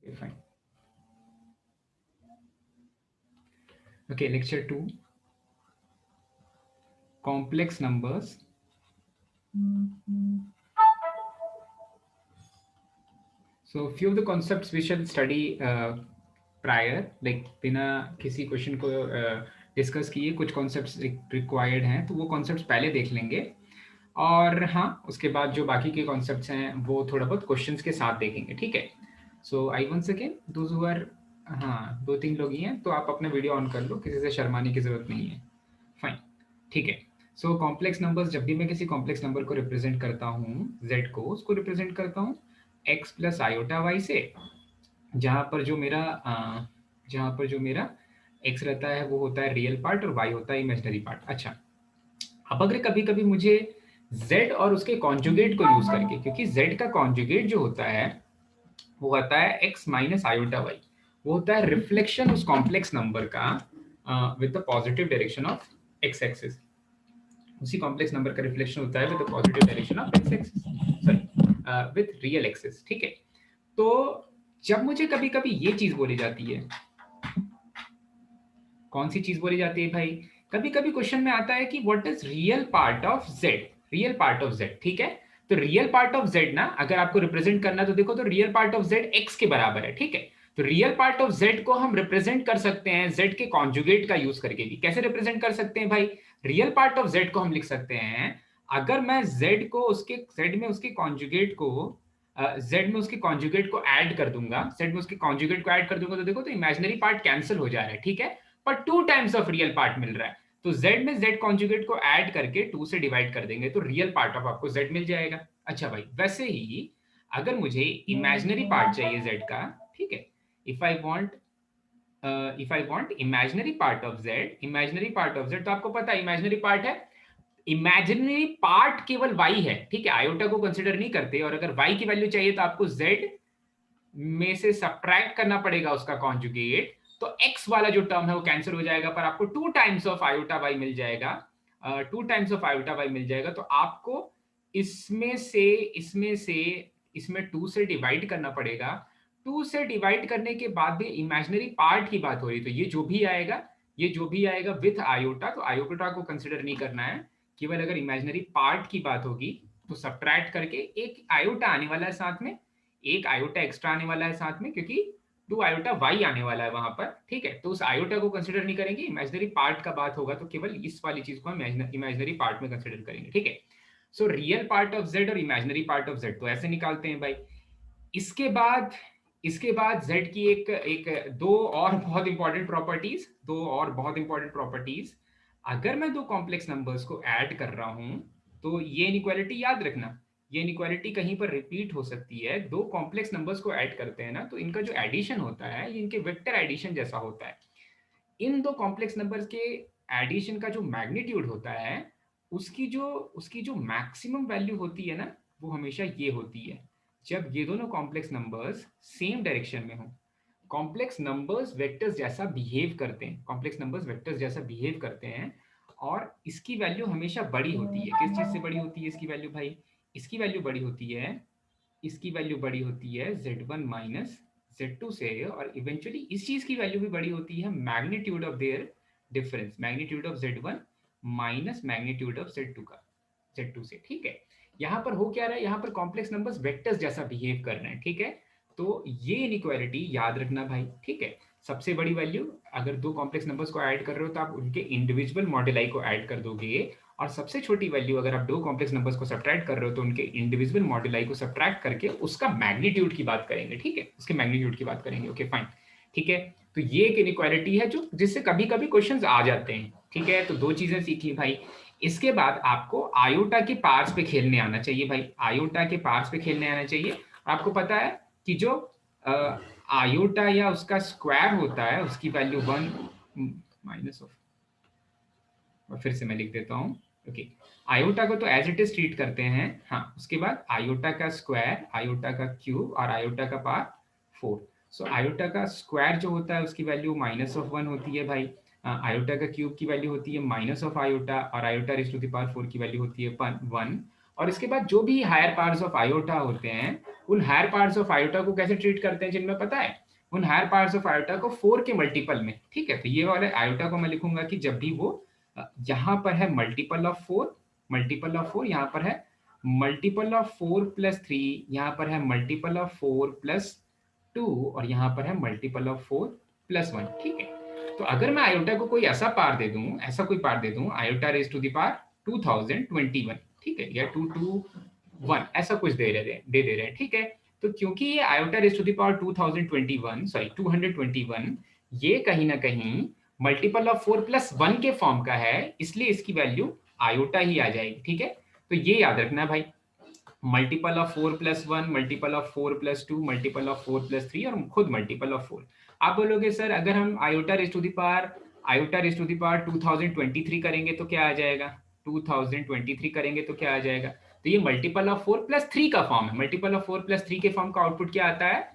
Fine. Okay, lecture 2, complex numbers. So few of the concepts we shall study prior, like बिना किसी question को discuss किए कुछ concepts required हैं, तो वो कॉन्सेप्ट्स पहले देख लेंगे, और हाँ उसके बाद जो बाकी के कॉन्सेप्ट्स हैं वो थोड़ा बहुत क्वेश्चंस के साथ देखेंगे, ठीक है। So I once again those who are, हाँ 2-3 लोग ही हैं, तो आप अपना वीडियो ऑन कर लो, किसी से शर्माने की जरूरत नहीं है। फाइन, ठीक है। सो कॉम्प्लेक्स नंबर्स, जब भी मैं किसी कॉम्प्लेक्स नंबर को रिप्रेजेंट करता हूँ, z को, उसको रिप्रेजेंट करता हूँ x प्लस आयोटा y से, जहाँ पर जो मेरा x रहता है वो होता है रियल पार्ट और y होता है इमेजिनरी पार्ट। अच्छा, अब अगर कभी कभी मुझे z और उसके कॉन्जुगेट को यूज करके, क्योंकि z का कॉन्जुगेट जो होता है वो होता है x माइनस आयोटा y, वो होता है रिफ्लेक्शन उस कॉम्प्लेक्स नंबर का with the positive direction of x axis. उसी कॉम्प्लेक्स नंबर का रिफ्लेक्शन होता है with the positive direction of x axis, sorry with real axis, ठीक है। तो जब मुझे कभी कभी ये चीज बोली जाती है, कौन सी चीज बोली जाती है भाई, कभी कभी क्वेश्चन में आता है कि what is real part of z, real part of z, ठीक है। तो रियल पार्ट ऑफ z ना, अगर आपको रिप्रेजेंट करना तो देखो, तो real part of z x के बराबर है, ठीक है। तो रियल पार्ट ऑफ z को हम रिप्रेजेंट कर सकते हैं z के कॉन्जुगेट का यूज करके भी। कैसे रिप्रेजेंट कर सकते हैं भाई, रियल पार्ट ऑफ z को हम लिख सकते हैं, अगर मैं z को उसके z में उसके कॉन्जुगेट को z में उसके कॉन्जुगेट को ऐड कर दूंगा, z में उसके कॉन्जुगेट को ऐड कर दूंगा, तो देखो तो इमेजिनरी पार्ट कैंसिल हो जा रहा है, ठीक है, पर 2 टाइम्स ऑफ रियल पार्ट मिल रहा है। तो z में z कॉन्जुगेट को ऐड करके 2 से डिवाइड कर देंगे तो रियल पार्ट ऑफ आपको z मिल जाएगा। अच्छा भाई, वैसे ही अगर मुझे इमेजिनरी पार्ट चाहिए z का, ठीक है, if I want imaginary part of z, imaginary part of z, तो आपको पता है इमेजिनरी पार्ट है, इमेजिनरी पार्ट केवल y है, ठीक है, आयोटा को कंसिडर नहीं करते, और अगर y की वैल्यू चाहिए तो आपको z में से सब्ट्रैक्ट करना पड़ेगा उसका कॉन्जुगेट, तो x वाला जो टर्म है वो कैंसिल हो जाएगा, पर आपको 2 टाइम्स ऑफ आयोटा y मिल जाएगा, 2 टाइम्स ऑफ आयोटा y मिल जाएगा। तो आपको इसमें से इसमें 2 से डिवाइड करना पड़ेगा, 2 से डिवाइड करने के बाद भी इमेजिनरी पार्ट की बात हो रही, तो ये जो भी आएगा विथ आयोटा, तो आयोटा को कंसिडर नहीं करना है, केवल अगर इमेजिनरी पार्ट की बात होगी तो सब्ट्रैक्ट करके एक आयोटा आने वाला है साथ में, एक आयोटा एक्स्ट्रा आने वाला है साथ में, क्योंकि 2 आयोटा y आने वाला है वहां पर, ठीक है। तो उस आयोटा को कंसिडर नहीं करेंगे, इमेजिनरी पार्ट का बात होगा तो केवल इस वाली चीज को हम इमेजिनरी पार्ट में कंसिडर करेंगे, ठीक है। So real part of z और इमेजिनरी पार्ट ऑफ z तो ऐसे निकालते हैं भाई। इसके बाद z की दो और बहुत इंपॉर्टेंट प्रॉपर्टीज, अगर मैं दो कॉम्प्लेक्स नंबर्स को ऐड कर रहा हूं, तो ये इनइक्वालिटी याद रखना, ये इनइक्वालिटी कहीं पर रिपीट हो सकती है। दो कॉम्प्लेक्स नंबर्स को ऐड करते हैं ना, तो इनका जो एडिशन होता है ये इनके वेक्टर एडिशन जैसा होता है। इन दो कॉम्प्लेक्स नंबर्स के एडिशन का जो मैग्नीट्यूड होता है, उसकी जो मैक्सिमम वैल्यू होती है ना, वो हमेशा ये होती है, जब ये दोनों कॉम्प्लेक्स नंबर्स सेम डायरेक्शन में हो। कॉम्प्लेक्स नंबर्स वेक्टर्स जैसा बिहेव करते हैं, और इसकी वैल्यू हमेशा बड़ी होती है। किस चीज से बड़ी होती है इसकी वैल्यू भाई, इसकी वैल्यू बड़ी होती है, z1 माइनस z2 से, और इवेंचुअली इस चीज की वैल्यू भी बड़ी होती है magnitude of their difference, magnitude of z1 minus magnitude of z2 का, z2 से, ठीक है। यहाँ पर हो क्या रहा है, यहाँ पर कॉम्प्लेक्स नंबर्स वेक्टर्स जैसा बिहेव कर रहे हैं, ठीक है। तो ये इनइक्वालिटी याद रखना भाई, ठीक है। सबसे बड़ी वैल्यू, अगर दो कॉम्प्लेक्स नंबर्स को ऐड कर रहे हो तो आप उनके इंडिविजुअल मॉड्यूलाई को ऐड कर दोगे, और सबसे छोटी वैल्यू, अगर आप दो कॉम्प्लेक्स नंबर्स को सब्ट्रैक्ट कर रहे हो तो उनके इंडिविजुअल मॉड्यूलाई को सब्ट्रैक्ट करके उसका मैग्नीट्यूड की बात करेंगे, ठीक है, उसके मैग्नीट्यूड की बात करेंगे, ओके फाइन, ठीक है। तो ये एक इनइक्वालिटी है जो जिससे कभी कभी क्वेश्चंस आ जाते हैं, ठीक है। तो दो चीजें सीखी भाई। इसके बाद आपको आयोटा के पार्ट्स पे खेलने आना चाहिए भाई, आयोटा के पार्ट्स पे खेलने आना चाहिए। आपको पता है कि जो आयोटा या उसका स्क्वायर होता है, उसकी वैल्यू 1 माइनस ऑफ, और फिर से मैं लिख देता हूँ, ओके। आयोटा को तो एज इट इज ट्रीट करते हैं, हाँ। उसके बाद आयोटा का स्क्वायर, आयोटा का क्यूब और आयोटा का पावर 4। सो आयोटा का स्क्वायर जो होता है उसकी वैल्यू -1 होती है भाई, आयोटा का क्यूब की वैल्यू होती है माइनस ऑफ आयोटा, और iota raise to the power 4 की वैल्यू होती है 1। और इसके बाद जो भी हायर पावर्स ऑफ आयोटा होते हैं उन हायर पार्ट्स ऑफ आयोटा को कैसे ट्रीट करते हैं जिनमें पता है, उन हायर पार्ट्स ऑफ आयोटा को 4 के मल्टीपल में, ठीक है। तो ये वाले आयोटा को मैं लिखूंगा कि जब भी वो यहाँ पर है मल्टीपल ऑफ 4, मल्टीपल ऑफ 4, यहाँ पर है मल्टीपल ऑफ 4 प्लस 3, यहाँ पर है मल्टीपल ऑफ 4 प्लस 2, और यहाँ पर है मल्टीपल ऑफ 4 प्लस 1, ठीक है। तो अगर मैं आयोटा को कोई ऐसा पार दे दूं, ऐसा कोई पार दे दूं, iota raise to the power 2021, ठीक है, या 221 ऐसा कुछ दे रहे हैं, ठीक है। तो क्योंकि ये iota raise to the power 2021, sorry 221, ये कहीं ना कहीं मल्टीपल ऑफ 4 प्लस 1 के फॉर्म का है, इसलिए इसकी वैल्यू आयोटा ही आ जाएगी, ठीक है। तो ये याद रखना भाई, multiple of 4 plus 1, multiple of 4 plus 2, multiple of 4 plus 3, और खुद मल्टीपल ऑफ 4। आप बोलोगे सर अगर हम iota raise to the power 2023 करेंगे तो क्या आ जाएगा, 2023 करेंगे तो क्या आ जाएगा। तो ये मल्टीपल ऑफ 4 प्लस 3 का फॉर्म है, मल्टीपल ऑफ 4 प्लस 3 के फॉर्म का आउटपुट क्या आता है,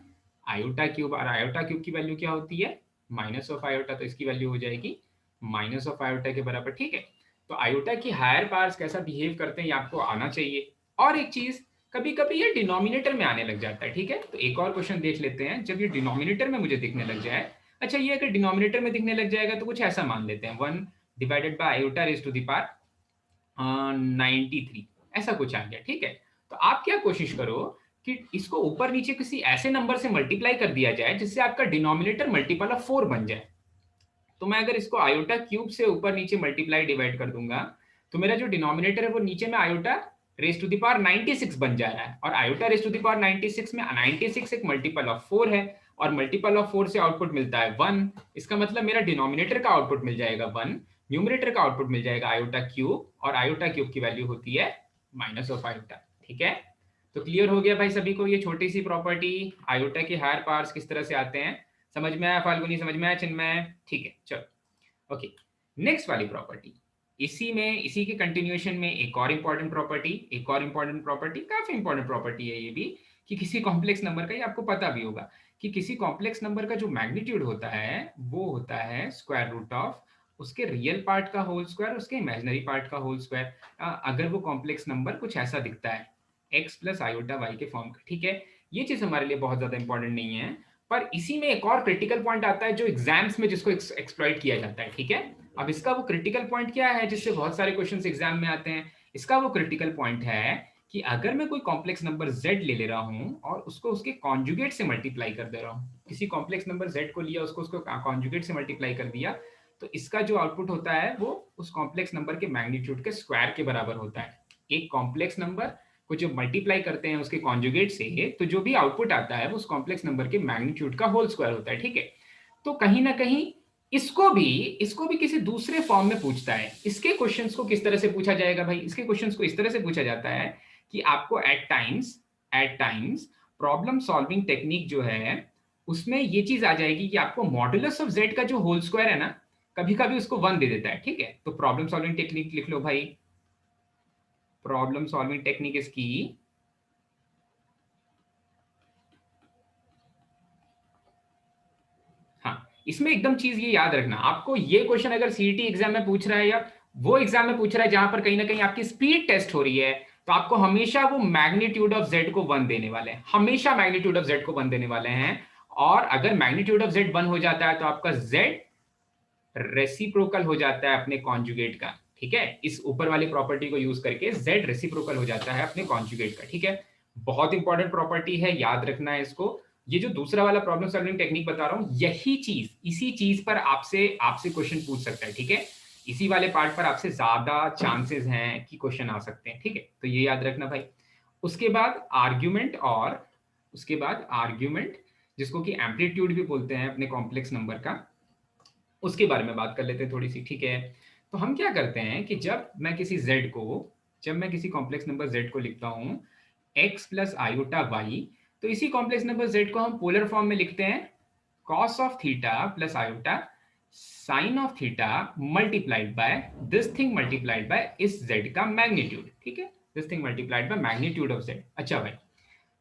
आयोटा क्यूब। और आयोटा क्यूब की वैल्यू क्या होती है, माइनस ऑफ आयोटा, तो इसकी वैल्यू हो जाएगी माइनस ऑफ आयोटा के बराबर, ठीक है। तो आयोटा की हायर पार्ट्स कैसा बिहेव करते हैं ये आपको आना चाहिए। और एक चीज, कभी कभी ये डिनोमिनेटर में आने लग जाता है, ठीक है। तो एक और क्वेश्चन देख लेते हैं, जब ये डिनोमिनेटर में मुझे दिखने लग जाए, अच्छा ये अगर डिनोमिनेटर में दिखने लग जाएगा तो कुछ ऐसा मान लेते हैं, 1 divided by iota raise to the power 93, ऐसा कुछ आ गया, ठीक है। तो आप क्या कोशिश करो कि इसको ऊपर नीचे किसी ऐसे नंबर से मल्टीप्लाई कर दिया जाए जिससे आपका डिनोमिनेटर मल्टीपल ऑफ 4 बन जाए। तो मैं अगर इसको आयोटा क्यूब से ऊपर नीचे मल्टीप्लाई डिवाइड कर दूंगा, तो मेरा जो डिनोमिनेटर है वो नीचे में iota raise to the power 96 बन जा रहा है, और iota raise to the power 96 में 96 एक मल्टीपल ऑफ 4 है, और मल्टीपल ऑफ 4 से आउटपुट मिलता है 1। इसका मतलब मेरा डिनोमिनेटर का आउटपुट मिल जाएगा 1, न्यूमरेटर का आउटपुट मिल जाएगा आयोटा क्यूब, और आयोटा क्यूब की वैल्यू होती है माइनस ऑफ आयोटा, ठीक है। तो क्लियर हो गया भाई सभी को ये छोटी सी प्रॉपर्टी, आयोटा के हायर पार्ट्स किस तरह से आते हैं। समझ में आया फाल्गुनी, समझ में आया चिन्मय, ठीक है चलो। ओके, नेक्स्ट वाली प्रॉपर्टी, इसी के कंटिन्यूएशन में एक और इंपॉर्टेंट प्रॉपर्टी, काफी इंपॉर्टेंट प्रॉपर्टी है ये भी, कि किसी कॉम्प्लेक्स नंबर का, ये आपको पता भी होगा कि किसी कॉम्प्लेक्स नंबर का जो मैग्नीट्यूड होता है वो होता है स्क्वायर रूट ऑफ उसके रियल पार्ट का होल स्क्वायर, उसके इमेजिनरी पार्ट का होल स्क्वायर, अगर वो कॉम्प्लेक्स नंबर कुछ ऐसा दिखता है x प्लस आयोटा वाई के फॉर्म का, ठीक है। ये चीज हमारे लिए बहुत ज्यादा इंपॉर्टेंट नहीं है, पर इसी में एक और क्रिटिकल पॉइंट आता है जो एग्जाम्स में जिसको एक्सप्लॉइट किया जाता है, ठीक है। अब इसका वो क्रिटिकल पॉइंट क्या है जिससे बहुत सारे क्वेश्चंस एग्जाम में आते हैं, इसका वो क्रिटिकल पॉइंट है कि अगर मैं कोई कॉम्प्लेक्स नंबर z ले रहा हूं और उसको उसके कॉन्जुगेट से मल्टीप्लाई कर दे रहा हूं, किसी कॉम्प्लेक्स नंबर z को लिया, उसको उसको कॉन्जुगेट से मल्टीप्लाई कर दिया, तो इसका जो आउटपुट होता है वो उस कॉम्प्लेक्स नंबर के मैग्नीट्यूड के स्क्वायर के बराबर होता है। एक कॉम्प्लेक्स नंबर को जब मल्टीप्लाई करते हैं उसके कॉन्जुगेट से, तो जो भी आउटपुट आता है वो उस कॉम्प्लेक्स नंबर के मैग्नीट्यूड का होल स्क्वायर होता है, ठीक है। तो कहीं ना कहीं इसको भी किसी दूसरे फॉर्म में पूछता है। इसके क्वेश्चंस को किस तरह से पूछा जाएगा भाई, इसके क्वेश्चंस को इस तरह से पूछा जाता है कि आपको at times problem solving technique जो है उसमें ये चीज आ जाएगी कि आपको मॉडुलस ऑफ जेड का जो होल स्क्वायर है ना, कभी कभी उसको 1 दे देता है, ठीक है। तो प्रॉब्लम सॉल्विंग टेक्निक लिख लो भाई, प्रॉब्लम सॉल्विंग टेक्निक इसकी हाँ, इसमें एकदम चीज ये याद रखना, आपको ये क्वेश्चन अगर सीईटी एग्जाम में पूछ रहा है या वो एग्जाम में पूछ रहा है जहां पर कहीं ना कहीं आपकी स्पीड टेस्ट हो रही है, तो आपको हमेशा वो मैग्नीट्यूड ऑफ जेड को 1 देने वाले हैं, हमेशा मैग्नीट्यूड ऑफ जेड को 1 देने वाले हैं। और अगर मैग्नीट्यूड ऑफ जेड 1 हो जाता है तो आपका जेड रेसिप्रोकल हो जाता है अपने कॉन्जुगेट का, ठीक है। इस ऊपर वाली प्रॉपर्टी को यूज करके जेड रेसिप्रोकल हो जाता है अपने कॉन्जुगेट का, ठीक है। बहुत इंपॉर्टेंट प्रॉपर्टी है, याद रखना है इसको। ये जो दूसरा वाला प्रॉब्लम सॉल्विंग टेक्निक बता रहा हूं, यही चीज इसी चीज पर आपसे आपसे क्वेश्चन पूछ सकता है, ठीक है। इसी वाले पार्ट पर आपसे ज्यादा चांसेस हैं कि क्वेश्चन आ सकते हैं, ठीक है। तो ये याद रखना भाई। उसके बाद आर्ग्यूमेंट जिसको कि एम्पलीट्यूड भी बोलते हैं अपने कॉम्प्लेक्स नंबर का, उसके बारे में बात कर लेते हैं थोड़ी सी, ठीक है। तो हम क्या करते हैं कि जब मैं किसी कॉम्प्लेक्स नंबर z को लिखता हूं x प्लस आयोटा वाई, तो इसी कॉम्प्लेक्स नंबर z को हम पोलर फॉर्म में लिखते हैं cos of theta plus iota sine of theta multiplied by this thing multiplied by इस z का मैग्नीट्यूड, ठीक है। This thing multiplied by magnitude of z। अच्छा भाई,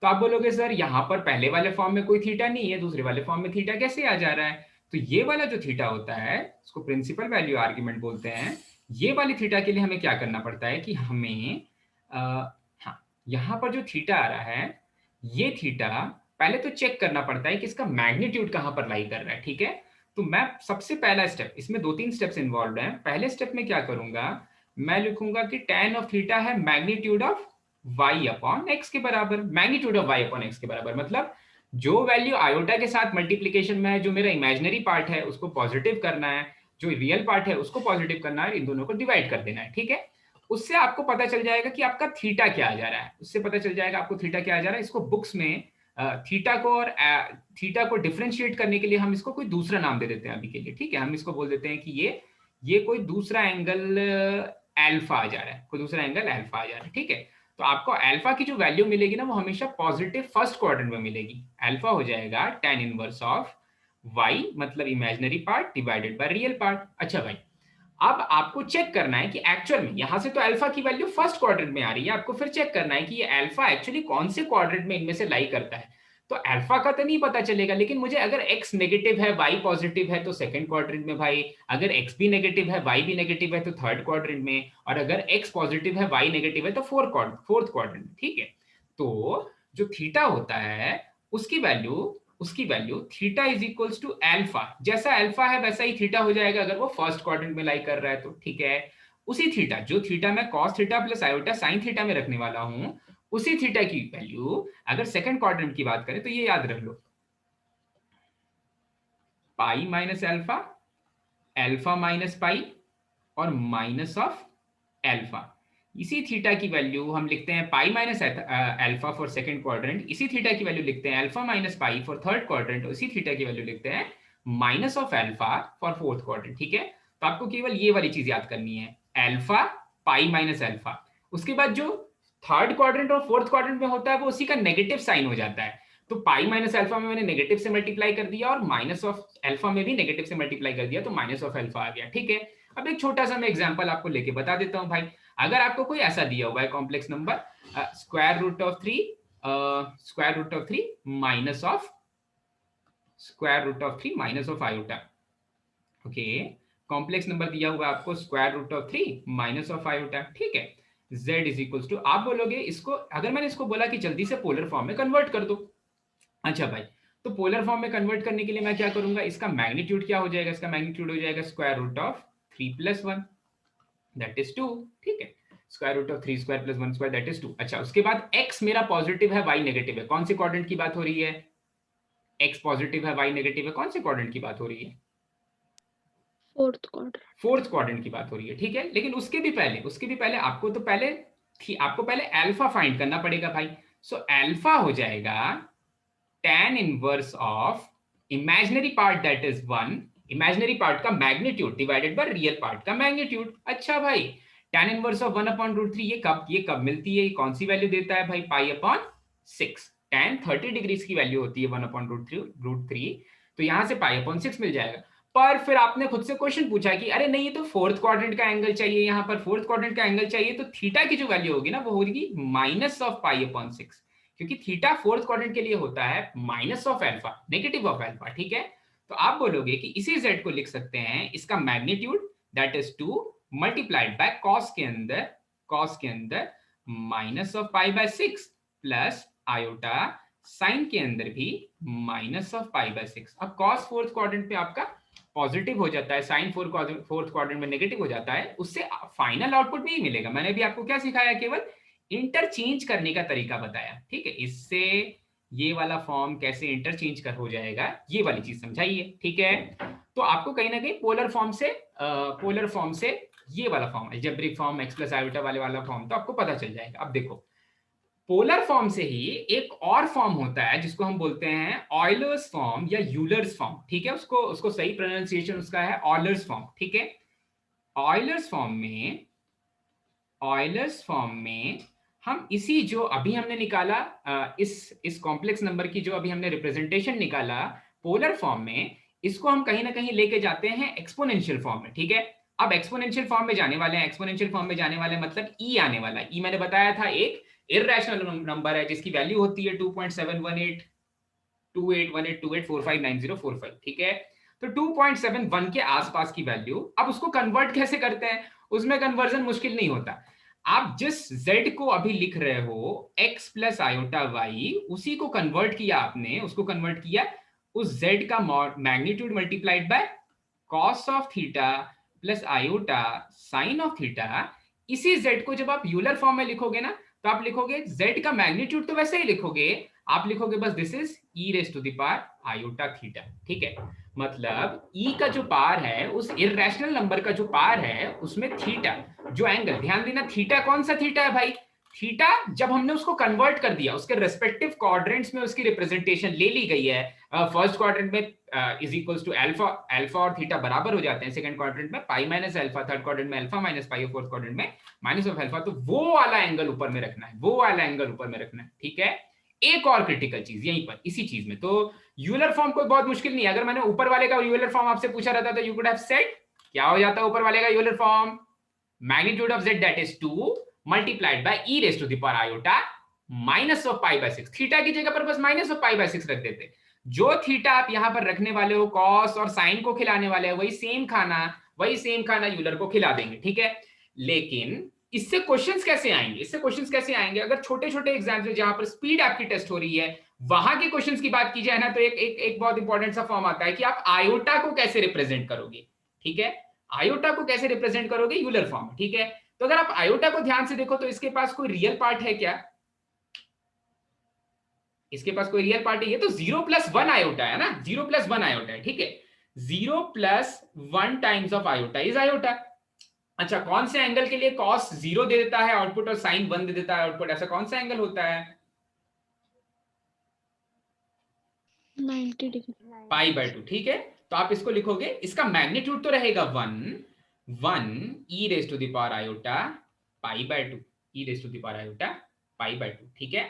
तो आप बोलोगे सर यहाँ पर पहले वाले फॉर्म में कोई थीटा नहीं है, दूसरे वाले फॉर्म में थीटा कैसे आ जा रहा है। तो ये वाला जो थीटा होता है उसको प्रिंसिपल वैल्यू आर्ग्यूमेंट बोलते हैं। ये वाली थीटा के लिए हमें क्या करना पड़ता है कि हमें हाँ, यहाँ पर जो थीटा आ रहा है ये थीटा पहले तो चेक करना पड़ता है कि इसका मैग्नीट्यूड कहां पर लाई कर रहा है, ठीक है। तो मैं सबसे पहला स्टेप, इसमें 2-3 स्टेप्स इन्वॉल्व हैं। पहले स्टेप में क्या करूंगा, मैं लिखूंगा कि tan ऑफ थीटा है magnitude of y upon x के बराबर। Magnitude of y upon x के बराबर मतलब जो वैल्यू आयोटा के साथ मल्टीप्लीकेशन में है, जो मेरा इमेजिनरी पार्ट है उसको पॉजिटिव करना है, जो रियल पार्ट है उसको पॉजिटिव करना है, इन दोनों को डिवाइड कर देना है, ठीक है। उससे आपको पता चल जाएगा कि आपका थीटा क्या आ जा रहा है, उससे पता चल जाएगा आपको थीटा क्या आ जा रहा है। इसको बुक्स में थीटा को और थीटा को डिफरेंशिएट करने के लिए हम इसको कोई दूसरा नाम दे देते हैं अभी के लिए, ठीक है। हम इसको बोल देते हैं कि ये कोई दूसरा एंगल अल्फा आ जा रहा है, कोई दूसरा एंगल अल्फा आ जा रहा है, ठीक है। तो आपको अल्फा की जो वैल्यू मिलेगी ना, वो हमेशा पॉजिटिव फर्स्ट क्वाड्रेंट में मिलेगी। अल्फा हो जाएगा tan इनवर्स ऑफ y मतलब imaginary part divided by real part. अच्छा भाई, अब आपको चेक करना है कि एक्चुअल में यहां से तो अल्फा की वैल्यू फर्स्ट क्वाड्रेंट में आ रही है, आपको फिर चेक करना है कि ये अल्फा एक्चुअली कौन से क्वाड्रेंट में इनमें से लाई करता है। तो अल्फा का तो नहीं पता चलेगा, लेकिन मुझे अगर x नेगेटिव है y पॉजिटिव है तो सेकंड क्वाड्रेंट में भाई, अगर x भी नेगेटिव है y भी नेगेटिव है तो थर्ड क्वाड्रेंट में, और अगर x पॉजिटिव है y नेगेटिव है तो फोर्थ क्वाड्रेंट में, ठीक है। तो जो थीटा होता है उसकी value theta is equals to alpha. जैसा अल्फा है वैसा ही थीटा हो जाएगा अगर वो फर्स्ट क्वाड्रेंट में लाई कर रहा है तो, ठीक है। उसी थीटा, जो थीटा मैं cos theta plus iota sine theta में रखने वाला हूं, उसी थीटा की वैल्यू अगर सेकंड क्वाड्रेंट की बात करें तो ये याद रख लो, pi minus alpha, alpha minus pi और माइनस ऑफ अल्फा। इसी थीटा की वैल्यू हम लिखते हैं pi minus alpha for second quadrant, इसी थीटा की वैल्यू लिखते हैं alpha minus pi for third quadrant, और इसी थीटा की वैल्यू लिखते हैं minus of alpha for fourth quadrant, ठीक है। तो आपको केवल ये वाली चीज याद करनी है, अल्फा पाई माइनस अल्फा। उसके बाद जो थर्ड क्वाड्रेंट और फोर्थ क्वाड्रेंट में होता है वो उसी का नेगेटिव साइन हो जाता है। तो पाई माइनस अल्फा में मैंने नेगेटिव से मल्टीप्लाई कर दिया, और माइनस ऑफ अल्फा में भी नेगेटिव से मल्टीप्लाई कर दिया, तो माइनस ऑफ अल्फा आ गया, ठीक है। अब एक छोटा सा मैं एग्जांपल आपको लेके बता देता हूं भाई। अगर आपको कोई ऐसा दिया हुआ है complex number square root of 3 minus of iota, okay. Complex number दिया हुआ है आपको √3 माइनस ऑफ आयोटा, ठीक है। z इज इक्वल टू, आप बोलोगे इसको, अगर मैंने इसको बोला कि जल्दी से पोलर फॉर्म में कन्वर्ट कर दो, अच्छा भाई, तो पोलर फॉर्म में कन्वर्ट करने के लिए मैं क्या करूंगा, इसका मैग्नीट्यूड क्या हो जाएगा, इसका मैग्नीट्यूड हो जाएगा √3 + 1 दैट इज 2, ठीक है। √3² + 1² दैट इज 2। अच्छा, उसके बाद x मेरा पॉजिटिव है y नेगेटिव है, कौन से क्वाड्रेंट की बात हो रही है, x पॉजिटिव है y नेगेटिव है, कौन से क्वाड्रेंट की बात हो रही है, फोर्थ क्वाड्रेंट की बात हो रही है, ठीक है। लेकिन उसके भी पहले आपको पहले अल्फा फाइंड करना पड़ेगा भाई। सो अल्फा हो जाएगा tan inverse of imaginary part that is 1, imaginary part का magnitude divided by real part का मैग्नीट्यूड। अच्छा भाई, tan इनवर्स ऑफ 1/√3 ये कब मिलती है, ये कौन सी वैल्यू देता है भाई, π/6। tan 30 डिग्रीज की वैल्यू होती है 1/√3, तो यहां से π/6 मिल जाएगा। पर फिर आपने खुद से क्वेश्चन पूछा कि अरे नहीं, ये तो फोर्थ क्वाड्रेंट का एंगल चाहिए, यहाँ पर फोर्थ क्वाड्रेंट का एंगल चाहिए, तो थीटा की जो वैल्यू होगी ना वो होगी माइनस ऑफ π/6, क्योंकि थीटा फोर्थ क्वाड्रेंट के लिए होता है minus of alpha, negative of alpha, ठीक है। तो आप बोलोगे कि इसी z को लिख सकते हैं, इसका magnitude that is 2 multiplied by cos के अंदर minus of π/6 plus iota sine के अंदर भी माइनस ऑफ π/6। अब कॉस फोर्थ क्वाड्रेंट पे आपका पॉजिटिव हो जाता है, साइन फोर्थ क्वाड्रेंट में नेगेटिव हो जाता है, उससे फाइनल आउटपुट नहीं मिलेगा। मैंने भी आपको क्या सिखाया, केवल इंटरचेंज करने का तरीका बताया, ठीक है। इससे ये वाला फॉर्म कैसे इंटरचेंज कर हो जाएगा, ये वाली चीज समझाइए, ठीक है। तो आपको कहीं ना कहीं पोलर फॉर्म से ये वाला form, algebraic form, x plus iota वाला फॉर्म, तो आपको पता चल जाएगा। अब देखो, पोलर फॉर्म से ही एक और फॉर्म होता है जिसको हम बोलते हैं ऑयलर्स फॉर्म या यूलर्स फॉर्म, ठीक है। उसको सही प्रोनाउंसिएशन उसका है ऑयलर्स फॉर्म, ठीक है। ऑयलर्स फॉर्म में हम इसी जो अभी हमने निकाला, इस कॉम्प्लेक्स नंबर की जो अभी हमने रिप्रेजेंटेशन निकाला पोलर फॉर्म में, इसको हम कहीं ना कहीं लेके जाते हैं एक्सपोनेंशियल फॉर्म में, ठीक है। अब एक्सपोनेंशियल फॉर्म में जाने वाले हैं, एक्सपोनेंशियल फॉर्म में जाने वाले मतलब ई आने वाला है। ई मैंने बताया था एक इररेशनल नंबर है जिसकी वैल्यू होती है 2.718281828459045, ठीक है। तो 2.71 के आसपास की वैल्यू, अब उसको कन्वर्ट कैसे करते हैं, उसमें कन्वर्जन मुश्किल नहीं होता। आप जिस z को अभी लिख रहे हो x प्लस आयोटा y, उसी को कन्वर्ट किया आपने, उसको कन्वर्ट किया उस z का magnitude multiplied by cos of theta plus iota sine of theta. इसी z को जब आप यूलर फॉर्म में लिखोगे ना, तो आप लिखोगे z का मैग्नीट्यूड तो वैसे ही लिखोगे, आप लिखोगे बस this is e raise to the power iota theta. ठीक है, मतलब e का जो पावर है, उस इरेशनल नंबर का जो पावर है, उसमें थीटा जो एंगल, ध्यान देना थीटा कौन सा थीटा है भाई, थीटा जब हमने उसको कन्वर्ट कर दिया, उसके रेस्पेक्टिव क्वाड्रेंट्स में उसकी रिप्रेजेंटेशन ले ली गई है। फर्स्ट क्वाड्रेंट में is equals to alpha, alpha और थीटा बराबर हो जाते हैं। सेकंड क्वाड्रेंट में pi minus alpha, third quadrant में अल्फा माइनस पाई और फोर्थ क्वाड्रेंट में माइनस ऑफ अल्फा। तो वो वाला एंगल ऊपर में रखना है, वो वाला एंगल ऊपर में रखना है। ठीक है, एक और क्रिटिकल चीज यहीं पर इसी चीज में, तो यूलर फॉर्म कोई बहुत मुश्किल नहीं है। अगर मैंने ऊपर वाले का यूलर फॉर्म आपसे पूछा रहता तो यू कुड हैव सेड क्या हो जाता ऊपर वाले का Euler form, magnitude of z that is 2 multiplied by e raised to the power iota minus of pi by 6। Theta की जगह पर बस माइनस ऑफ पाई बाय 6 रख देते। जो थीटा आप यहां पर रखने वाले हो, कॉस और साइन को खिलाने वाले हो, वही सेम खाना यूलर को खिला देंगे। ठीक है, लेकिन इससे क्वेश्चंस कैसे आएंगे, इससे क्वेश्चंस कैसे आएंगे, अगर छोटे छोटे एग्जाम्स में जहां पर स्पीड आपकी टेस्ट हो रही है, वहां के क्वेश्चंस की बात की जाए ना, तो एक बहुत इंपॉर्टेंट सा फॉर्म आता है कि आप आयोटा को कैसे रिप्रेजेंट करोगे। ठीक है, आयोटा को कैसे रिप्रेजेंट करोगे, यूलर फॉर्म। ठीक है, तो अगर आप आयोटा को ध्यान से देखो तो इसके पास कोई रियल पार्ट है क्या, इसके पास कोई रियल पार्ट है, ये तो 0+1 आयोटा है ना, 0+1 आयोटा है। ठीक है, 0+1 times of iota is iota. अच्छा, कौन से एंगल के लिए कॉस 0 दे देता है आउटपुट और साइन 1 दे देता है आउटपुट, ऐसा कौन सा एंगल होता है, 90 डिग्री, पाई बाय 2। ठीक है, तो आप इसको लिखोगे, इसका मैग्नीट्यूड तो रहेगा 1 e raise to the power iota pi by 2, e raise to the power iota pi by 2। ठीक है,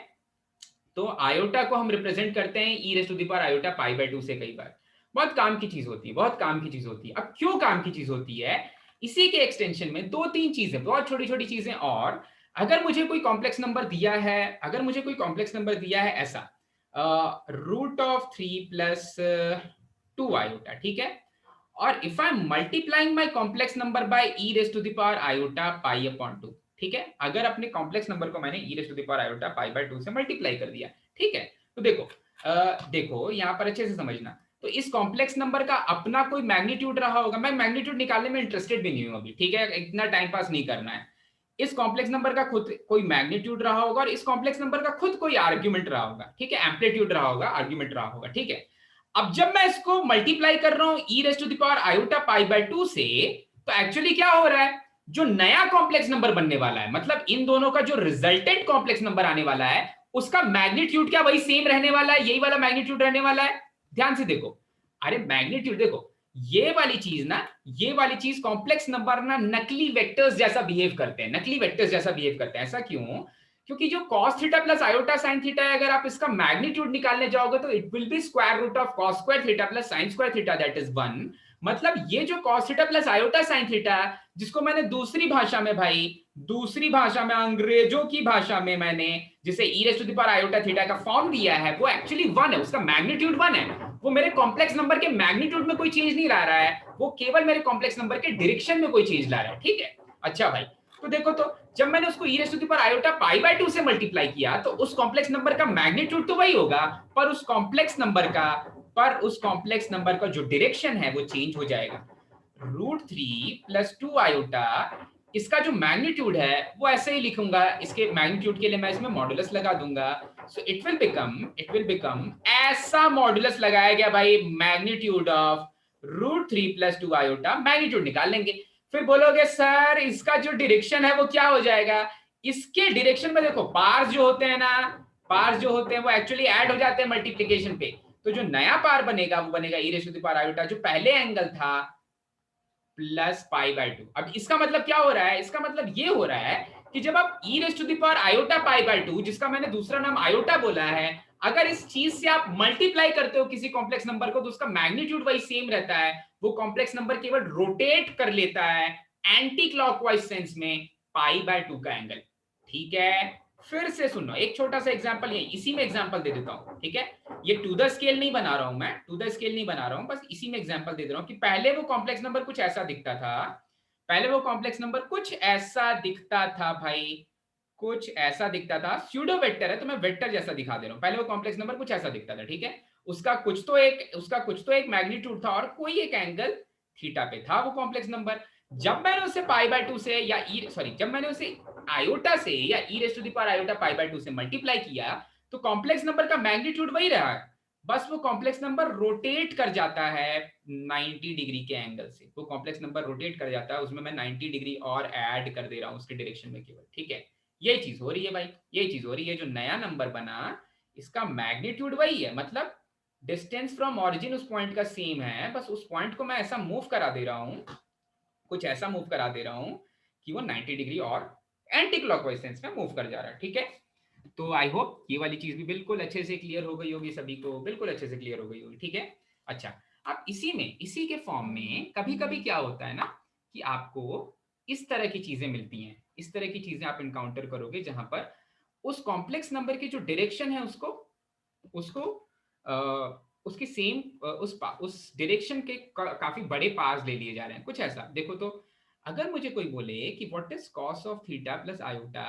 तो आयोटा को हम रिप्रेजेंट करते हैं e raise to the power iota pi by 2 से कई बार। बहुत काम की चीज होती है, बहुत काम की चीज होती है। अब क्यों काम की चीज होती है, इसी के एक्सटेंशन में दो तीन चीजें, बहुत छोटी छोटी चीजें। और अगर मुझे कोई कॉम्प्लेक्स नंबर दिया है, अगर मुझे कोई कॉम्प्लेक्स नंबर दिया है ऐसा √3 प्लस 2 आयोटा, ठीक है, और if I am multiplying my complex number by e raise to the power iota pi upon 2। ठीक है, अगर अपने कॉम्प्लेक्स नंबर को मैंने e raise to the power iota pi by 2 से मल्टीप्लाई कर दिया। ठीक है, तो देखो देखो यहां पर अच्छे से समझना, तो इस कॉम्प्लेक्स नंबर का अपना कोई मैग्नीट्यूड रहा होगा, मैं मैग्नीट्यूड निकालने में इंटरेस्टेड भी नहीं हूं अभी। ठीक है, इतना टाइम पास नहीं करना है। इस कॉम्प्लेक्स नंबर का खुद कोई मैग्नीट्यूड रहा होगा और इस कॉम्प्लेक्स नंबर का खुद कोई आर्ग्यूमेंट रहा होगा। ठीक है, एम्पलीट्यूड रहा होगा, आर्ग्यूमेंट रहा होगा। ठीक है, अब जब मैं इसको मल्टीप्लाई कर रहा हूं e raise to the power iota pi by 2 से, तो एक्चुअली क्या हो रहा है, जो नया कॉम्प्लेक्स नंबर बनने वाला है, मतलब इन दोनों का जो रिजल्टेंट कॉम्प्लेक्स नंबर आने वाला है, उसका मैग्नीट्यूड क्या वही सेम रहने वाला है, यही वाला मैग्नीट्यूड रहने वाला है। ध्यान से देखो, अरे मैग्नीट्यूड देखो, ये वाली चीज ना, ये वाली चीज कॉम्प्लेक्स नंबर ना नकली वेक्टर्स जैसा बिहेव करते हैं, नकली वेक्टर्स जैसा बिहेव करते हैं। ऐसा क्यों, क्योंकि जो cos theta plus iota sine theta है, अगर आप इसका मैग्नीट्यूड निकालने जाओगे तो it will be square root of cos square theta plus sine square theta that is 1। मतलब ये जो cos theta plus iota sine theta, जिसको मैंने दूसरी भाषा में भाई, दूसरी भाषा में, अंग्रेजों की भाषा में मैंने जिसे e raise to the power iota theta का फॉर्म दिया है, वो एक्चुअली 1 है, उसका मैग्नीट्यूड 1 है। वो मेरे कॉम्प्लेक्स नंबर के मैग्नीट्यूड में कोई चेंज नहीं ला रहा है, वो केवल मेरे कॉम्प्लेक्स नंबर के डायरेक्शन में कोई चेंज ला रहा है। ठीक है, अच्छा भाई, तो देखो, तो जब मैंने उसको e raise to the power iota pi by 2 से मल्टीप्लाई किया, तो उस कॉम्प्लेक्स नंबर का मैग्नीट्यूड तो वही होगा, पर उस कॉम्प्लेक्स नंबर का जो डायरेक्शन है वो चेंज हो जाएगा। √3 प्लस 2 आयोटा, इसका जो मैग्नीट्यूड है वो ऐसे ही लिखूंगा, इसके मैग्नीट्यूड के लिए मैं इसमें मॉडुलस लगा दूंगा। सो इट विल बिकम ऐसा मॉडुलस लगाया गया भाई, magnitude of √3 plus 2 iota, magnitude निकाल लेंगे। फिर बोलोगे सर इसका जो डायरेक्शन है वो क्या हो जाएगा, इसके डायरेक्शन में देखो पार्स जो होते हैं ना, पार्स जो होते हैं वो एक्चुअली ऐड हो जाते हैं मल्टीप्लिकेशन पे। तो जो नया पार बनेगा वो बनेगा e raise to the power iota, जो पहले एंगल था, प्लस पाई बाय 2। अब इसका मतलब क्या हो रहा है, इसका मतलब ये हो रहा है कि जब आप e raise to the power iota pi by 2, जिसका मैंने दूसरा नाम आयोटा बोला है, अगर इस चीज से आप मल्टीप्लाई करते हो किसी कॉम्प्लेक्स नंबर को, तो उसका मैग्नीट्यूड वही सेम रहता है, वो कॉम्प्लेक्स नंबर केवल रोटेट कर लेता है एंटी क्लॉकवाइज सेंस में पाई बाय 2 का एंगल। ठीक है, फिर से सुनो, एक छोटा सा एग्जांपल, ये इसी में एग्जांपल दे देता हूं। ठीक है, ये टू द स्केल नहीं बना रहा हूं मैं, टू द स्केल नहीं बना रहा हूं, बस इसी में एग्जांपल दे दे रहा हूं कि पहले वो कॉम्प्लेक्स नंबर कुछ ऐसा दिखता था, पहले वो कॉम्प्लेक्स नंबर कुछ ऐसा दिखता था भाई, कुछ ऐसा दिखता था, स्यूडो वेक्टर है तो मैं वेक्टर जैसा दिखा दे रहा हूं। पहले वो कॉम्प्लेक्स नंबर कुछ ऐसा दिखता था, ठीक है। उसका कुछ तो एक मैग्नीट्यूड था और कोई एक एंगल थीटा पे था वो कॉम्प्लेक्स नंबर। जब मैंने उसे पाई बाय 2 से या जब मैंने उसे आयोटा से या e raise to the power iota pi by 2 से मल्टीप्लाई किया तो कॉम्प्लेक्स नंबर का मैग्नीट्यूड वही रहा है, बस वो कॉम्प्लेक्स नंबर रोटेट कर जाता है 90 डिग्री के एंगल से। वो कॉम्प्लेक्स नंबर रोटेट कर जाता है, उसमें मैं 90 डिग्री और ऐड कर दे रहा हूं उसके डायरेक्शन में केवल, ठीक है। यही चीज हो रही है भाई, यही चीज हो रही है। जो नया नंबर बना इसका मैग्नीट्यूड वही है, मतलब डिस्टेंस फ्रॉम ऑरिजिन उस पॉइंट का सेम है, बस उस पॉइंट को मैं ऐसा मूव करा दे रहा हूं, कुछ ऐसा मूव करा दे रहा हूं कि वो 90 डिग्री और एंटी क्लॉकवाइज सेंस में मूव कर जा रहा है, ठीक है। तो आई होप ये वाली चीज भी बिल्कुल अच्छे से क्लियर हो गई होगी, सभी को बिल्कुल अच्छे से क्लियर हो गई होगी, ठीक है। अच्छा, अब इसी के फॉर्म में कभी कभी क्या होता है ना कि आपको इस तरह की चीजें मिलती हैं, इस तरह की चीजें आप इनकाउंटर करोगे जहां पर उस कॉम्प्लेक्स नंबर की जो डायरेक्शन है उसको उसको उसकी सेम उस डायरेक्शन के काफी बड़े पार्ट्स ले लिए जा रहे हैं, कुछ ऐसा देखो। तो अगर मुझे कोई बोले कि what is cos of theta plus iota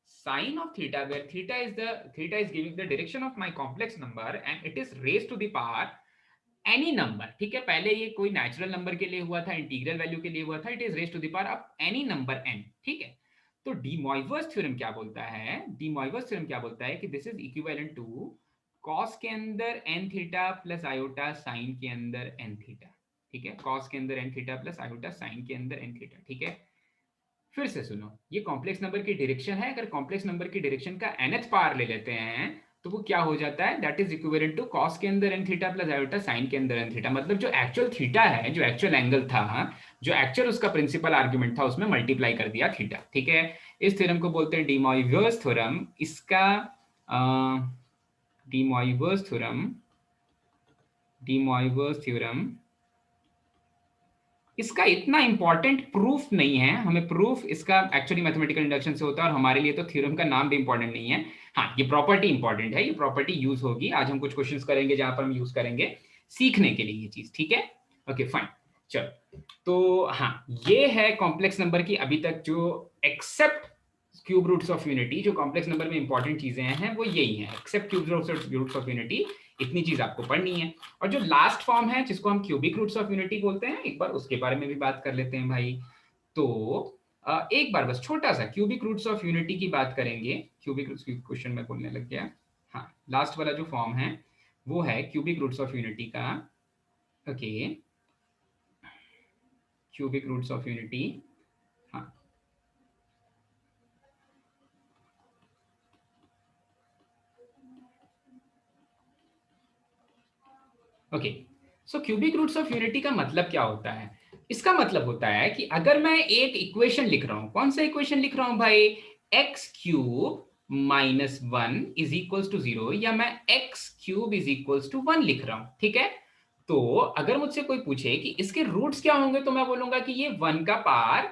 sine of theta, where theta is giving the direction of my complex number and it is raise to the power any number, ठीक है। पहले ये कोई नेचुरल नंबर के लिए हुआ था, integral value के लिए हुआ था, it is raise to the power of any number n, ठीक है। तो डी मॉइवर्स थ्योरम क्या बोलता है, डी मॉइवर्स थ्योरम क्या बोलता है कि this is equivalent to cos के अंदर n theta plus iota sine के अंदर n थीटा, ठीक है। कॉस के अंदर n theta plus iota sine के अंदर n थीटा, ठीक है। फिर से सुनो, ये कॉम्प्लेक्स नंबर की डायरेक्शन है, अगर कॉम्प्लेक्स नंबर की डायरेक्शन का nth पावर ले लेते हैं तो वो क्या हो जाता है, that is equivalent to cos के अंदर n theta plus iota sine के अंदर n थीटा। मतलब जो एक्चुअल थीटा है, जो एक्चुअल एंगल था, जो एक्चुअल उसका प्रिंसिपल आर्ग्यूमेंट था, उसमें मल्टीप्लाई कर दिया थीटा, ठीक है। इस थ्योरम को बोलते हैं डी मॉइवर्स थ्योरम। इसका डी मॉइवर्स थ्योरम, डी मॉइवर्स थ्योरम इसका इतना इंपॉर्टेंट प्रूफ नहीं है, हमें प्रूफ इसका एक्चुअली मैथमेटिकल इंडक्शन से होता है और हमारे लिए तो थ्योरम का नाम भी इंपॉर्टेंट नहीं है। हाँ, ये प्रॉपर्टी इंपॉर्टेंट है, ये प्रॉपर्टी यूज होगी, आज हम कुछ क्वेश्चंस करेंगे जहां पर हम यूज करेंगे सीखने के लिए ये चीज, ठीक है। ओके फाइन, चलो। तो हाँ, ये है कॉम्प्लेक्स नंबर की अभी तक जो except cube roots of unity, जो कॉम्प्लेक्स नंबर में इंपॉर्टेंट चीजें हैं वो यही है, except cube roots of unity, इतनी चीज आपको पढ़नी है। और जो लास्ट फॉर्म है जिसको हम क्यूबिक रूट्स ऑफ यूनिटी बोलते हैं, एक बार उसके बारे में भी बात कर लेते हैं भाई। तो एक बार बस छोटा सा क्यूबिक रूट्स ऑफ यूनिटी की बात करेंगे। क्यूबिक रूट्स की क्वेश्चन में बोलने लग गया। हाँ, लास्ट वाला जो फॉर्म है वो है क्यूबिक रूट्स ऑफ यूनिटी का। Okay, cubic roots of unity, हाँ okay. So cubic roots of unity का मतलब क्या होता है, इसका मतलब होता है कि अगर मैं एक इक्वेशन लिख रहा हूं, कौन सा इक्वेशन लिख रहा हूं भाई, x cube minus one is equals to zero, या मैं x cube is equals to one लिख रहा हूं, ठीक है। तो अगर मुझसे कोई पूछे कि इसके रूट्स क्या होंगे तो मैं बोलूंगा कि ये वन का पार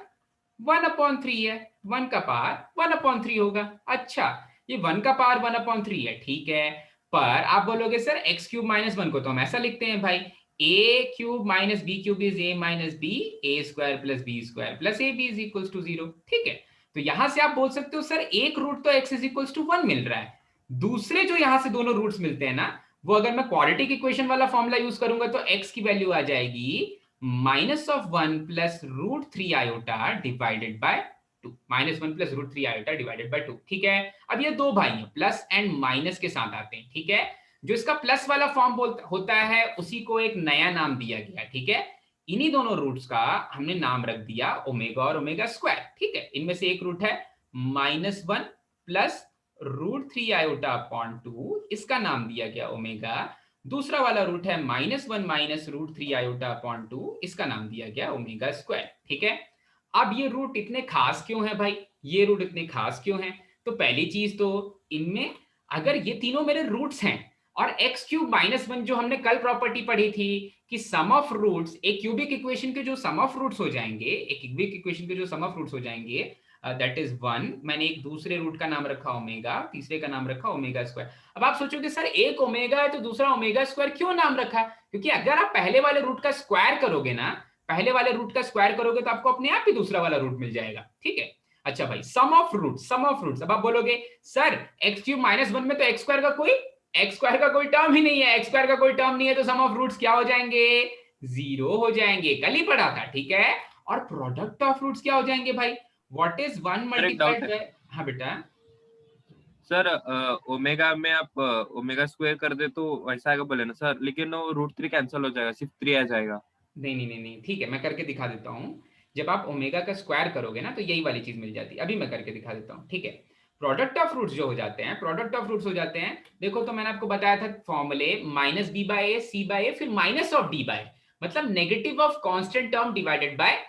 1/3 है, वन का पार 1/3 होगा। अच्छा, ये वन का पार 1/3 है, ठीक है। पर आप बोलोगे sir x cube minus one को तो हम ऐसा लिखते हैं भाई, a cube minus b cube is a minus b, a square plus b square plus a b is equals to zero, ठीक है। तो यहां से आप बोल सकते हो सर एक रूट तो x is equals to one मिल रहा है, दूसरे जो यहां से दोनों रूट्स मिलते हैं ना, वो अगर मैं क्वाड्रेटिक इक्वेशन वाला फॉर्मूला यूज करूंगा तो एक्स की वैल्यू आ जाएगी minus of one plus root three iota divided by two, minus one plus root three iota divided by two, ठीक है। अब ये दो भाई हैं, प्लस एंड माइनस के साथ आते हैं, ठीक है। जो इसका प्लस वाला फॉर्म होता है उसी को एक नया नाम दिया गया, ठीक है। इन्हीं दोनों रूट्स का हमने नाम रख दिया ओमेगा और ओमेगा स्क्वायर, ठीक है। इनमें से एक रूट है minus one plus root three iota upon two, इसका नाम दिया गया ओमेगा। दूसरा वाला रूट है minus one minus root three iota upon two, इसका नाम दिया गया ओमेगा स्क्वायर, ठीक है। अब ये रूट इतने खास क्यों है भाई, ये रूट इतने खास क्यों है, तो पहली चीज तो इनमें अगर ये तीनों मेरे रूट्स हैं और एक्स क्यूब माइनस वन जो हमने कल प्रॉपर्टी पढ़ी थी कि सम ऑफ रूट्स, एक क्यूबिक इक्वेशन के जो सम ऑफ रूट्स हो जाएंगे, एक क्यूबिक इक्वेशन के जो सम ऑफ रूट्स हो जाएंगे दैट इज वन, मैंने एक दूसरे रूट का नाम रखा ओमेगा, तीसरे का नाम रखा ओमेगा स्क्वायर। अब आप सोचोगे सर एक ओमेगा है तो दूसरा ओमेगा स्क्वायर क्यों नाम रखा, क्योंकि अगर आप पहले वाले रूट का स्क्वायर करोगे ना पहले वाले रूट का स्क्वायर करोगे तो आपको अपने आप ही दूसरा वाला रूट मिल जाएगा, ठीक है। अच्छा भाई, सम ऑफ रूट्स। अब आप बोलोगे sir x cube minus one में तो एक्स स्क्वायर का कोई टर्म ही नहीं है, एक्स स्क्वायर का कोई टर्म नहीं है, तो सम ऑफ रूट्स क्या हो जाएंगे, जीरो हो जाएंगे, कल ही पढ़ा था, ठीक है। और प्रोडक्ट ऑफ रूट्स क्या हो जाएंगे भाई, व्हाट इज वन सर एक डाउट मल्टीप्लाइड है बाय, हाँ बेटा। सर, ओमेगा में आप ओमेगा स्क्वायर कर दे तो वैसा आएगा बोले ना सर, लेकिन वो रूट थ्री कैंसिल हो जाएगा, सिर्फ थ्री आ जाएगा। नहीं नहीं नहीं नहीं, ठीक है, मैं करके दिखा देता हूँ। जब आप ओमेगा का स्क्वायर करोगे ना तो यही वाली चीज मिल जाती है, अभी मैं करके दिखा देता हूँ, ठीक है। प्रोडक्ट ऑफ रूट्स जो हो जाते हैं, प्रोडक्ट ऑफ रूट्स हो जाते हैं, देखो तो मैंने आपको बताया था फॉर्मूले, माइनस बी बाय ए, सी बाय ए, फिर माइनस ऑफ डी बाय, मतलब negative of constant term divided by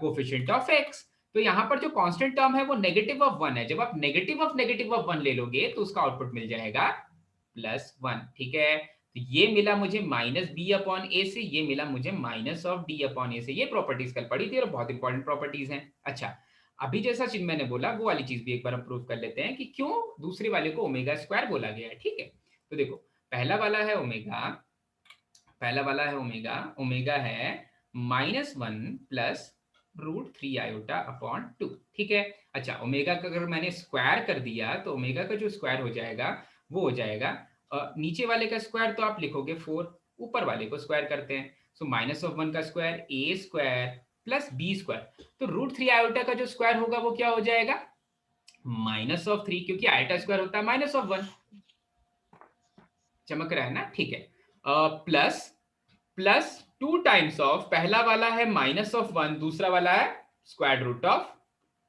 coefficient of x. तो यहाँ पर जो कांस्टेंट टर्म है वो नेगेटिव ऑफ वन है, जब आप नेगेटिव ऑफ वन ले लोगे तो उसका आउटपुट मिल जाएगा प्लस वन, ठीक है। तो ये मिला मुझे माइनस बी अपॉन ए से, ये मिला मुझे माइनस ऑफ डी अपॉन ए से। ये प्रॉपर्टीज कल पढ़ी थी और बहुत इंपॉर्टेंट प्रॉपर्टीज हैं। अच्छा, अभी जैसा चीज मैंने बोला वो वाली चीज भी एक बार हम प्रूव कर लेते हैं कि क्यों दूसरे वाले को ओमेगा स्क्वायर बोला गया है, ठीक है। तो देखो, पहला वाला है ओमेगा, ओमेगा है minus one plus root three iota upon two, ठीक है। अच्छा, ओमेगा का अगर मैंने स्क्वायर कर दिया तो ओमेगा का जो स्क्वायर हो जाएगा वो हो जाएगा, नीचे वाले का स्क्वायर तो आप लिखोगे फोर, ऊपर वाले को स्क्वायर करते हैं, सो माइनस ऑफ वन का स्क्वायर ए स्क्वायर प्लस बी स्क्वायर, तो रूट थ्री आयोटा का जो स्क्वायर होगा वो क्या हो जाएगा, माइनस ऑफ थ्री, क्योंकि आयोटा स्क्वायर होता है माइनस ऑफ वन, चमक रहा है ना, ठीक है। Plus plus two times of, पहला वाला है माइनस ऑफ वन, दूसरा वाला है square root of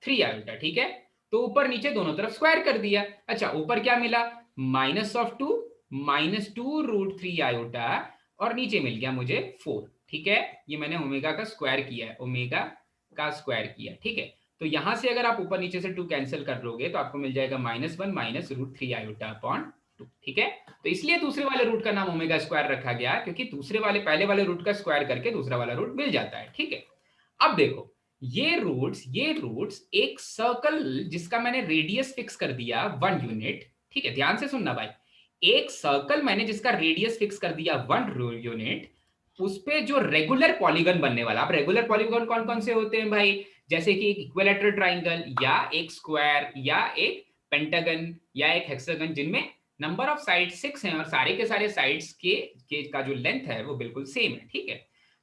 three iota, ठीक है। तो ऊपर नीचे दोनों तरफ स्क्वायर कर दिया। अच्छा, ऊपर क्या मिला, minus two root three iota, और नीचे मिल गया मुझे फोर, ठीक है। ये मैंने ओमेगा का स्क्वायर किया है, ओमेगा का स्क्वायर किया, ठीक है। तो यहां से अगर आप ऊपर नीचे से टू कैंसिल कर लोगे तो आपको मिल जाएगा minus one minus root three iota upon two, ठीक है। तो इसलिए दूसरे वाले रूट का नाम ओमेगा स्क्वायर रखा गया, क्योंकि दूसरे वाले पहले वाले रूट का स्क्वायर करके दूसरा वाला रूट मिल जाता है, ठीक है। अब देखो, ये रूट्स एक सर्कल जिसका मैंने रेडियस फिक्स कर दिया वन यूनिट, ठीक है, ध्यान से सुनना भाई, एक सर्कल मैंने जिसका रेडियस फिक्स कर दिया वन यूनिट, उस पे जो रेगुलर पॉलीगन बनने वाला, अब रेगुलर पॉलीगन कौन कौन से होते हैं भाई, जैसे कि एक इक्विलैटरल ट्राइंगल या एक स्क्वायर या एक पेंटागन या एक हेक्सागन, जिनमें नंबर ऑफ साइड सिक्स हैं और सारे के सारे साइड्स के का जो लेंथ है वो बिल्कुल सेम है, ठीक है।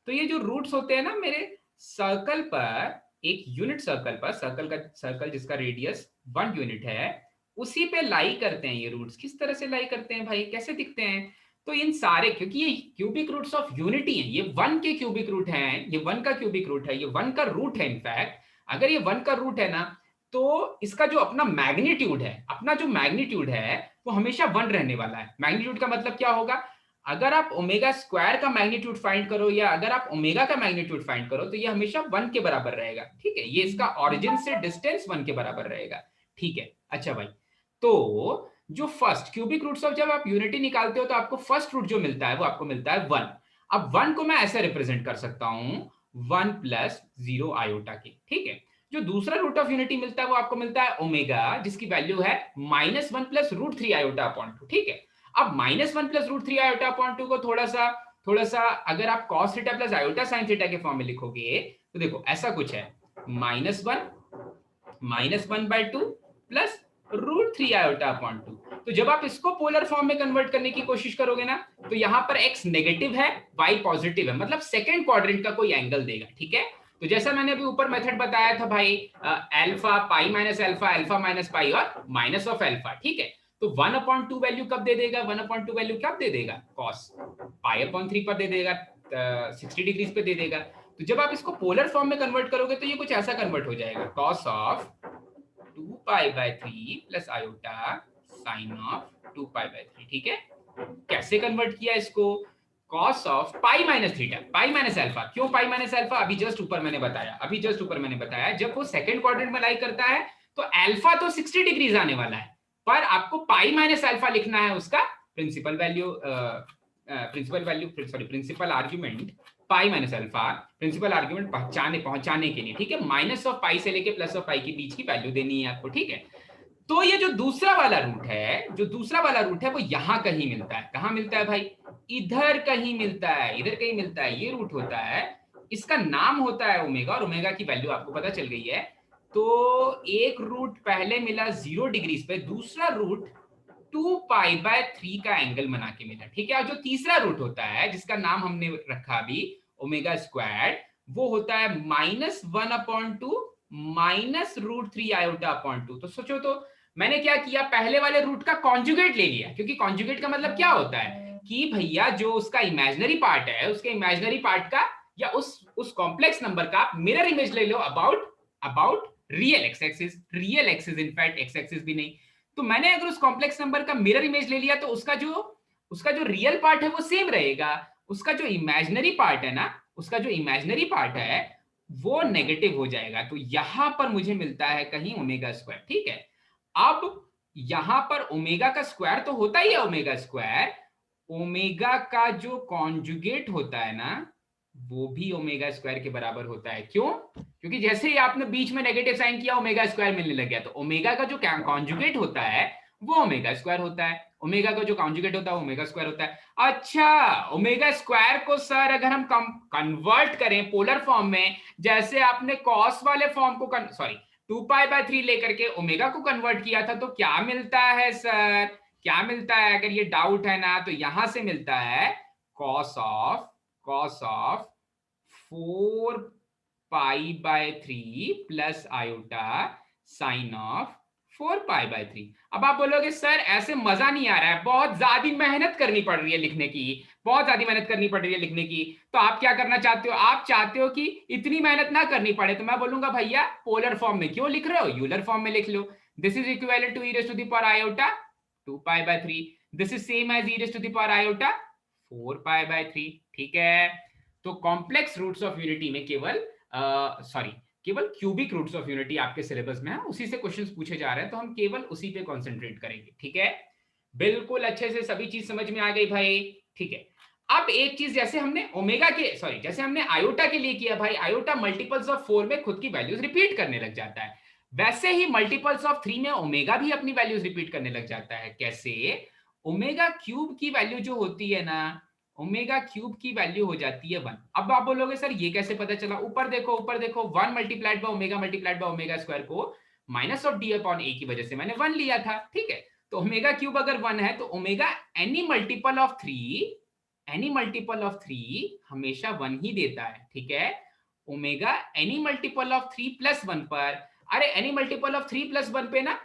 तो ये जो रूट्स होते हैं ना मेरे सर्कल पर, एक यूनिट सर्कल पर, सर्कल जिसका रेडियस वन यूनिट है, उसी पे लाई करते हैं ये रूट्स। किस तरह से लाई करते हैं भाई, कैसे दिखते हैं, तो इन सारे, क्योंकि ये क्यूबिक रूट्स ऑफ यूनिटी हैं, ये वन के क्यूबिक रूट हैं, ये वन का क्यूबिक रूट है, ये वन का रूट है इनफैक्ट, अगर ये वन का रूट है ना तो इसका जो अपना मैग्नीट्यूड है, वो हमेशा वन रहने वाला है। मैग्नीट्यूड का मतलब क्या होगा, अगर आप ओमेगा स्क्वायर का मैग्नीट्यूड फाइंड करो या अगर आप ओमेगा का मैग्नीट्यूड फाइंड करो तो ये हमेशा वन के बराबर रहेगा, ठीक है। ये इसका ऑरिजिन से डिस्टेंस वन के बराबर रहेगा, ठीक है। अच्छा भाई, तो जो फर्स्ट क्यूबिक रूट्स ऑफ, जब आप यूनिटी निकालते हो तो आपको फर्स्ट रूट जो मिलता है वो आपको मिलता है वन। अब वन को मैं ऐसे रिप्रेजेंट कर सकता हूं, वन प्लस जीरो आयोटा के, ठीक है। जो दूसरा रूट ऑफ यूनिटी मिलता है वो आपको मिलता है ओमेगा, जिसकी वैल्यू है minus one plus root three iota upon two, ठीक है। अब minus one plus root three iota upon two को थोड़ा सा अगर आप cos theta plus iota sine theta के फॉर्म में लिखोगे तो देखो ऐसा कुछ है, minus one by two plus root three iota upon two. तो जब आप इसको पोलर फॉर्म में कन्वर्ट करने की कोशिश करोगे ना तो यहां पर x नेगेटिव है, y पॉजिटिव है, मतलब सेकेंड क्वाड्रेंट का कोई एंगल देगा, ठीक है। तो जैसा मैंने अभी ऊपर मेथड बताया था भाई, अल्फा पाई minus alpha, alpha minus pi और माइनस ऑफ अल्फा, ठीक है। तो वन अपॉन टू वैल्यू कब दे देगा, वन अपॉन टू वैल्यू कब दे देगा, कॉस पाई अपॉन थ्री पर दे देगा, 60 डिग्रीज पे दे देगा। तो जब आप इसको पोलर फॉर्म में कन्वर्ट करोगे तो ये कुछ ऐसा कन्वर्ट हो जाएगा, cos of two pi by three plus iota sine of two pi by three, ठीक है। कैसे कन्वर्ट किया इसको, cos of pi minus theta, pi minus alpha, क्यों पाई माइनस अल्फा, अभी जस्ट ऊपर मैंने बताया, जब वो सेकंड क्वाड्रेंट में लाई करता है तो अल्फा तो 60 डिग्रीज आने वाला है, पर आपको पाई माइनस अल्फा लिखना है उसका principal argument, pi minus alpha principal argument पहुंचाने के लिए, ठीक है। माइनस ऑफ पाई से लेके प्लस ऑफ पाई के बीच की वैल्यू देनी है आपको, ठीक है। तो ये जो दूसरा वाला रूट है वो यहां कहीं मिलता है, कहां मिलता है भाई, इधर कहीं मिलता है, ये रूट होता है इसका नाम होता है ओमेगा और ओमेगा की वैल्यू आपको पता चल गई है। तो एक रूट पहले मिला 0 डिग्रीज पे, दूसरा रूट 2π/3 का एंगल बना के मिला, ठीक है। और जो तीसरा रूट होता है जिसका नाम हमने रखा अभी ओमेगा स्क्वायर, वो होता है -1/2 -√3i/2। तो सोचो तो मैंने क्या किया, पहले वाले रूट का कॉन्जुगेट ले लिया, क्योंकि कॉन्जुगेट का मतलब क्या होता है कि भैया जो उसका इमेजिनरी पार्ट है, उसके इमेजिनरी पार्ट का या उस कॉम्प्लेक्स नंबर का आप मिरर इमेज ले लो about real x axis, real axis in fact x axis भी नहीं। तो मैंने अगर उस कॉम्प्लेक्स नंबर का मिरर इमेज ले लिया तो उसका जो रियल पार्ट है वो सेम रहेगा, उसका जो इमेजिनरी पार्ट है ना, उसका जो इमेजिनरी पार्ट है वो नेगेटिव हो जाएगा। तो यहां पर मुझे मिलता है कहीं ओमेगा स्क्वायर, ठीक है। अब यहां पर ओमेगा का स्क्वायर तो होता ही है ओमेगा स्क्वायर, ओमेगा का जो कॉन्जुगेट होता है ना वो भी ओमेगा स्क्वायर के बराबर होता है। क्यों? क्योंकि जैसे ही आपने बीच में नेगेटिव साइन किया ओमेगा स्क्वायर मिलने लग गया, तो ओमेगा का जो कॉन्जुगेट होता है वो ओमेगा स्क्वायर होता है, ओमेगा का जो कॉन्जुगेट होता है वो ओमेगा स्क्वायर होता है। अच्छा, ओमेगा स्क्वायर को सर अगर हम कन्वर्ट करें पोलर फॉर्म में, जैसे आपने कॉस वाले फॉर्म को सॉरी 2π/3 लेकर के ओमेगा को कन्वर्ट किया था, तो क्या मिलता है सर, क्या मिलता है? अगर ये डाउट है ना तो यहां से मिलता है cos of 4π/3 plus iota sine of 4π/3। अब आप बोलोगे सर ऐसे मजा नहीं आ रहा है, बहुत ज्यादा मेहनत करनी पड़ रही है लिखने की, बहुत ज्यादा मेहनत करनी पड़ रही है लिखने की। तो आप क्या करना चाहते हो, आप चाहते हो कि इतनी मेहनत ना करनी पड़े, तो मैं बोलूंगा भैया पोलर फॉर्म में क्यों लिख रहे हो, यूलर फॉर्म में लिख लो। This is equal to e⁻⁴ 2π/3, this is same as e⁻⁴ 4π/3, ठीक है। तो कॉम्प्लेक्स रूट्स ऑफ यूनिटी में केवल क्यूबिक रूट्स ऑफ यूनिटी आपके सिलेबस में है, उसी से क्वेश्चंस पूछे जा रहे हैं, तो हम केवल उसी पे कंसंट्रेट करेंगे, ठीक है। बिल्कुल अच्छे से सभी चीज समझ में आ गई भाई, ठीक है। अब एक चीज जैसे हमने जैसे हमने आयोटा के लिए किया भाई, आयोटा मल्टीपल्स ऑफ 4 में खुद की वैल्यूज रिपीट करने लग जाता है, वैसे ही मल्टीपल्स ऑफ 3 में ओमेगा भी अपनी वैल्यूज रिपीट करने लग जाता है। कैसे? ओमेगा क्यूब की वैल्यू जो होती है ना, ओमेगा क्यूब की वैल्यू हो जाती है 1। अब आप बोलोगे सर ये कैसे पता चला, ऊपर देखो 1 मल्टीप्लाइड बाय ओमेगा स्क्वायर को माइनस ऑफ डी अपॉन ए की वजह से मैंने 1 लिया था, ठीक है। तो ओमेगा क्यूब अगर 1 है तो ओमेगा एनी मल्टीपल ऑफ 3 हमेशा 1 ही देता है, ठीक है। Omega any multiple of 3 plus 1 पर, अरे एनी मल्टीपल ऑफ 3 प्लस 1 पे ना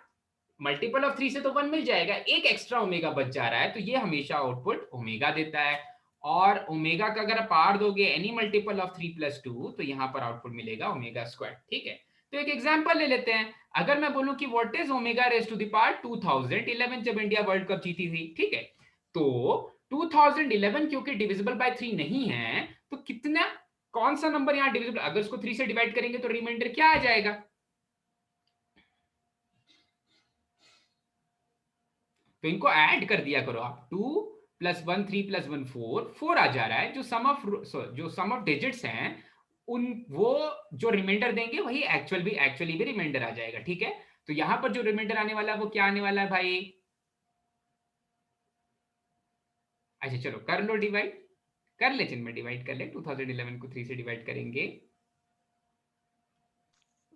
मल्टीपल ऑफ 3 से तो 1 मिल जाएगा, एक एक्स्ट्रा ओमेगा बच जा रहा है, तो ये हमेशा आउटपुट ओमेगा देता है। और ओमेगा का अगर आप पार दोगे एनी मल्टीपल ऑफ 3 + 2 तो यहाँ पर आउटपुट मिलेगा ओमेगा स्क्वायर, ठीक है। तो एक एग्जांपल ले लेते हैं, अगर मैं बोलूं कि what is omega raise to the power 2011 जब इंडिया वर्ल्ड कप जीती थी, ठीक है। तो 2011 क्योंकि डिविजिबल बाय 3 नहीं है, तो कितना, कौन सा नंबर यहाँ डिविजिबल, अगर उसको 3 से डिवाइड करेंगे तो रिमाइंडर क्या आ जाएगा, तो इनको ऐड कर दिया करो आप, 2 + 1 3 + 1 4 आ जा रहा है। जो सम ऑफ डिजिट्स हैं उन वो जो रिमाइंडर देंगे वही एक्चुअली भी रिमाइंडर आ जाएगा, ठीक है। तो यहां पर जो रिमाइंडर आने वाला है वो क्या आने वाला है भाई, अच्छा चलो कर लो डिवाइड, कर ले चिन्ह में डिवाइड कर ले, 2011 को 3 से डिवाइड करेंगे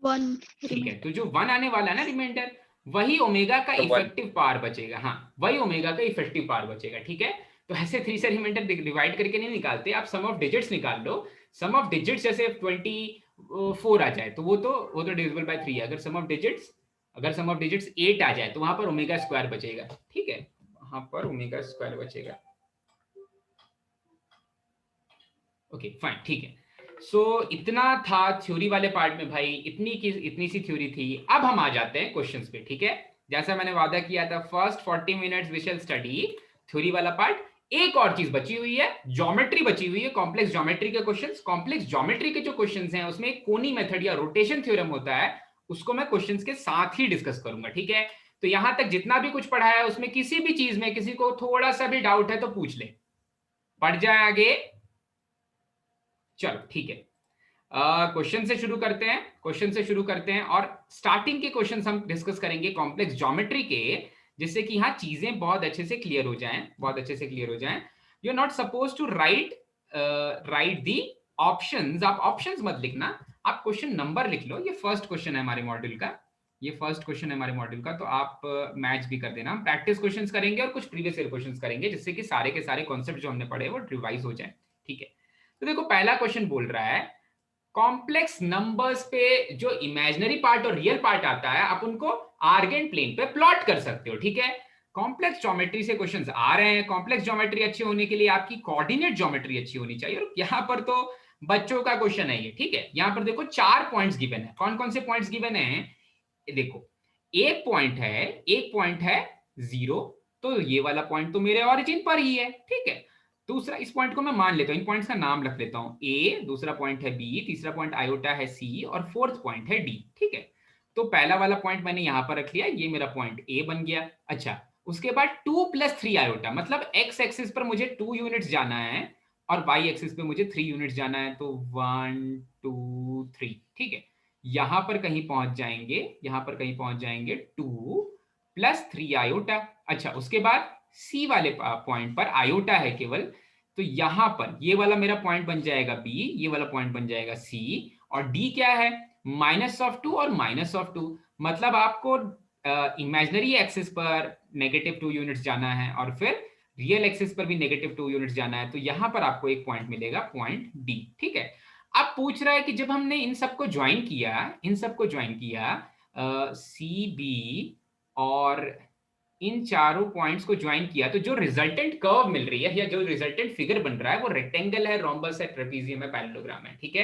1, ठीक है। तो जो 1 आने वाला है ना रिमाइंडर, वही ओमेगा का तो 1 इफेक्टिव पावर बचेगा, हाँ वही ओमेगा का इफेक्टिव पावर बचेगा, ठीक है। तो ऐसे 3 से रिमाइंडर डिवाइड करके नहीं निकालते, आप सम ऑफ डिजिट्स निकाल लो। सम ऑफ डिजिट्स जैसे 24 आ जाए तो वो तो डिविजिबल बाय 3 है, अगर सम ऑफ डिजिट्स 8 आ जाए तो वहां पर ओमेगा स्क्वायर बचेगा, ठीक है, वहां पर ओमेगा स्क्वायर बचेगा, ओके फाइन, ठीक है। सो इतना था थ्योरी वाले पार्ट में भाई, इतनी सी थ्योरी थी। अब हम आ जाते हैं क्वेश्चंस पे, ठीक है। जैसा मैंने वादा किया था, first 40 minutes we shall study theory वाला पार्ट। एक और चीज बची हुई है, ज्योमेट्री बची हुई है, कॉम्प्लेक्स ज्योमेट्री के क्वेश्चंस। कॉम्प्लेक्स ज्योमेट्री के जो क्वेश्चंस हैं उसमें एक कोनी मेथड या रोटेशन थ्योरम होता है, उसको मैं क्वेश्चंस के साथ ही डिस्कस करूंगा, ठीक है। तो यहां तक जितना भी कुछ पढ़ा है उसमें किसी भी चीज में किसी को थोड़ा सा भी डाउट है तो पूछ ले, पढ़ जाए आगे। चलो ठीक है, क्वेश्चन से शुरू करते हैं और स्टार्टिंग के क्वेश्चंस हम डिस्कस करेंगे कॉम्प्लेक्स ज्योमेट्री के, जिससे कि हाँ चीजें बहुत अच्छे से क्लियर हो जाएं। You are not suppose to write the options, आप ऑप्शंस मत लिखना, आप क्वेश्चन नंबर लिख लो। ये फर्स्ट क्वेश्चन है हमारे मॉड्यूल का, ये फर्स्ट क्वेश्चन है हमारे मॉड्यूल का, तो आप मैच भी कर देना। हम प्रैक्टिस क्वेश्चंस करेंगे और कुछ प्रीवियस ईयर क्वेश्चंस करेंगे, जिससे कि सारे के सारे कॉन्सेप्ट जो हमने पढ़े वो रिवाइज हो जाए, ठीक है। तो देखो पहला क्वेश्चन बोल रहा है कॉम्प्लेक्स नंबर्स पे जो इमेजिनरी पार्ट और रियल पार्ट आता है, आप उनको आर्गेन प्लेन पे प्लॉट कर सकते हो, ठीक है। कॉम्प्लेक्स ज्योमेट्री से क्वेश्चंस आ रहे हैं। कॉम्प्लेक्स ज्योमेट्री अच्छी होने के लिए आपकी कोऑर्डिनेट ज्योमेट्री अच्छी होनी चाहिए, और यहां पर तो बच्चों का क्वेश्चन है ये, ठीक है। यहां पर देखो 4 पॉइंट्स गिवन है। कौन कौन से पॉइंट्स गिवन है? देखो, एक पॉइंट है 0, तो ये वाला पॉइंट तो मेरे ओरिजिन पर ही है, ठीक है। दूसरा, इस पॉइंट को मैं मान लेता हूं, इन पॉइंट्स का नाम रख लेता हूं ए, दूसरा पॉइंट है बी, तीसरा पॉइंट आयोटा है सी, और फोर्थ पॉइंट है डी, ठीक है। तो पहला वाला पॉइंट मैंने यहां पर रख लिया, ये मेरा पॉइंट ए बन गया। अच्छा, उसके बाद 2 + 3 आयोटा, मतलब एक्स एक्सिस पर मुझे 2 यूनिट्स जाना है और वाई एक्सिस पे मुझे 3 यूनिट्स जाना है, तो 1 2 3, ठीक है। यहां पर कहीं पहुंच जाएंगे, यहां पर कहीं पहुंच जाएंगे 2 + 3 आयोटा। अच्छा, उसके बाद सी वाले पॉइंट पर आयोटा है केवल, तो यहां पर ये वाला मेरा पॉइंट बन जाएगा बी, ये वाला पॉइंट बन जाएगा सी, और डी क्या है? -2 और -2, मतलब आपको इमेजिनरी एक्सिस पर -2 यूनिट्स जाना है और फिर रियल एक्सिस पर भी -2 यूनिट्स जाना है, तो यहां पर आपको एक पॉइंट मिलेगा, पॉइंट डी, ठीक है। अब पूछ रहा है कि जब हमने इन सबको ज्वाइन किया, इन सबको ज्वाइन किया, सी बी और इन चारों पॉइंट्स को ज्वाइन किया, तो जो रिजल्टेंट कर्व मिल रही है या जो रिजल्टेंट फिगर बन रहा है वो रेक्टेंगल है, रोम्बस है, ट्रेपीजियम है, पैरेललोग्राम है, ठीक है।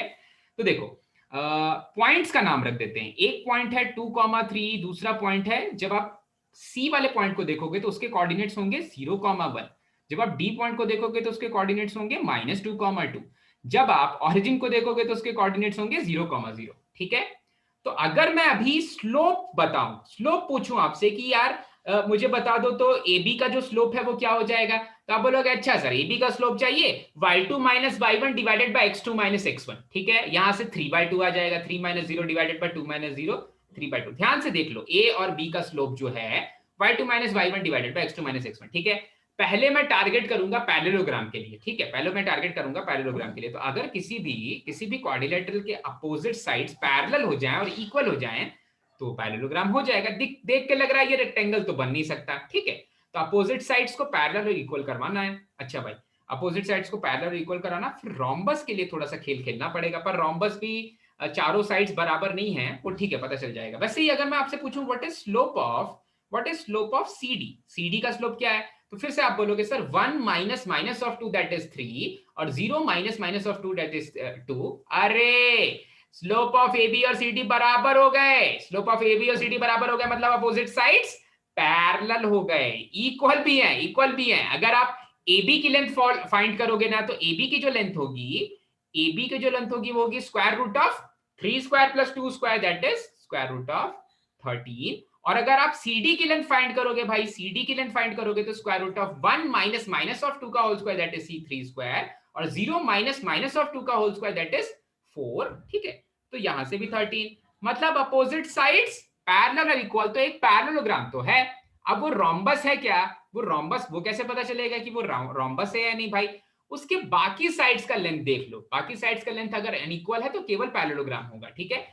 तो देखो पॉइंट्स का नाम रख देते हैं। एक पॉइंट है 2,3, दूसरा पॉइंट है, जब आप सी वाले पॉइंट को देखोगे तो उसके कोऑर्डिनेट्स होंगे 0,1, जब आप डी पॉइंट को देखोगे तो उसके कोऑर्डिनेट्स होंगे -2,2, जब आप ऑरिजिन को देखोगे तो उसके कोऑर्डिनेट्स होंगे 0,0, ठीक है। तो अगर मैं अभी स्लोप बताऊं, स्लोप पूछूं आपसे कि यार मुझे बता दो तो ए बी का जो स्लोप है वो क्या हो जाएगा, तो आप बोलोगे अच्छा सर ए बी का स्लोप चाहिए y2 - y1 divided by x2 - x1, ठीक है। यहां से 3/2 आ जाएगा, 3 - 0 डिवाइडेड बाय 2 - 0, 3/2। ध्यान से देख लो, ए और बी का स्लोप जो है y2 - y1 divided by x2 - x1, ठीक है। पहले मैं टारगेट करूंगा पैरेललोग्राम के लिए, ठीक है, पहले मैं टारगेट करूंगा पैरेललोग्राम के लिए। तो अगर किसी भी क्वाड्रिलेटरल के अपोजिट साइड्स पैरेलल हो जाएं और इक्वल हो जाएं, तो पैरेललोग्राम हो जाएगा। देख के लग रहा है ये रेक्टेंगल तो बन नहीं सकता, ठीक है। तो अपोजिट साइड्स को पैरेलल और इक्वल करवाना है। अच्छा भाई, अपोजिट साइड्स को पैरेलल और इक्वल कराना, फिर रोम्बस के लिए थोड़ा सा खेल खेलना पड़ेगा, पर रोम्बस भी चारों साइड्स बराबर नहीं है, वो ठीक है, पता चल जाएगा। वैसे ही अगर मैं आपसे पूछूं what is slope of CD, CD का स्लोप क्या है, तो फिर से आप बोलोगे सर 1 - -2 दैट इज 3 और 0 - -2 दैट इज 2। अरे स्लोप ऑफ ए बी और सी डी बराबर हो गए, स्लोप ऑफ ए बी और सी डी बराबर हो गए, मतलब अपोजिट साइड्स पैरेलल हो गए, इक्वल भी है, इक्वल भी है। अगर आप ए बी की लेंथ फाइंड करोगे ना, तो ए बी की जो लेंथ होगी, ए बी की जो लेंथ होगी वो होगी square root of 3² + 2² that is square root of 13। और अगर आप CD की लेंथ फाइंड करोगे भाई, CD की लेंथ फाइंड करोगे तो स्क्वायर रूट ऑफ 1 - -2 का whole square that is C3² और 0 - -2 का होल स्क्वायर दैट इज 4, ठीक है। तो यहां से भी 13, मतलब अपोजिट साइड्स पैरेलल और इक्वल, तो एक पैरेललोग्राम तो है। अब वो रोम्बस है क्या, वो रोम्बस वो कैसे पता चलेगा कि वो रोम्बस है या नहीं भाई? उसके बाकी साइड्स का लेंथ देख लो, बाकी साइड्स का लेंथ अगर अनइक्वल है तो केवल पैरेललोग्राम होगा, ठीक है।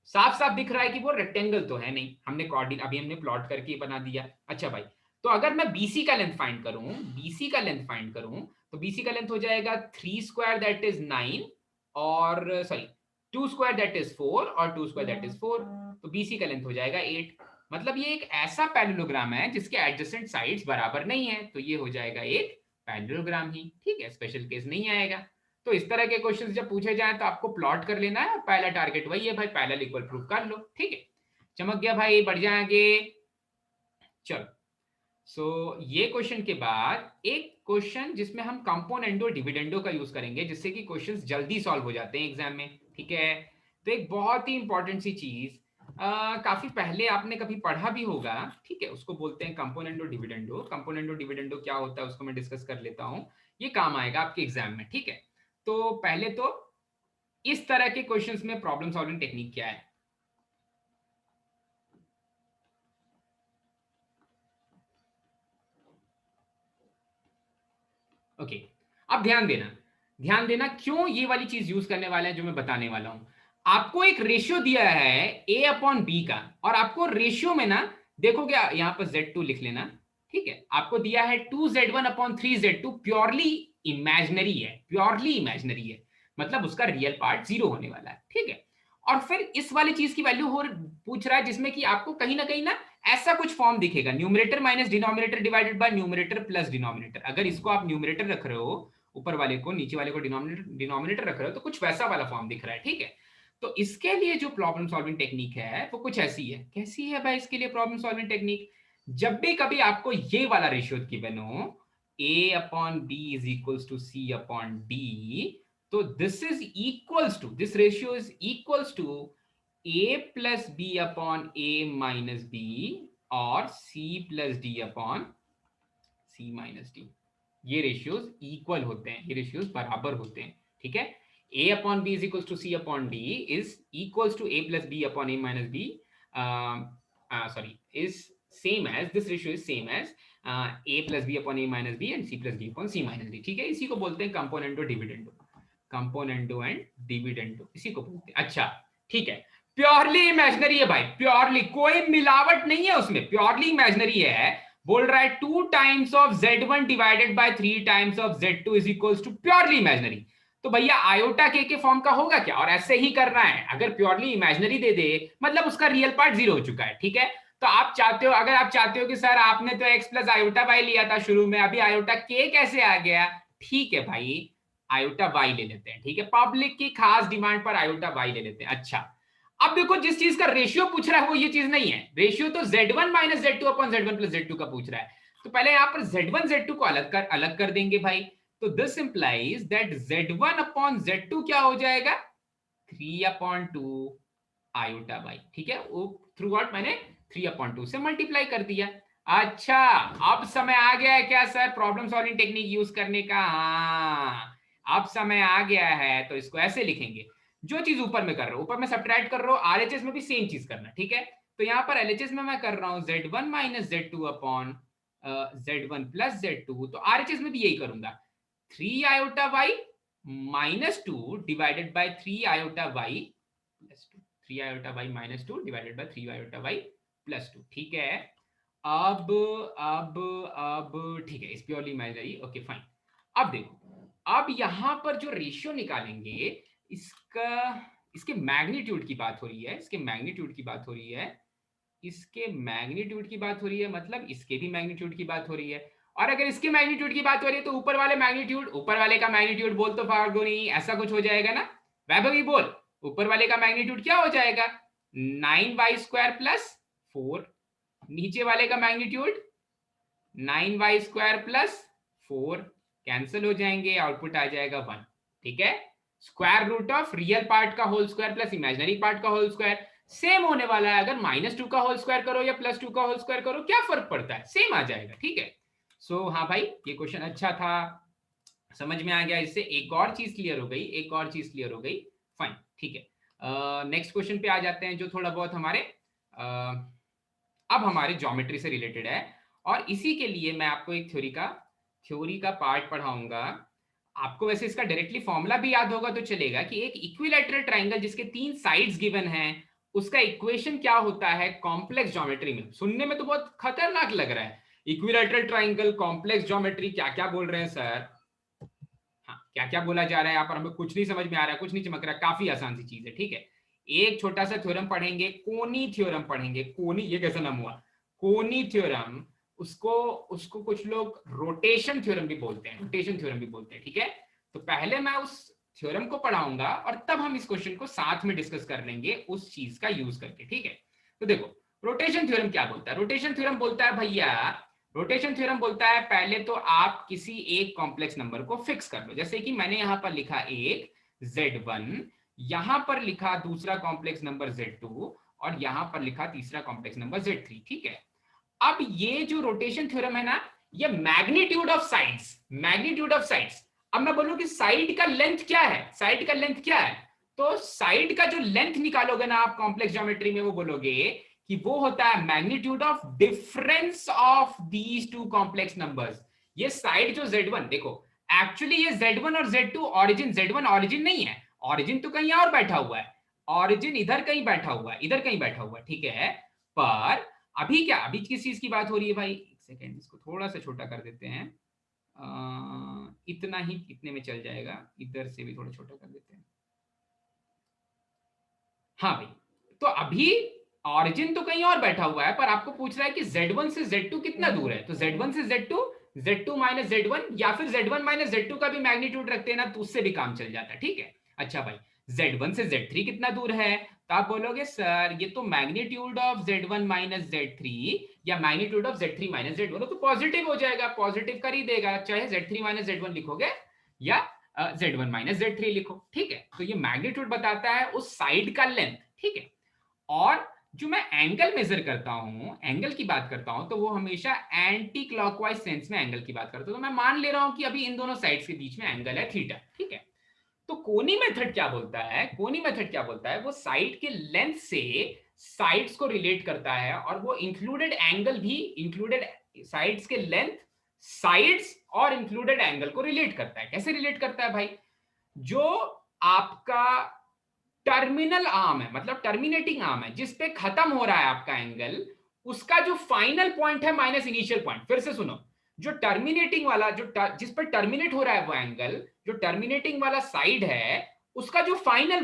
साफ साफ दिख रहा है कि वो रेक्टेंगल तो है नहीं, हमने कोऑर्डिनेट अभी हमने प्लॉट करके बना दिया। अच्छा भाई, तो अगर मैं बीसी का लेंथ फाइंड करूं, बीसी का लेंथ फाइंड करूं, तो बीसी का लेंथ हो जाएगा 3² दैट इज 9 और सॉरी 2² दैट इज 4 और 2² दैट इज 4, तो बीसी का लेंथ हो जाएगा 8। मतलब ये एक ऐसा पैरेललोग्राम है जिसके एडजेसेंट साइड्स बराबर नहीं है, तो ये हो जाएगा एक पैरेललोग्राम ही, ठीक है, स्पेशल केस नहीं आएगा। तो इस तरह के क्वेश्चंस जब पूछे जाएं तो आपको प्लॉट कर लेना है, और पहला टारगेट वही है भाई, पैरेलल इक्वल प्रूफ कर लो, ठीक है। चमक गया भाई, बढ़ जाएंगे। चलो, सो ये क्वेश्चन के बाद एक क्वेश्चन जिसमें हम कंपोनेंडो डिविडेंडो का यूज करेंगे, जिससे कि क्वेश्चंस जल्दी सॉल्व हो जाते हैं एग्जाम में, ठीक है। तो एक बहुत ही इंपॉर्टेंट सी चीज, काफी पहले आपने कभी पढ़ा भी होगा, ठीक है, उसको बोलते हैं कंपोनेंडो डिविडेंडो। कंपोनेंडो डिविडेंडो क्या होता है उसको मैं डिस्कस कर लेता हूं, ये काम आएगा आपके एग्जाम में, ठीक है। तो पहले तो इस तरह के क्वेश्चंस में प्रॉब्लम सॉल्विंग टेक्निक क्या है। ओके, अब ध्यान देना, ध्यान देना क्यों ये वाली चीज यूज करने वाले हैं जो मैं बताने वाला हूं। आपको एक रेशियो दिया है a अपॉन बी का, और आपको रेशियो में ना देखोगे, यहां पर Z2 लिख लेना, ठीक है। आपको दिया है 2Z1 upon 3Z2, purely imaginary है, प्योरली इमेजनरी है, मतलब उसका रियल पार्ट जीरो होने वाला है, ठीक है। और फिर इस वाली चीज की वैल्यू हो पूछ रहा है जिसमें कि आपको कहीं ना ऐसा कुछ फॉर्म दिखेगा, numerator minus denominator divided by numerator plus denominator. अगर इसको आप न्यूमरेटर रख रहे हो, ऊपर वाले को, नीचे वाले को डिनोमिनेटर रख रहे हो, तो कुछ वैसा वाला फॉर्म दिख रहा है, ठीक है। तो इसके लिए जो प्रॉब्लम सॉल्विंग टेक्निक है वो कुछ ऐसी है। कैसी है भाई इसके लिए प्रॉब्लम सॉल्विंग टेक्निक? जब भी कभी आपको ये वाला रेशियो गिवन हो, a upon B is equals to c upon d, तो this is equals to, this ratio is equals to a plus B upon a minus b और c plus d upon c minus d. ये ratios equal होते हैं, ये ratios बराबर होते हैं, ठीक है। a upon B is equals to c upon D is equals to a plus B upon a minus B, sorry, is same as, this ratio is same as a plus b upon a minus b and c plus d upon c minus d, ठीक है। इसी को बोलते हैं कंपोनेंटो dividendo, कंपोनेंटो and dividendo, इसी को बोलते हैं। अच्छा ठीक है, प्योरली इमेजिनरी है भाई, प्योरली, कोई मिलावट नहीं है उसमें, प्योरली इमेजिनरी है। बोल रहा है 2 times of z1 divided by 3 times of z2 is equals to purely imaginary. तो भैया आयोटा के फॉर्म का होगा क्या? और ऐसे ही करना है, अगर प्योरली इमेजिनरी दे दे मतलब उसका रियल पार्ट जीरो हो चुका है, ठीक है। तो आप चाहते हो, अगर आप चाहते हो कि सर आपने तो x प्लस आयोटा वाई लिया था शुरू में, अभी आयोटा के कैसे आ गया? ठीक है भाई, आयोटा वाई ले लेते हैं, ठीक है। पब्लिक की खास डिमांड पर आयोटा वाई ले लेते हैं। अच्छा अब देखो, जिस चीज का रेशियो पूछ रहा है वो ये चीज नहीं है, रेशियो तो z1 minus z2 upon z1 plus z2 का पूछ रहा है। तो पहले यहां पर z1 z2 को अलग कर देंगे भाई। तो this implies that z1 upon z2 क्या हो जाएगा? 3 अपॉन 2 आयोटा वाई, ठीक है। वो थ्रू आउट मैंने 3 अपॉन 2 से मल्टीप्लाई कर दिया। अच्छा अब समय आ गया है क्या sir problem solving technique use करने का? हाँ अब समय आ गया है। तो इसको ऐसे लिखेंगे, जो चीज ऊपर में कर रहा हूं, ऊपर में सब्ट्रैक्ट कर रहा हूं, आरएचएस में भी सेम चीज करना, ठीक है। तो यहां पर एलएचएस में मैं कर रहा हूं z1 minus z2 upon z1 plus z2, तो आरएचएस में भी यही करूंगा, 3 iota Y minus 2 divided by 3 iota Y plus 2, 3 iota Y minus 2 divided by 3 iota Y plus 2, ठीक है। अब ठीक है, इस प्योरली इमेजिनरी, ओके फाइन। अब देखो, अब यहां पर जो रेशियो निकालेंगे, इसका, इसके मैग्नीट्यूड की बात हो रही है, इसके मैग्नीट्यूड की बात हो रही है, इसके मैग्नीट्यूड की बात हो रही है, मतलब इसके भी मैग्नीट्यूड की बात हो रही है। और अगर इसके मैग्नीट्यूड की बात हो रही है तो ऊपर वाले मैग्नीट्यूड, ऊपर वाले का मैग्नीट्यूड बोल तो फाल्गुनी, ऐसा कुछ हो जाएगा ना वैभवी, बोल ऊपर वाले का मैग्नीट्यूड क्या हो जाएगा? 9y स्क्वायर प्लस 4, नीचे वाले का magnitude 9y square plus 4, cancel हो जाएंगे, आउटपुट आ जाएगा 1, ठीक है। Square root of real part का whole square plus imaginary part का होल स्क्वायर सेम होने वाला है। अगर -2 का होल स्क्वायर करो या +2 का होल स्क्वायर करो, क्या फर्क पड़ता है, सेम आ जाएगा, ठीक है। सो हाँ भाई, ये क्वेश्चन अच्छा था, समझ में आ गया। इससे एक और चीज क्लियर हो गई, एक और चीज क्लियर हो गई, फाइन, ठीक है। नेक्स्ट क्वेश्चन पे आ जाते हैं, जो थोड़ा बहुत हमारे अब हमारे ज्योमेट्री से रिलेटेड है। और इसी के लिए मैं आपको एक थ्योरी का पार्ट पढ़ाऊंगा। आपको वैसे इसका डायरेक्टली फॉर्मूला भी याद होगा तो चलेगा, कि एक इक्विलैटरल ट्राइंगल जिसके 3 साइड्स गिवन हैं, उसका इक्वेशन क्या होता है कॉम्प्लेक्स ज्योमेट्री में। सुनने में तो बहुत खतरनाक लग रहा है, इक्विलैटरल ट्राइंगल, कॉम्प्लेक्स ज्योमेट्री, क्या क्या बोल रहे हैं सर? हाँ क्या क्या बोला जा रहा है यहाँ पर, हमें कुछ नहीं समझ में आ रहा है, कुछ नहीं चमक रहा, काफी आसान सी चीज है, ठीक है। एक छोटा सा थ्योरम पढ़ेंगे, कोनी थ्योरम पढ़ेंगे। कोनी, ये कैसा नाम हुआ, कोनी थ्योरम। उसको उसको कुछ लोग रोटेशन थ्योरम भी बोलते हैं, रोटेशन थ्योरम भी बोलते हैं, ठीक है। तो पहले मैं उस थ्योरम को पढ़ाऊंगा और तब हम इस क्वेश्चन को साथ में डिस्कस कर लेंगे उस चीज का यूज करके, ठीक है। तो देखो रोटेशन थ्योरम क्या बोलता है। रोटेशन थ्योरम बोलता है भैया, रोटेशन थ्योरम बोलता है पहले तो आप किसी एक कॉम्प्लेक्स नंबर को फिक्स कर लो। जैसे कि मैंने यहां पर लिखा एक z1, यहां पर लिखा दूसरा कॉम्प्लेक्स नंबर z2 और यहां पर लिखा तीसरा कॉम्प्लेक्स नंबर z3, ठीक है। अब ये जो रोटेशन थ्योरम है ना, ये magnitude of sides, magnitude of sides. अब मैं बोलूं कि साइड का लेंथ क्या है, साइड का लेंथ क्या है, तो साइड का जो लेंथ निकालोगे ना आप कॉम्प्लेक्स ज्योमेट्री में, वो बोलोगे कि वो होता है magnitude of difference of these two complex numbers. ये साइड जो z1, देखो एक्चुअली ये Z1 और Z2 ऑरिजिन, Z1 ऑरिजिन नहीं है, ऑरिजिन तो कहीं और बैठा हुआ है, ऑरिजिन इधर कहीं बैठा हुआ है, इधर कहीं बैठा हुआ है, ठीक है। पर अभी क्या, अभी किस चीज की बात हो रही है भाई, एक सेकेंड इसको थोड़ा सा छोटा कर देते हैं, इतना ही, इतने में चल जाएगा, इधर से भी थोड़ा छोटा कर देते हैं। हाँ भाई, तो अभी ऑरिजिन तो कहीं और बैठा हुआ है, पर आपको पूछ रहा है कि Z1 से Z2 कितना दूर है, तो Z1 से Z2, Z2 माइनस Z1, या फिर Z1 माइनस Z2 का भी मैग्नीट्यूड रखते हैं ना, तो उससे भी काम चल जाता है, ठीक है। अच्छा भाई, Z1 से Z3 कितना दूर है, तो आप बोलोगे सर ये तो magnitude of Z1 minus Z3 या magnitude of Z3 minus Z1, तो पॉजिटिव हो जाएगा, पॉजिटिव कर ही देगा, चाहे Z3 माइनस Z1 लिखोगे या Z1 माइनस Z3 लिखो, ठीक है। तो ये मैग्नीट्यूड बताता है उस साइड का लेंथ, ठीक है। और जो मैं एंगल मेजर करता हूं, एंगल की बात करता हूं, तो वो हमेशा एंटी क्लॉकवाइज सेंस में एंगल की बात करता हूं, तो मैं मान ले रहा हूं कि अभी इन दोनों साइड्स के बीच में एंगल है थीटा, ठीक है। तो कोनी मेथड क्या बोलता है, कोनी मेथड क्या बोलता है, वो साइड के लेंथ से साइड्स को रिलेट करता है, और वो इंक्लूडेड एंगल भी, इंक्लूडेड साइड्स के लेंथ, साइड्स और इंक्लूडेड एंगल को रिलेट करता है। कैसे रिलेट करता है भाई, जो आपका टर्मिनल आर्म है, मतलब टर्मिनेटिंग आर्म है, जिस पे खत्म हो रहा है आपका एंगल, उसका जो फाइनल पॉइंट है माइनस इनिशियल पॉइंट, फिर से सुनो, जो टर्मिनेटिंग वाला, जिस पर टर्मिनेट हो रहा है वो एंगल, जो टर्मिनेटिंग वाला साइड है, उसका जो फाइनल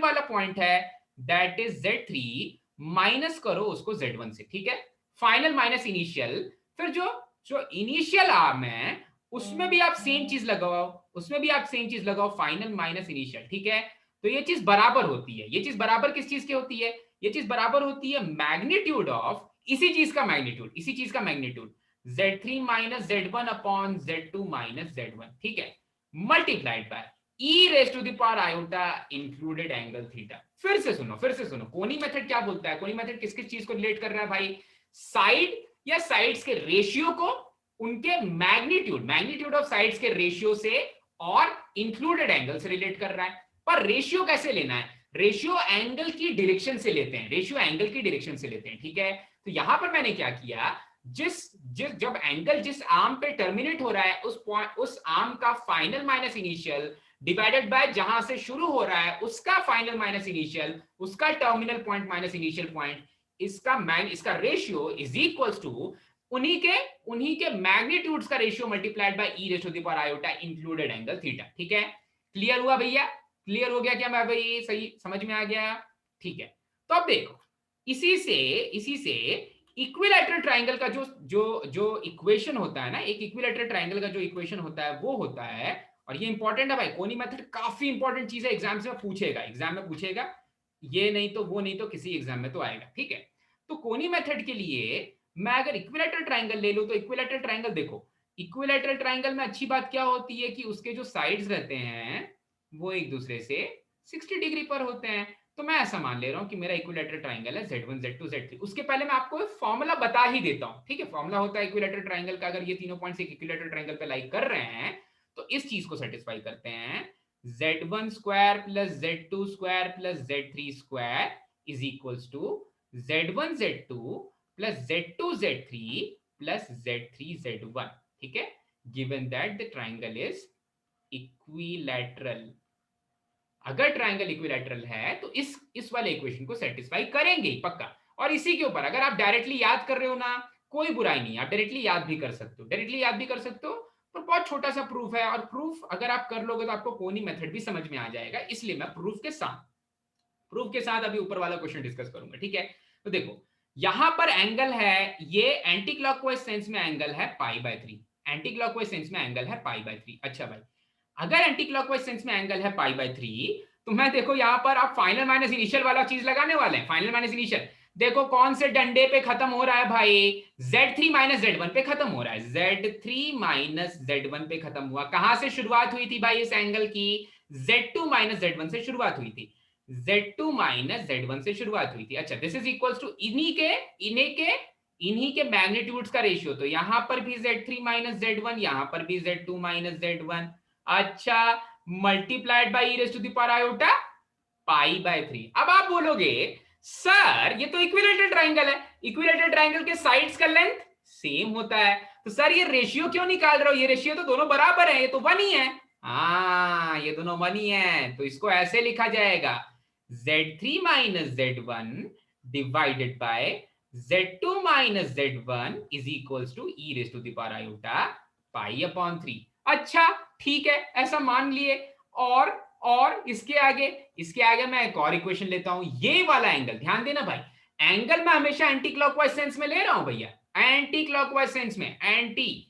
वाला पॉइंट है, दैट इज Z3, माइनस करो उसको Z1 से, ठीक है। फाइनल माइनस इनिशियल, फिर जो जो इनिशियल आर्म है उसमें भी आप सेम चीज लगाओ, उसमें भी आप सेम चीज लगाओ, फाइनल माइनस इनिशियल, ठीक है। तो ये चीज बराबर होती है, ये चीज बराबर किस चीज की होती है, ये चीज बराबर होती है मैग्नीट्यूड ऑफ इसी चीज का मैग्नीट्यूड, इसी चीज का magnitude Z3 minus Z1 upon Z2 minus Z1, ठीक है, multiplied by e raise to the power iota included angle theta. फिर से सुनो, फिर से सुनो, कोनी मेथड क्या बोलता है, कोनी मेथड किस किस चीज को रिलेट कर रहा है भाई, साइड या साइड्स के रेशियो को उनके मैग्नीट्यूड, मैग्नीट्यूड ऑफ साइड्स के रेशियो से और इंक्लूडेड एंगल से रिलेट कर रहा है। पर रेशियो कैसे लेना है, रेशियो एंगल की डायरेक्शन से लेते हैं, रेशियो एंगल की डायरेक्शन से लेते हैं, ठीक है। तो यहां पर मैंने क्या किया, जिस जिस जब एंगल जिस आर्म पे टर्मिनेट हो रहा है, उस पॉइंट, उस आर्म का final minus initial divided by जहां से शुरू हो रहा है उसका फाइनल माइनस इनिशियल, उसका terminal point minus initial point, इसका रेशियो इज इक्वल्स टू उन्हीं के मैग्नीट्यूड्स का ratio multiplied by e raise to the power iota included angle theta, ठीक है। क्लियर हुआ भैया, क्लियर हो गया क्या मैं भाई, सही समझ में आ गया, ठीक है। तो अब देखो, इसी से इक्विलैटरल ट्रायंगल का जो जो जो इक्वेशन होता है ना, एक इक्विलैटरल ट्रायंगल का जो इक्वेशन होता है वो होता है, और ये इंपॉर्टेंट है भाई, कोनी मेथड काफी इंपॉर्टेंट चीज है, एग्जाम से पूछेगा, एग्जाम में पूछेगा, ये नहीं तो वो नहीं तो किसी एग्जाम में तो आएगा, ठीक है। तो कोनी मेथड के लिए मैं अगर इक्विलैटरल ट्रायंगल ले लूं, तो इक्विलैटरल ट्रायंगल देखो, इक्विलैटरल ट्रायंगल में अच्छी बात क्या होती है कि उसके जो साइड्स रहते हैं वो एक दूसरे से 60 डिग्री पर होते हैं। तो मैं ऐसा मान ले रहा हूं कि मेरा इक्विलैटरल ट्रायंगल है Z1 Z2 Z3। उसके पहले मैं आपको फॉर्मूला बता ही देता हूं, ठीक है। फॉर्मूला होता है इक्विलैटरल ट्रायंगल का, अगर ये तीनों पॉइंट्स एक इक्विलैटरल ट्रायंगल पे लाई कर रहे हैं तो इस चीज को सेटिस्फाई करते हैं, Z1 square plus Z2 square plus Z3 square is equals to Z1 Z2 plus Z2 Z3 plus Z3 Z1, ठीक है, given that the triangle is equilateral. अगर ट्रायंगल इक्विलैटरल है तो इस वाले इक्वेशन को सेटिस्फाई करेंगे ही पक्का। और इसी के ऊपर अगर आप डायरेक्टली याद कर रहे हो ना, कोई बुराई नहीं, आप डायरेक्टली याद भी कर सकते हो, डायरेक्टली याद भी कर सकते हो, पर बहुत छोटा सा प्रूफ है, और प्रूफ अगर आप कर लोगे तो आपको कोनी मेथड भी समझ में आ जाएगा, इसलिए मैं प्रूफ के साथ अभी ऊपर वाला क्वेश्चन डिस्कस करूंगा, ठीक है। तो देखो, यहां पर एंगल है, ये एंटी क्लॉकवाइज सेंस में एंगल है π/3, एंटी क्लॉकवाइज सेंस में एंगल है π/3। अच्छा भाई, अगर एंटी क्लॉकवाइज सेंस में एंगल है π/3, तो मैं देखो यहां पर आप फाइनल माइनस इनिशियल वाला चीज लगाने वाले हैं, फाइनल माइनस इनिशियल। देखो कौन से डंडे पे खत्म हो रहा है भाई, Z3 माइनस Z1 पे खत्म हो रहा है, Z3 माइनस Z1 पे खत्म हुआ। कहां से शुरुआत हुई थी भाई इस एंगल की, Z2 माइनस Z1 से शुरुआत हुई थी, Z2 माइनस Z1 से शुरुआत हुई थी। अच्छा, दिस इज इक्वल्स टू इन्हीं के मैग्नीट्यूड्स का रेशियो, तो यहां पर भी Z3 माइनस Z1, यहां पर भी Z2 माइनस Z1। अच्छा, multiplied by e raise to the power iota π/3। अब आप बोलोगे सर ये तो इक्विलैटरल ट्रायंगल है, इक्विलैटरल ट्रायंगल के साइड्स का लेंथ सेम होता है, तो सर ये रेशियो क्यों निकाल रहे हो, ये रेशियो तो दोनों बराबर है, ये तो 1 ही है। हाँ ये दोनों 1 ही है, तो इसको ऐसे लिखा जाएगा Z3 minus Z1 divided by Z2 minus Z1 is equals to E raise to the power iota pi upon 3। अच्छा ठीक है, ऐसा मान लिए। और इसके आगे मैं एक और इक्वेशन लेता हूं, ये वाला एंगल ध्यान देना भाई, एंगल मैं हमेशा एंटी क्लॉकवाइज सेंस में ले रहा हूं भैया, एंटी क्लॉकवाइज सेंस में, एंटी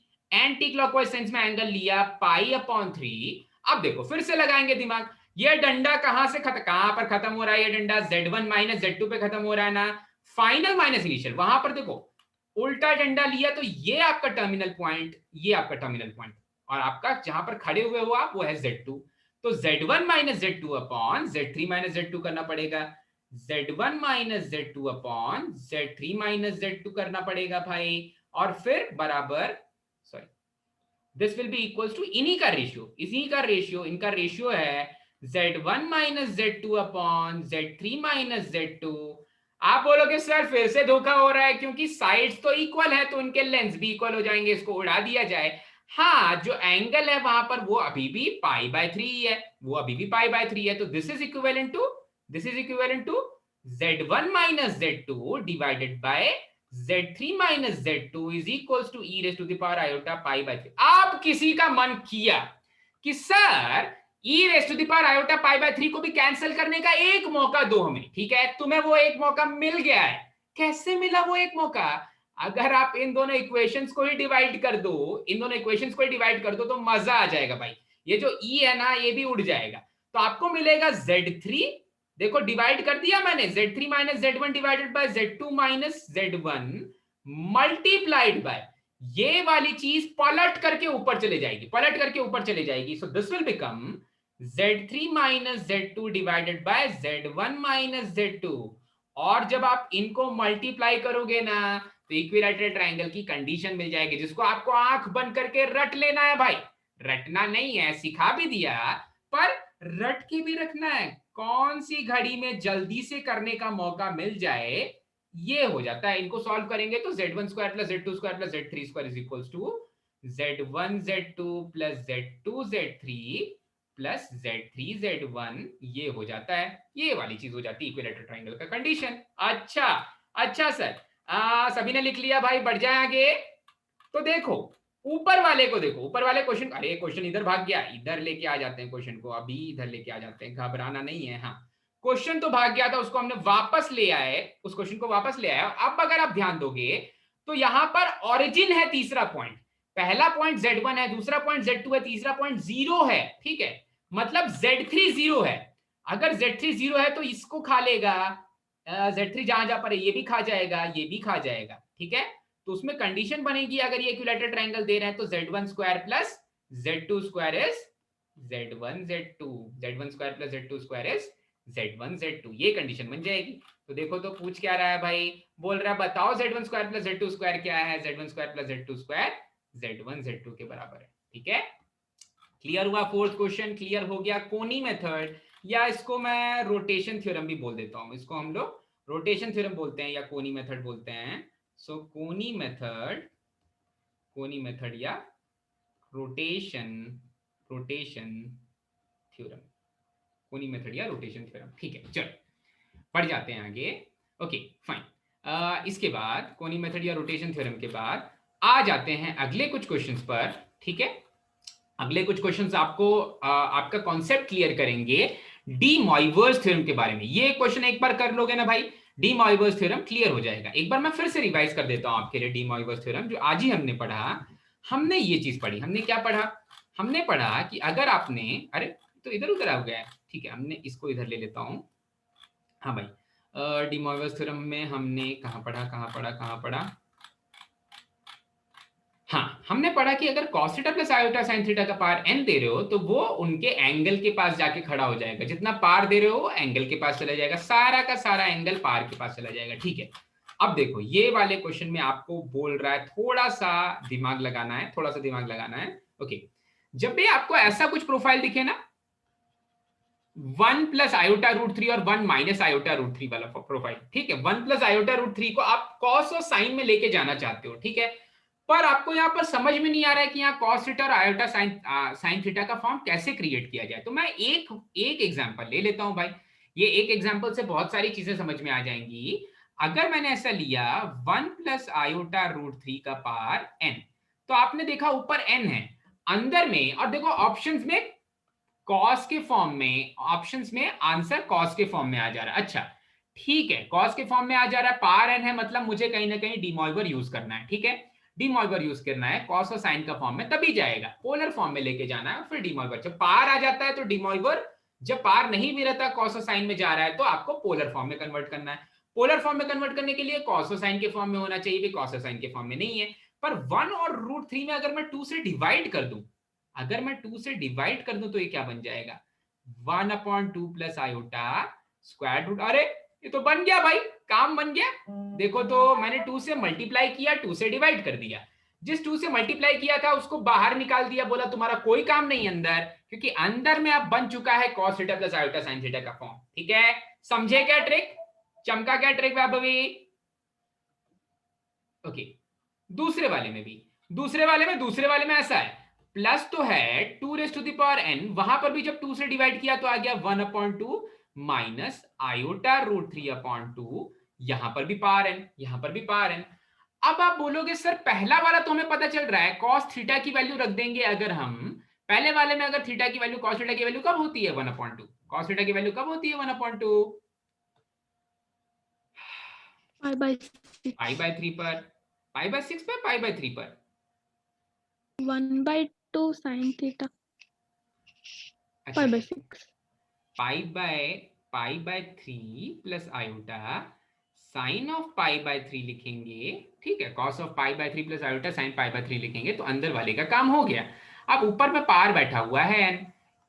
क्लॉकवाइज सेंस में एंगल लिया पाई अपॉन 3। अब देखो फिर से लगाएंगे दिमाग, ये डंडा कहां से कहां पर खत्म हो रहा है, ये डंडा Z1 माइनस Z2 पे खत्म हो रहा है ना, फाइनल माइनस इनिशियल, वहां पर देखो उल्टा डंडा लिया तो ये आपका टर्मिनल पॉइंट, ये आपका टर्मिनल पॉइंट, और आपका जहां पर खड़े हुए हो आप वो है Z2, तो Z1 minus Z2 upon Z3 minus Z2 करना पड़ेगा, Z1 minus Z2 upon Z3 minus Z2 करना पड़ेगा भाई, और फिर बराबर, sorry this will be equals to इन्हीं का रेशियो, इसी का रेशियो, इनका रेशियो है Z1 minus Z2 upon Z3 minus Z2। आप बोलोगे सर फिर से धोखा हो रहा है क्योंकि साइड्स तो इक्वल है तो उनके लेंथ भी इक्वल हो जाएंगे, इसको उड़ा दिया जाए। हाँ जो एंगल है वहां पर वो अभी भी पाई बाय 3 है, वो अभी भी पाई बाय 3 है, तो this is equivalent to Z1 minus Z2 divided by Z3 minus Z2 is equals to E raise to the power iota pi by 3। आप किसी का मन किया कि sir E raise to the power iota pi by 3 को भी cancel करने का एक मौका दो हमें, ठीक है, तुम्हें वो एक मौका मिल गया है। कैसे मिला वो एक मौका, अगर आप इन दोनों इक्वेशंस को ही डिवाइड कर दो, इन दोनों इक्वेशंस को ही डिवाइड कर दो तो मजा आ जाएगा भाई, ये जो ई है ना ये भी उड़ जाएगा, तो आपको मिलेगा Z3, देखो डिवाइड कर दिया मैंने, Z3 minus Z1 divided by Z2 minus Z1 multiplied by, ये वाली चीज पलट करके ऊपर चले जाएगी, पलट करके ऊपर चले जाएगी, so this will become Z3 minus Z2 divided bye Z1 minus Z2, और जब आप इनको मल्टीप्लाई करोगे ना तो इक्विलैटरल ट्रायंगल की कंडीशन मिल जाएगी, जिसको आपको आंख बंद करके रट लेना है भाई, रटना नहीं है, सिखा भी दिया पर रट के भी रखना है, कौन सी घड़ी में जल्दी से करने का मौका मिल जाए ये हो जाता है। इनको सॉल्व करेंगे तो Z1 square plus Z2 square plus Z3 square is equals to Z1 Z2 plus Z2 Z3 plus Z3 Z1, ये हो जाता है, ये वाली चीज हो जाती है इक्विलैटरल ट्रायंगल का कंडीशन। अच्छा अच्छा सर सभी ने लिख लिया भाई, बढ़ जाए आगे। तो देखो ऊपर वाले को देखो, ऊपर वाले क्वेश्चन, अरे क्वेश्चन इधर भाग गया, इधर लेके आ जाते हैं क्वेश्चन को, अभी इधर लेके आ जाते हैं, घबराना नहीं है। हाँ क्वेश्चन तो भाग गया था, उसको हमने वापस ले आए, उस क्वेश्चन को वापस ले आया। अब अगर आप ध्यान दोगे तो यहां पर ओरिजिन है तीसरा पॉइंट, पहला पॉइंट Z1 है, दूसरा पॉइंट Z2 है, तीसरा पॉइंट 0 है, ठीक है, मतलब Z3 0 है। अगर Z3 0 है तो इसको खा लेगा, Z3 जहां जहां पर है ये भी खा जाएगा, ये भी खा जाएगा, ठीक है, तो उसमें कंडीशन बनेगी, अगर ये इक्विलैटरल ट्रायंगल दे रहे हैं तो Z1 square plus Z2 square is Z1 Z2, Z1 square plus Z2 square is Z1 Z2, ये कंडीशन बन जाएगी। तो देखो तो पूछ क्या रहा है भाई, बोल रहा है बताओ Z1 square plus Z2 square क्या है, Z1 square plus Z2 square Z1 Z2 के बराबर है, ठीक है। क्लियर हुआ फोर्थ क्वेश्चन, क्लियर हो गया कोनी मेथड, या इसको मैं रोटेशन थ्योरम भी बोल देता हूं, इसको हम लोग रोटेशन थ्योरम बोलते हैं या कोनी मेथड बोलते हैं। सो कोनी मेथड या रोटेशन थ्योरम, कोनी मेथड या रोटेशन थ्योरम, ठीक है। चलो पढ़ जाते हैं आगे। ओके फाइन, इसके बाद कोनी मेथड या रोटेशन थ्योरम के बाद आ जाते हैं अगले कुछ क्वेश्चंस पर, ठीक है। अगले कुछ क्वेश्चंस आपको आपका कॉन्सेप्ट क्लियर करेंगे डी मॉइवर्स थ्योरम के बारे में। ये क्वेश्चन एक बार कर लोगे ना भाई, डी मॉइवर्स थ्योरम क्लियर हो जाएगा। एक बार मैं फिर से रिवाइज कर देता हूं आपके लिए, डी मॉइवर्स थ्योरम जो आज ही हमने पढ़ा, हमने ये चीज पढ़ी, हमने क्या पढ़ा, हमने पढ़ा कि अगर आपने, अरे तो इधर उधर आ गया है, ठीक है, हमने इसको इधर ले लेता हूं। हाँ भाई डी मॉइवर्स थ्योरम में हमने कहां पढ़ा, हाँ हमने पढ़ा कि अगर cos theta plus iota sin theta का पार n दे रहे हो तो वो उनके एंगल के पास जाके खड़ा हो जाएगा, जितना पार दे रहे हो एंगल के पास चला जाएगा, सारा का सारा एंगल पार के पास चला जाएगा, ठीक है। अब देखो ये वाले क्वेश्चन में आपको बोल रहा है थोड़ा सा दिमाग लगाना है, ओके। जब भी आपको ऐसा कुछ प्रोफाइल दिखे ना 1 प्लस आयोटा रूट 3 और 1 माइनस आयोटा रूट 3 वाला प्रोफाइल, ठीक है, 1 प्लस आयोटा रूट 3 को आप कॉस और साइन में लेके जाना चाहते हो, ठीक है, पर आपको यहाँ पर समझ में नहीं आ रहा है कि यहाँ cos थीटा और आयोटा साइन थीटा का फॉर्म कैसे क्रिएट किया जाए। तो मैं एक एक एग्जांपल ले लेता हूं भाई। ये एक एग्जांपल से बहुत सारी चीजें समझ में आ जाएंगी। अगर मैंने ऐसा लिया 1 प्लस आयोटा रूट 3 का पावर n, तो आपने देखा ऊपर n है, अंदर में और देखो ऑप्शंस में कॉस के फॉर्म में, ऑप्शंस में आंसर कॉस के फॉर्म में आ जा रहा है। अच्छा ठीक है, कॉस के फॉर्म में आ जा रहा है, पावर एन है, मतलब मुझे कहीं ना कहीं डीमॉइवर यूज करना है। ठीक है, डीमॉइवर यूज करना है, कॉस और साइन का फॉर्म में तभी जाएगा, पोलर फॉर्म में लेके जाना है, फिर डीमॉइवर। जब पावर आ जाता है तो डीमॉइवर, जब पावर नहीं भी रहता कॉस और साइन में जा रहा है तो आपको पोलर फॉर्म में कन्वर्ट करना है। पोलर फॉर्म में कन्वर्ट करने के लिए कॉस और साइन के फॉर्म में होना चाहिए, भी कॉस और साइन के फॉर्म में नहीं है। पर 1 और रूट 3 में अगर मैं 2 से डिवाइड कर दूं, अगर मैं 2 से डिवाइड कर दूं तो ये क्या बन जाएगा, 1/2 प्लस आयोटा स्क्वायर रूट। अरे ये तो बन गया भाई, काम बन गया। देखो तो मैंने 2 से मल्टीप्लाई किया, 2 से डिवाइड कर दिया, जिस 2 से मल्टीप्लाई किया था उसको बाहर निकाल दिया, बोला तुम्हारा कोई काम नहीं अंदर, क्योंकि अंदर में अब बन चुका है cos theta plus iota sine theta का फॉर्म। ठीक है, समझे क्या ट्रिक, चमका क्या ट्रिक वैभवी? ओके, दूसरे वाले में ऐसा है, प्लस तो है 2 raise to the power n, वहां पर भी जब 2 से डिवाइड किया तो आ गया 1/2 माइनस आयोटा रूट 3/2, यहां पर भी पावर n, यहां पर भी पावर n। अब आप बोलोगे सर पहला वाला तो हमें पता चल रहा है, cos थीटा की वैल्यू रख देंगे अगर हम, पहले वाले में अगर थीटा की वैल्यू, cos थीटा की वैल्यू कब होती है 1/2, cos थीटा की वैल्यू कब होती है 1/2, पाई बाय 3 पर, पाई बाय 6 पर, पाई बाय 3 पर, 1/2 sin theta pi by 6, pi by 3 plus iota sine of pi by 3 लिखेंगे। ठीक है, cos of pi by 3 plus iota sine pi by 3 लिखेंगे तो अंदर वाले का काम हो गया। अब ऊपर में पावर बैठा हुआ है n,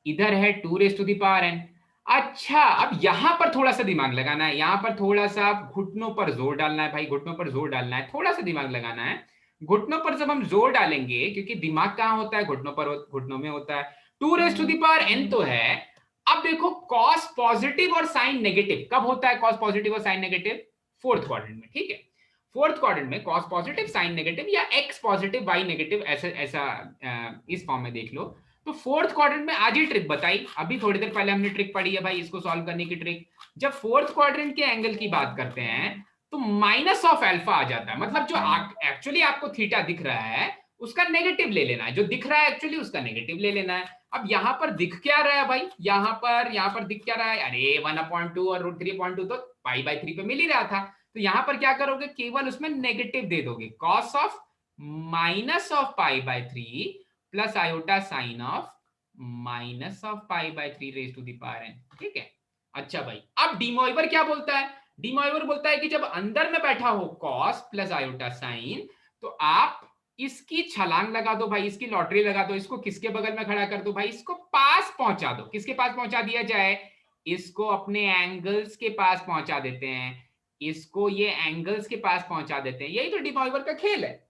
इधर है 2 raise to the power n। अच्छा अब यहां पर थोड़ा सा दिमाग लगाना है, यहां पर थोड़ा सा घुटनों पर जोर डालना है भाई, घुटनों पर जोर डालना है, थोड़ा सा दिमाग लगाना है। घुटनों पर जब हम जोर डालेंगे, क्योंकि दिमाग कहां होता है, घुटनों पर, घुटनों में होता है। 2 raise to the power n तो है। अब देखो कॉस पॉजिटिव और साइन नेगेटिव कब होता है, कॉस पॉजिटिव और साइन नेगेटिव फोर्थ क्वाड्रेंट में। ठीक है, फोर्थ क्वाड्रेंट में कॉस पॉजिटिव साइन नेगेटिव या एक्स पॉजिटिव वाई नेगेटिव, ऐसा ऐसा इस फॉर्म में देख लो। तो फोर्थ क्वाड्रेंट में आज ही ट्रिक बताई, अभी थोड़ी देर पहले हमने ट्रिक पढ़ी है भाई, इसको सॉल्व करने की ट्रिक। जब फोर्थ क्वाड्रेंट के एंगल की बात करते हैं तो माइनस ऑफ अल्फा आ जाता है, मतलब जो एक्चुअली आपको थीटा दिख रहा है उसका नेगेटिव ले लेना है, जो दिख रहा है एक्चुअली उसका नेगेटिव ले लेना है। अब यहां पर दिख क्या रहा है भाई, यहां पर दिख क्या रहा है, अरे 1/2 और √3/2 तो पाई बाय 3 पे मिल ही रहा था। तो यहां पर क्या करोगे, केवल उसमें नेगेटिव दे दोगे, cos of minus of pi by 3 plus iota sine of minus of pi by 3 raise to the power n। ठीक है, अच्छा भाई अब डीमॉइवर क्या बोलता है, डीमॉइवर बोलता है कि जब अंदर में बैठा हो कॉस प्लस आयोटा साइन, तो आप इसकी छलांग लगा दो भाई, इसकी लॉटरी लगा दो, इसको किसके बगल में खड़ा कर दो भाई, इसको पास पहुंचा दो। किसके पास पहुंचा दिया जाए, इसको अपने एंगल्स के पास पहुंचा देते हैं, इसको ये एंगल्स के पास पहुंचा देते हैं। यही तो डीमॉइवर का खेल है,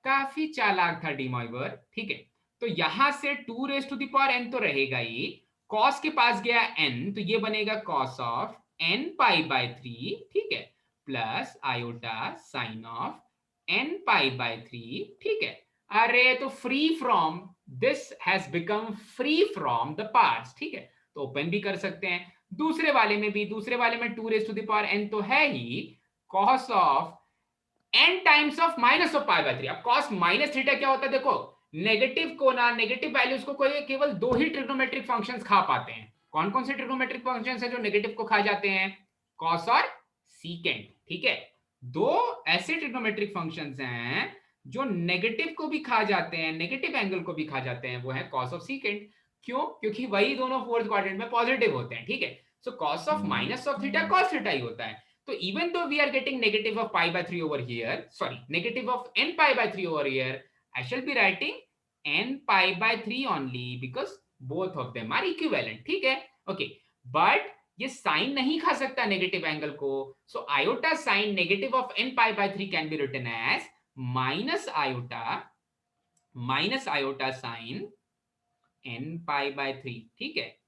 काफी चालाक था डीमॉइवर। ठीक है, तो यहां से 2 raise to the power n तो रहेगा ही, कॉस के पास गया n तो ये बनेगा cos of n pi by 3। ठीक है, plus iota sine of n pi by 3। ठीक है, अरे तो free from this has become free from the parts. ठीक है, तो ओपन भी कर सकते हैं। दूसरे वाले में भी, दूसरे वाले में 2 raise to the power n तो है ही, cos of n times of minus of pi by 3। अब कॉस माइनस थीटा क्या होता है, देखो नेगेटिव को ना, नेगेटिव वैल्यूज को कोई केवल दो ही ट्रिग्नोमेट्रिक फंक्शंस खा पाते हैं। कौन कौन से ट्रिग्नोमेट्रिक फंक्शंस हैं जो नेगेटिव को खा जाते हैं, कॉस और सीकेंट। ठीक है, दो ऐसे ट्रिग्नोमेट्रिक फंक्शंस हैं जो नेगेटिव को भी खा जाते हैं, नेगेटिव एंगल को भी खा जाते हैं, वो है कॉस ऑफ सीकेंट। क्यों, क्योंकि वही दोनों फोर्थ क्वाड्रेंट में पॉजिटिव होते हैं। ठीक है, so cos of minus of theta cos theta ही होता है। So even though we are getting negative of pi by 3 over here, sorry, negative of n pi by 3 over here, I shall be writing n pi by 3 only because both of them are equivalent. ठीक है, okay, but ये sign नहीं खा सकता negative angle को, so iota sin negative of n pi by 3 can be written as minus iota sin n pi by 3। ठीक है,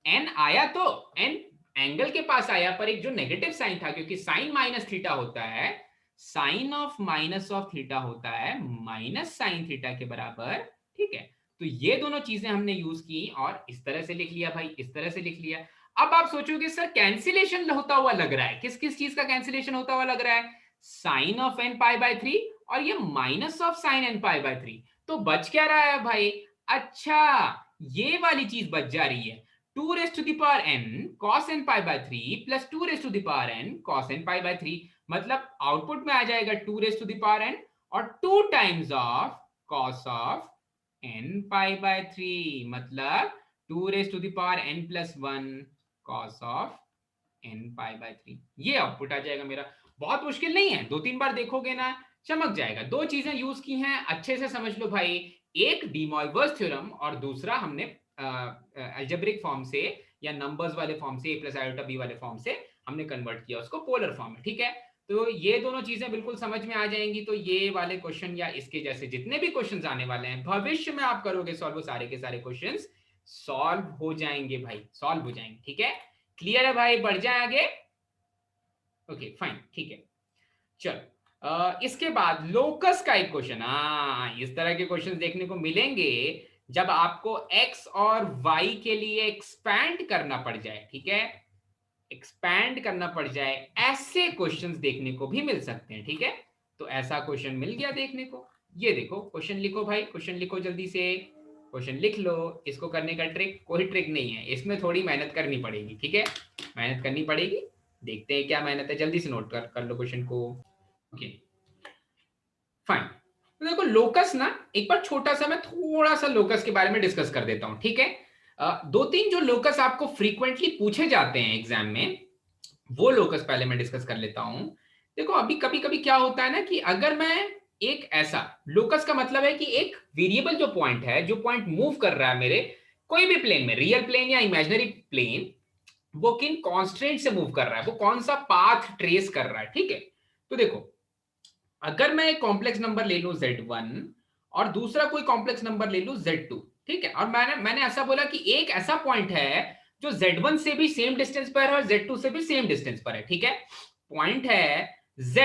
n आया तो n एंगल के पास आया, पर एक जो नेगेटिव साइन था, क्योंकि साइन माइनस थीटा होता है, sine of minus of theta होता है माइनस साइन थीटा के बराबर, ठीक है। तो ये दोनों चीजें हमने यूज की और इस तरह से लिख लिया भाई, इस तरह से लिख लिया। अब आप सोचोगे सर कैंसिलेशन होता हुआ लग रहा है, किस किस चीज का कैंसिलेशन होता हुआ लग रहा है, sine of N pi by 3 और ये minus of sine N pi by 3। तो बच क्या रहा है भाई, अच्छा ये वाली चीज बच जा रही है, 2 raise to the power n cos n pi by 3 plus 2 raise to the power n cos n pi by 3। मतलब आउटपुट में आ जाएगा 2 raise to the power n और 2 times of cos of n pi by 3, मतलब 2 raise to the power n plus 1 cos of n pi by 3। ये output आ जाएगा मेरा। बहुत मुश्किल नहीं है, 2-3 बार देखोगे ना चमक जाएगा। दो चीजें यूज की हैं, अच्छे से समझ लो भाई। एक डी मॉल्वर्स थ्योरम और दूसरा हमने अलजेब्रिक फॉर्म से या नंबर्स वाले फॉर्म से, a प्लस आयोटा b वाले फॉर्म से हमने कन्वर्ट किया उसको पोलर फॉर्म में, ठीक है। तो ये दोनों चीजें बिल्कुल समझ में आ जाएंगी। तो ये वाले क्वेश्चन या इसके जैसे जितने भी क्वेश्चन आने वाले हैं भविष्य में आप करोगे सॉल्व, सारे के सारे क्वेश्चन सॉल्व हो जाएंगे भाई, सॉल्व हो जाएंगे, ठीक है। क्लियर है भाई, बढ़ जाए आगे। ओके फाइन, ठीक है। चलो इसके बाद लोकस का एक क्वेश्चन, हाँ इस तरह के क्वेश्चन देखने को मिलेंगे जब आपको x और y के लिए एक्सपैंड करना पड़ जाए, ठीक है, एक्सपैंड करना पड़ जाए, ऐसे क्वेश्चंस देखने को भी मिल सकते हैं, ठीक है। तो ऐसा क्वेश्चन मिल गया देखने को। ये देखो क्वेश्चन लिखो भाई, क्वेश्चन लिखो जल्दी से, क्वेश्चन लिख लो। इसको करने का ट्रिक कोई ट्रिक नहीं है, इसमें थोड़ी मेहनत करनी पड़ेगी, ठीक है, मेहनत करनी पड़ेगी। देखते हैं क्या मेहनत है, जल्दी से नोट कर लो क्वेश्चन को। Okay fine. तो देखो लोकस ना, एक बार छोटा सा मैं थोड़ा सा लोकस के बारे में डिस्कस कर देता हूं, ठीक है। 2-3 जो लोकस आपको फ्रीक्वेंटली पूछे जाते हैं एग्जाम में, वो लोकस पहले मैं डिस्कस कर लेता हूं। देखो अभी कभी कभी क्या होता है ना कि अगर मैं एक ऐसा लोकस का मतलब है कि एक वेरिएबल जो पॉइंट है, जो पॉइंट मूव कर रहा है मेरे कोई भी प्लेन में, रियल प्लेन या इमेजिनरी प्लेन, वो किन कॉन्स्टेंट से मूव कर रहा है, वो कौन सा पाथ ट्रेस कर रहा है, ठीक है। तो देखो अगर मैं एक कॉम्प्लेक्स नंबर ले लूं Z1 और दूसरा कोई कॉम्प्लेक्स नंबर ले लूं Z2, ठीक है, और मैंने ऐसा बोला कि एक ऐसा पॉइंट है जो Z1 से भी सेम डिस्टेंस पर है और Z2 से भी सेम डिस्टेंस पर है, ठीक है। पॉइंट है Z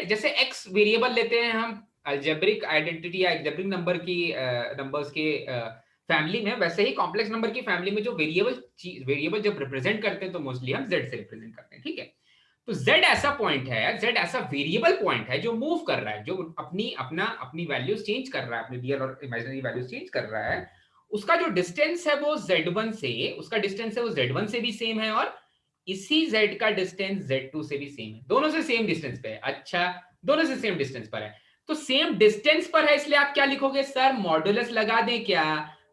जैसे x वेरिएबल लेते हैं हम अलजेब्रिक आइडेंटिटी या अलजेब्रिक नंबर की नंबर्स के फैमिली में, वैसे ही कॉम्प्लेक्स नंबर की फैमिली में जो वेरिएबल जब रिप्रेजेंट करते हैं तो मोस्टली हम Z से रिप्रेजेंट करते हैं, ठीक है। तो z ऐसा पॉइंट है, z ऐसा वेरिएबल पॉइंट है जो मूव कर रहा है, जो अपनी वैल्यूज चेंज कर रहा है, अपनी रियल और इमेजिनरी वैल्यूज चेंज कर रहा है। उसका जो डिस्टेंस है वो z1 से, उसका डिस्टेंस है वो z1 से भी सेम है और इसी z का डिस्टेंस z2 से भी सेम है, दोनों से सेम डिस्टेंस पे है। अच्छा दोनों से सेम डिस्टेंस पर है, तो सेम डिस्टेंस पर है इसलिए आप क्या लिखोगे सर, मॉडुलस लगा दें क्या?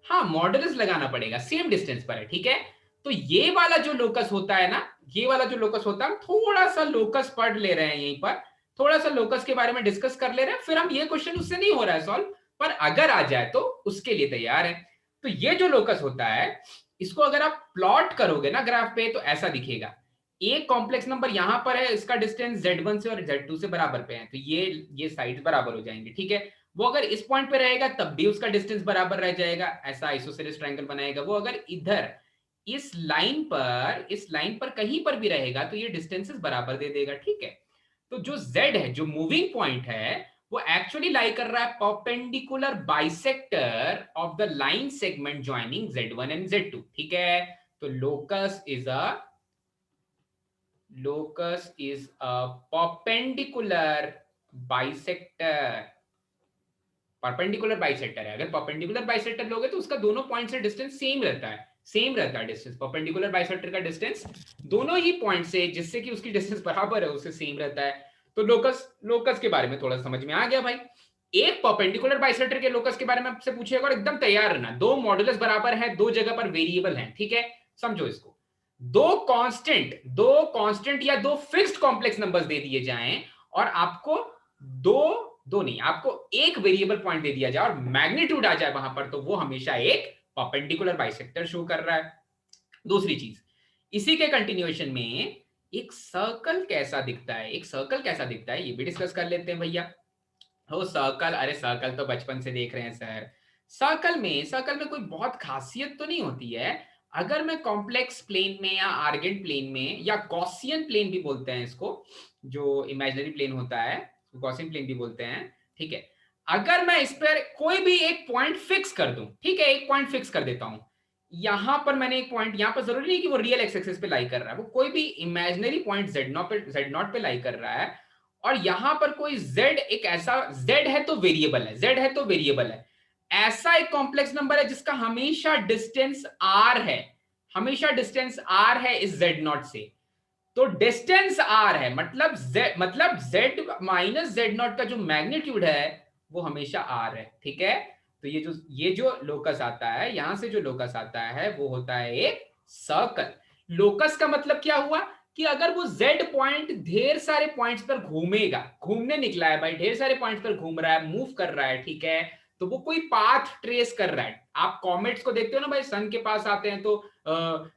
हाँ मॉडुलस लगाना पड़ेगा, सेम डिस्टेंस पर है, ठीक है। तो ये वाला जो लोकस होता है ना, ये वाला जो लोकस होता है, हम थोड़ा सा लोकस पढ़ ले रहे हैं यहीं पर, थोड़ा सा लोकस के बारे में डिस्कस कर ले रहे हैं, फिर हम ये क्वेश्चन उससे नहीं हो रहा है सॉल्व, पर अगर आ जाए तो उसके लिए तैयार है। तो ये जो लोकस होता है, इसको अगर आप प्लॉट करोगे ना ग्राफ पे तो ऐसा दिखेगा, एक कॉम्प्लेक्स नंबर यहां पर है, इसका डिस्टेंस Z1 से और Z2 से बराबर पे है, तो ये साइड बराबर हो जाएंगे, ठीक है। वो अगर इस पॉइंट पे रहेगा तब भी उसका डिस्टेंस बराबर रह जाएगा, ऐसा आइसोसेलेस ट्रायंगल बनाएगा। वो अगर इधर इस लाइन पर कहीं पर भी रहेगा तो ये डिस्टेंसेस बराबर दे देगा, ठीक है। तो जो z है, जो मूविंग पॉइंट है, वो एक्चुअली लाई कर रहा है perpendicular bisector of the line segment joining Z1 and Z2, ठीक है। तो locus is a perpendicular bisector, perpendicular bisector है। अगर परपेंडिकुलर बाइसेक्टर लोगे तो उसका दोनों पॉइंट से डिस्टेंस सेम रहता है, सेम रहता है डिस्टेंस, परपेंडिकुलर बाइसेक्टर का डिस्टेंस दोनों ही पॉइंट से जिससे कि उसकी डिस्टेंस बराबर है उससे सेम रहता है। तो लोकस के बारे में थोड़ा समझ में आ गया भाई। एक परपेंडिकुलर बाइसेक्टर के लोकस के बारे में आपसे पूछेगा और एकदम तैयार रहना, दो मॉडुलस बराबर है, दो जगह पर वेरिएबल है, ठीक है, समझो इसको। दो कांस्टेंट या दो फिक्स्ड कॉम्प्लेक्स नंबर्स दे दिए जाएं और आपको दो नहीं, आपको एक वेरिएबल पॉइंट दे दिया जाए और मैग्नीट्यूड आ जाए वहां पर, तो वो हमेशा एक परपेंडिकुलर बाइसेक्टर शो कर रहा है। दूसरी चीज, इसी के कंटिन्यूएशन में एक सर्कल कैसा दिखता है, ये भी डिस्कस कर लेते हैं भैया। हो सर्कल, अरे सर्कल तो बचपन से देख रहे हैं सर। सर्कल में कोई बहुत खासियत तो नहीं होती है, अगर मैं कॉम्प्लेक्स प्लेन में या आर्गेंट प्लेन में या गॉसियन प्लेन भी बोलते हैं इसको, जो इमेजिनरी प्लेन होता है गॉसियन प्लेन भी बोलते हैं, ठीक है, अगर मैं इस पर कोई भी एक पॉइंट फिक्स कर दूं, ठीक है, एक पॉइंट फिक्स कर देता हूं, यहां पर मैंने एक पॉइंट, यहां पर जरूरी नहीं कि वो रियल एक्स एक्सिस पे लाई कर रहा है, वो कोई भी इमेजिनरी पॉइंट z0 पे लाई कर रहा है, और यहां पर कोई z एक ऐसा z है तो वेरिएबल है, z है तो वेरिएबल है, ऐसा एक कॉम्प्लेक्स नंबर है जिसका हमेशा डिस्टेंस r है, हमेशा डिस्टेंस r है इस z0 से, तो डिस्टेंस r है मतलब z माइनस z0 का जो मैग्नीट्यूड है वो हमेशा r है, ठीक है। तो ये जो लोकस आता है, यहां से जो लोकस आता है वो होता है एक सर्कल। लोकस का मतलब क्या हुआ कि अगर वो z पॉइंट ढेर सारे पॉइंट्स पर घूमेगा, घूमने निकला है भाई, ढेर सारे पॉइंट्स पर घूम रहा है, मूव कर रहा है, ठीक है, तो वो कोई पाथ ट्रेस कर रहा है। आप कॉमेट्स को देखते हो ना भाई, सन के पास आते हैं तो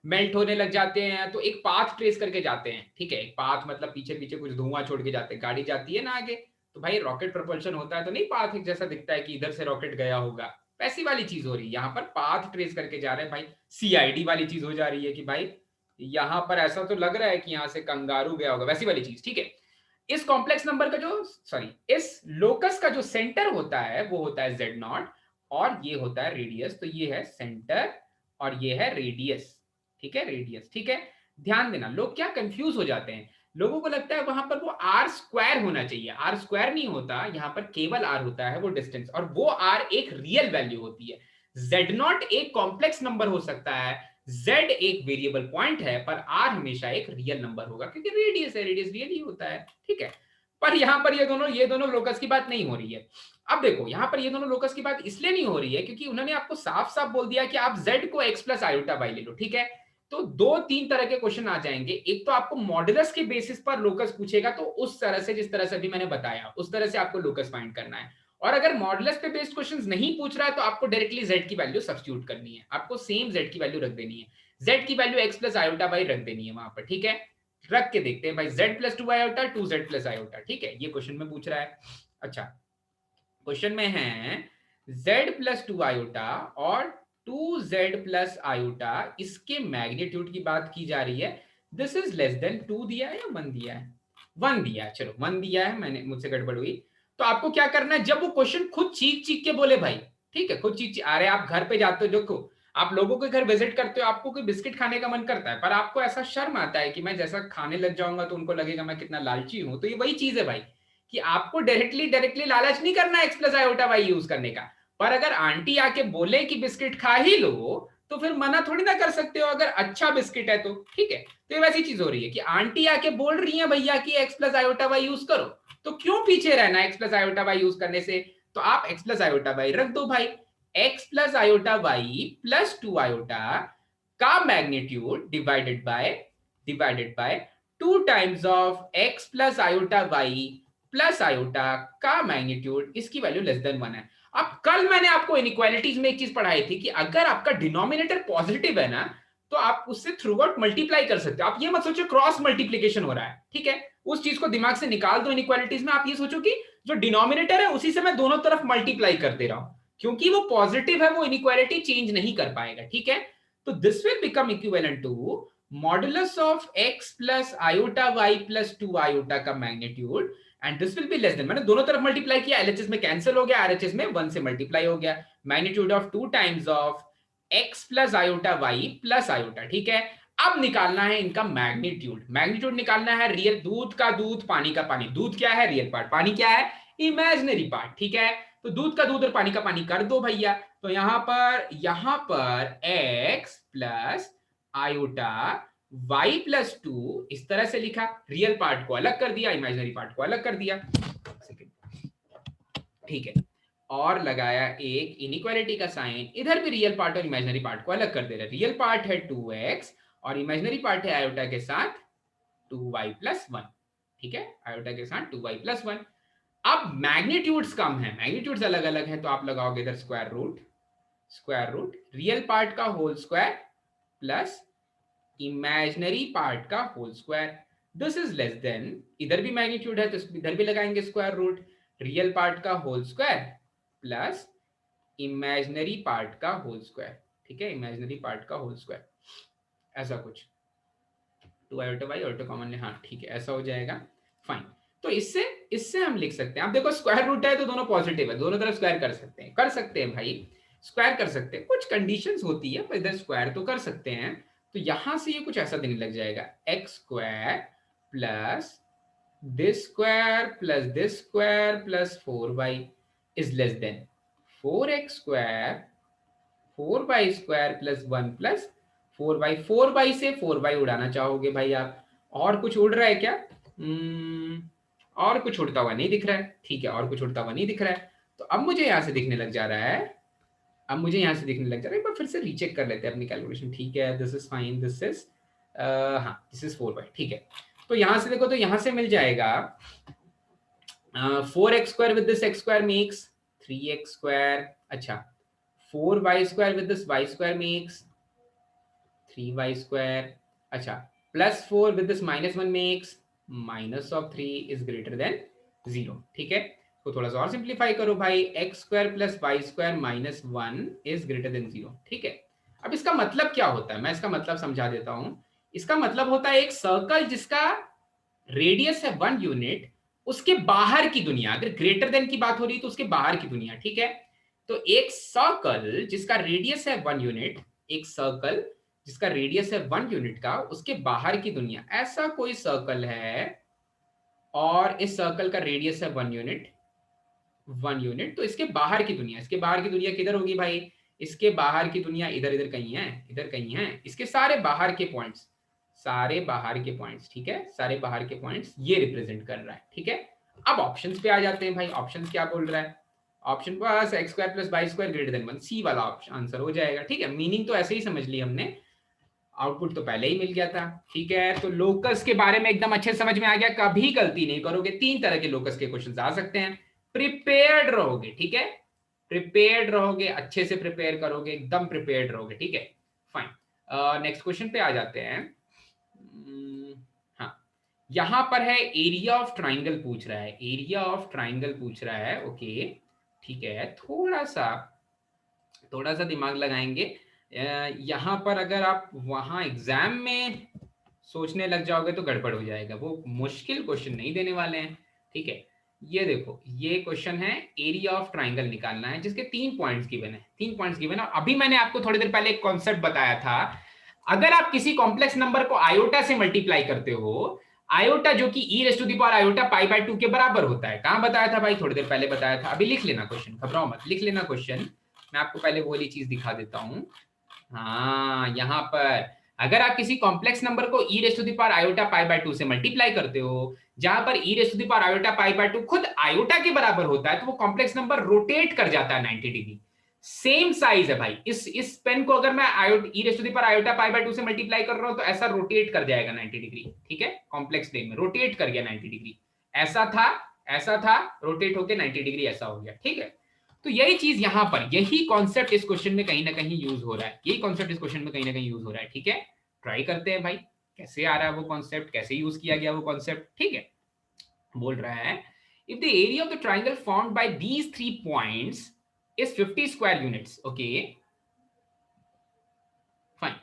मेल्ट होने लग जाते हैं, तो एक पाथ ट्रेस करके जाते हैं, ठीक है, एक पाथ मतलब पीछे पीछे कुछ धुआं छोड़ के जाते हैं, गाड़ी जाती है ना आगे, तो भाई रॉकेट प्रोपल्शन होता है तो नहीं पाथ एक जैसा दिखता है कि इधर से रॉकेट गया होगा, वैसी वाली चीज हो रही है, यहाँ पर पाथ ट्रेस करके जा रहे हैं भाई, सीआईडी वाली चीज हो जा रही है कि भाई यहां पर ऐसा तो लग रहा है कि यहां से कंगारू गया होगा, वैसी वाली चीज, ठीक है। इस कॉम्प्लेक्स नंबर का जो इस लोकस का जो सेंटर होता है वो होता है z0, और ये होता है रेडियस, तो ये है सेंटर और ये है रेडियस, ठीक है, रेडियस, ठीक है। ध्यान देना, लोग क्या कंफ्यूज हो जाते हैं, लोगों को लगता है वहां पर वो आर स्क्वायर होना चाहिए, आर स्क्वायर नहीं होता, यहां पर केवल आर होता है, वो डिस्टेंस, और वो आर एक रियल वैल्यू होती है। z0 एक कॉम्प्लेक्स नंबर हो सकता है, z एक वेरिएबल पॉइंट है, पर r हमेशा एक रियल नंबर होगा क्योंकि रेडियस है, रेडियस रियल ही होता है, ठीक है। पर यहां पर ये दोनों लोकस की बात नहीं हो रही है। अब देखो यहां पर ये दोनों लोकस की बात इसलिए नहीं हो रही है क्योंकि उन्होंने आपको साफ साफ बोल दिया कि आप z को x प्लस आयोटा y ले लो, ठीक है। तो दो तीन तरह के क्वेश्चन आ जाएंगे, एक तो आपको मॉडुलस के बेसिस पर लोकस पूछेगा, तो उस तरह से जिस तरह से अभी मैंने बताया उस तरह से आपको लोकस फाइंड करना है, और अगर मॉडुलस पे बेस्ड क्वेश्चंस नहीं पूछ रहा है तो आपको डायरेक्टली z की वैल्यू सब्स्टिट्यूट करनी है, आपको सेम z की वैल्यू रख देनी है, z की value x plus iota y रख देनी है वहां पर, ठीक है। रख के देखते हैं भाई, z plus 2 iota 2z plus iota, ठीक है, ये क्वेश्चन में पूछ रहा है। अच्छा, क्वेश्चन में है z प्लस 2 आयोटा और 2z प्लस आयोटा, इसके मैग्नीट्यूड की बात की जा रही है, दिस इज लेस देन 2 दिया है या 1 दिया है, 1 दिया है, चलो 1 दिया है, मैंने मुझसे गड़बड़ हुई। तो आपको क्या करना है, जब वो क्वेश्चन खुद चीख चीख के बोले भाई, ठीक है, खुद चीख, अरे आप घर पे जाते हो, देखो आप लोगों के घर विजिट करते हो, आपको कोई बिस्किट खाने का मन करता है, पर आपको ऐसा शर्म आता है कि मैं जैसा खाने लग जाऊंगा तो उनको लगेगा मैं कितना लालची हूं, तो ये वही चीज है भाई कि आपको डायरेक्टली लालच नहीं करना X plus iota Y use करने का, पर अगर आंटी आके बोले कि बिस्किट खा ही लो तो फिर मना थोड़ी ना कर सकते हो, अगर अच्छा बिस्किट है तो, ठीक है। तो ये वैसी चीज हो रही है कि आंटी आके बोल रही है भैया कि X plus iota Y use करो, तो क्यों पीछे रहना X plus iota Y use करने से, तो आप एक्स प्लस आयोटा वाई रख दो भाई, x plus iota Y plus 2 iota का magnitude divided by 2 times of x plus iota Y plus iota का मैग्नीट्यूड, इसकी वैल्यू लेस देन 1 है। अब कल मैंने आपको इनइक्वालिटीज में एक चीज पढ़ाई थी कि अगर आपका डिनोमिनेटर पॉजिटिव है ना तो आप उससे थ्रू आउट मल्टीप्लाई कर सकते हो, आप ये मत सोचो क्रॉस मल्टीप्लीकेशन हो रहा है, ठीक है, उस चीज को दिमाग से निकाल दो इनइक्वालिटीज में, आप ये सोचो कि जो डिनोमिनेटर है उसी से मैं दोनों तरफ मल्टीप्लाई कर दे रहा हूं, क्योंकि वो पॉजिटिव है वो इनइक्वालिटी चेंज नहीं कर पाएगा, ठीक है। तो this will become equivalent to modulus of x plus iota y plus 2 iota का magnitude, and this will be less than, मैंने दोनों तरफ मल्टीप्लाई किया, एलएचएस में कैंसिल हो गया, आरएचएस में 1 से मल्टीप्लाई हो गया, magnitude of 2 times of x plus iota y plus iota, ठीक है। अब निकालना है इनका मैग्नीट्यूड, मैग्नीट्यूड निकालना है रियल, दूध का दूध पानी का पानी, दूध क्या है रियल पार्ट, पानी क्या है इमेजिनरी पार्ट, ठीक है। तो दूध का दूध और पानी का पानी कर दो भैया, तो यहां पर x plus iota y plus 2 इस तरह से लिखा, रियल पार्ट को अलग कर दिया, इमेजिनरी पार्ट को अलग कर दिया, ठीक है, और लगाया एक इनइक्वालिटी का साइन, इधर भी रियल पार्ट और इमेजिनरी पार्ट को अलग कर दे रहे, रियल पार्ट है 2x और इमेजिनरी पार्ट है आयोटा के साथ 2y प्लस 1, ठीक है, आयोटा के साथ 2y प्लस 1। अब मैग्नीट्यूड्स कम है, मैग्नीट्यूड्स अलग अलग है, तो आप लगाओगे इधर स्क्वायर रूट रियल पार्ट का whole square plus imaginary part का whole square, this is less than, इधर भी मैग्नीट्यूड है तो इधर भी लगाएंगे स्क्वायर रूट रियल पार्ट का whole square plus imaginary part का होल स्क्वायर, ठीक है, इमेजिनरी पार्ट का होल स्क्वायर। ऐसा कुछ 2 आयोटा बाई आयोटा कॉमन, हाँ ठीक है, ऐसा हो जाएगा, फाइन। तो इससे इससे हम लिख सकते हैं, आप देखो स्क्वायर रूट है तो दोनों पॉजिटिव है, दोनों तरफ स्क्वायर कर सकते हैं भाई, स्क्वायर कर सकते हैं, कुछ कंडीशंस होती है पर इधर स्क्वायर तो कर सकते हैं। तो यहां से ये कुछ ऐसा देने लग जाएगा, x square plus this square plus this square plus 4y is less then 4x square 4y square plus 1 plus 4y, 4y से 4y उड़ाना चाहोगे भाई आप, और कुछ उड़ रहा है क्या? और कुछ उड़ता हुआ नहीं दिख रहा है, ठीक है, और कुछ उड़ता हुआ नहीं दिख रहा है। तो अब मुझे यहां से दिखने लग जा रहा है, अब मुझे यहां से दिखने लग जा रहा है, एक बार फिर से रीचेक कर लेते हैं अपनी कैलकुलेशन, ठीक है, this is fine, this is हाँ दिस इज 4y, ठीक है। तो यहां से देखो, तो यहां से मिल जाएगा 4x square with this x square makes 3x square, अच्छा 4y square with this y square makes 3y square, अच्छा plus 4 with this -1 makes minus of 3 is greater than 0, ठीक है। तो थोड़ा सा और सिंप्लीफाई करो भाई, x square plus y square -1 is greater than 0, ठीक है। अब इसका मतलब क्या होता है, मैं इसका मतलब समझा देता हूं। इसका मतलब होता है एक सर्कल जिसका रेडियस है 1 यूनिट, उसके बाहर की दुनिया, अगर ग्रेटर देन की बात हो रही है तो उसके बाहर की दुनिया, ठीक है। तो एक सर्कल जिसका रेडियस है 1 यूनिट, एक सर्कल जिसका रेडियस है 1 यूनिट का, उसके बाहर की दुनिया, ऐसा कोई सर्कल है और इस सर्कल का रेडियस है 1 यूनिट, 1 यूनिट, तो इसके बाहर की दुनिया, इसके बाहर की दुनिया किधर होगी भाई? इसके बाहर की दुनिया इधर इधर कहीं है, इधर कहीं है, इसके सारे बाहर के पॉइंट्स, सारे बाहर के पॉइंट्स, ठीक है, सारे बाहर के पॉइंट्स ये रिप्रेजेंट कर रहा है, ठीक है। अब ऑप्शंस पे आ जाते हैं भाई, ऑप्शंस क्या बोल रहा है? ऑप्शन बस X square plus Y square greater than 1, C वाला ऑप्शन आंसर हो जाएगा, ठीक है। मीनिंग तो ऐसे ही समझ ली हमने, आउटपुट तो पहले ही मिल गया था, ठीक है। तो लोकस के बारे में एकदम अच्छे समझ में आ गया, कभी गलती नहीं करोगे। 3 तरह के लोकस के क्वेश्चंस आ सकते हैं, प्रिपेयर्ड रहोगे, ठीक है, प्रिपेयर्ड रहोगे, अच्छे से प्रिपेयर करोगे, एकदम प्रिपेयर्ड रहोगे, ठीक है, फाइन। नेक्स्ट क्वेश्चन पे आ जाते हैं। हाँ, यहां पर है एरिया ऑफ ट्राइंगल पूछ रहा है, एरिया ऑफ ट्राइंगल पूछ रहा है, ओके ठीक है। थोड़ा सा दिमाग लगाएंगे। यहां पर अगर आप वहां एग्जाम में सोचने लग जाओगे तो गड़बड़ हो जाएगा, वो मुश्किल क्वेश्चन नहीं देने वाले हैं, ठीक है। ये देखो, ये क्वेश्चन है, एरिया ऑफ ट्राइंगल निकालना है जिसके 3 पॉइंट्स गिवन है, 3 पॉइंट्स गिवन है। अभी मैंने आपको थोड़ी देर पहले एक कॉन्सेप्ट बताया था, अगर आप किसी कॉम्प्लेक्स नंबर को आयोटा से मल्टीप्लाई करते हो, आयोटा जो कि e raise to the power iota pi by 2 के बराबर होता है, कहां बताया था भाई? थोड़ी देर पहले बताया था। अभी लिख लेना क्वेश्चन, घबराओ मत, लिख लेना क्वेश्चन, मैं आपको पहले वो वाली चीज दिखा देता हूं। हाँ, यहां पर अगर आप किसी कॉम्प्लेक्स नंबर को e raise to the power iota pi by 2 से मल्टीप्लाई करते हो, जहां पर e raise to the power iota pi by 2 खुद आयोटा के बराबर होता है, तो वो कॉम्प्लेक्स नंबर रोटेट कर जाता है 90 डिग्री। सेम साइज है भाई, इस पेन को अगर मैं e raise to the power iota pi by 2 से मल्टीप्लाई कर रहा हूं तो ऐसा रोटेट कर जाएगा 90 डिग्री, ठीक है। कॉम्प्लेक्स प्लेन में रोटेट कर गया 90 डिग्री, ऐसा था रोटेट होके 90 डिग्री ऐसा हो गया, ठीक है। तो यही चीज यहां पर, यही कॉन्सेप्ट इस क्वेश्चन में कहीं ना कहीं यूज हो रहा है, यही कॉन्सेप्ट इस क्वेश्चन में कहीं ना कहीं यूज हो रहा है, ठीक है। ट्राई करते हैं भाई, कैसे आ रहा है वो कॉन्सेप्ट, कैसे यूज किया गया वो कॉन्सेप्ट, ठीक है। बोल रहा है, if the area of the triangle formed by these 3 points is 50 square units, okay fine.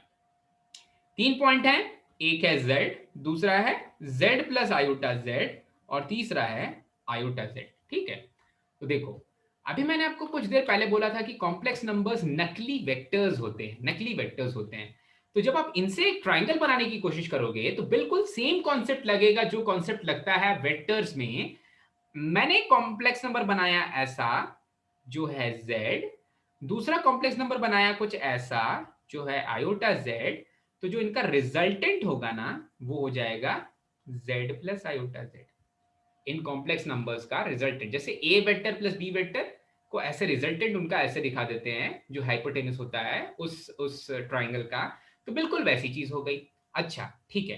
3 point है, एक है z, दूसरा है z प्लस आयोटा z, और तीसरा है आयोटा z, ठीक है। तो देखो, अभी मैंने आपको कुछ देर पहले बोला था कि कॉम्प्लेक्स नंबर्स नकली वेक्टर्स होते हैं, नकली वेक्टर्स होते हैं। तो जब आप इनसे एक ट्राइंगल बनाने की कोशिश करोगे तो बिल्कुल सेम कॉन्सेप्ट लगेगा जो कॉन्सेप्ट लगता है वेक्टर्स में। मैंने कॉम्प्लेक्स नंबर बनाया ऐसा जो है z, दूसरा कॉम्प्लेक्स नंबर बनाया कुछ ऐसा जो है आयोटा z, तो जो इनका रिजल्टेंट होगा ना वो हो जाएगा z plus iota z। In complex numbers का रिजल्टेंट, जैसे a vector plus b vector को ऐसे रिजल्टेंट उनका ऐसे दिखा देते हैं जो हाइपोटेनस होता है उस ट्राइंगल का, तो बिल्कुल वैसी चीज हो गई। अच्छा ठीक है,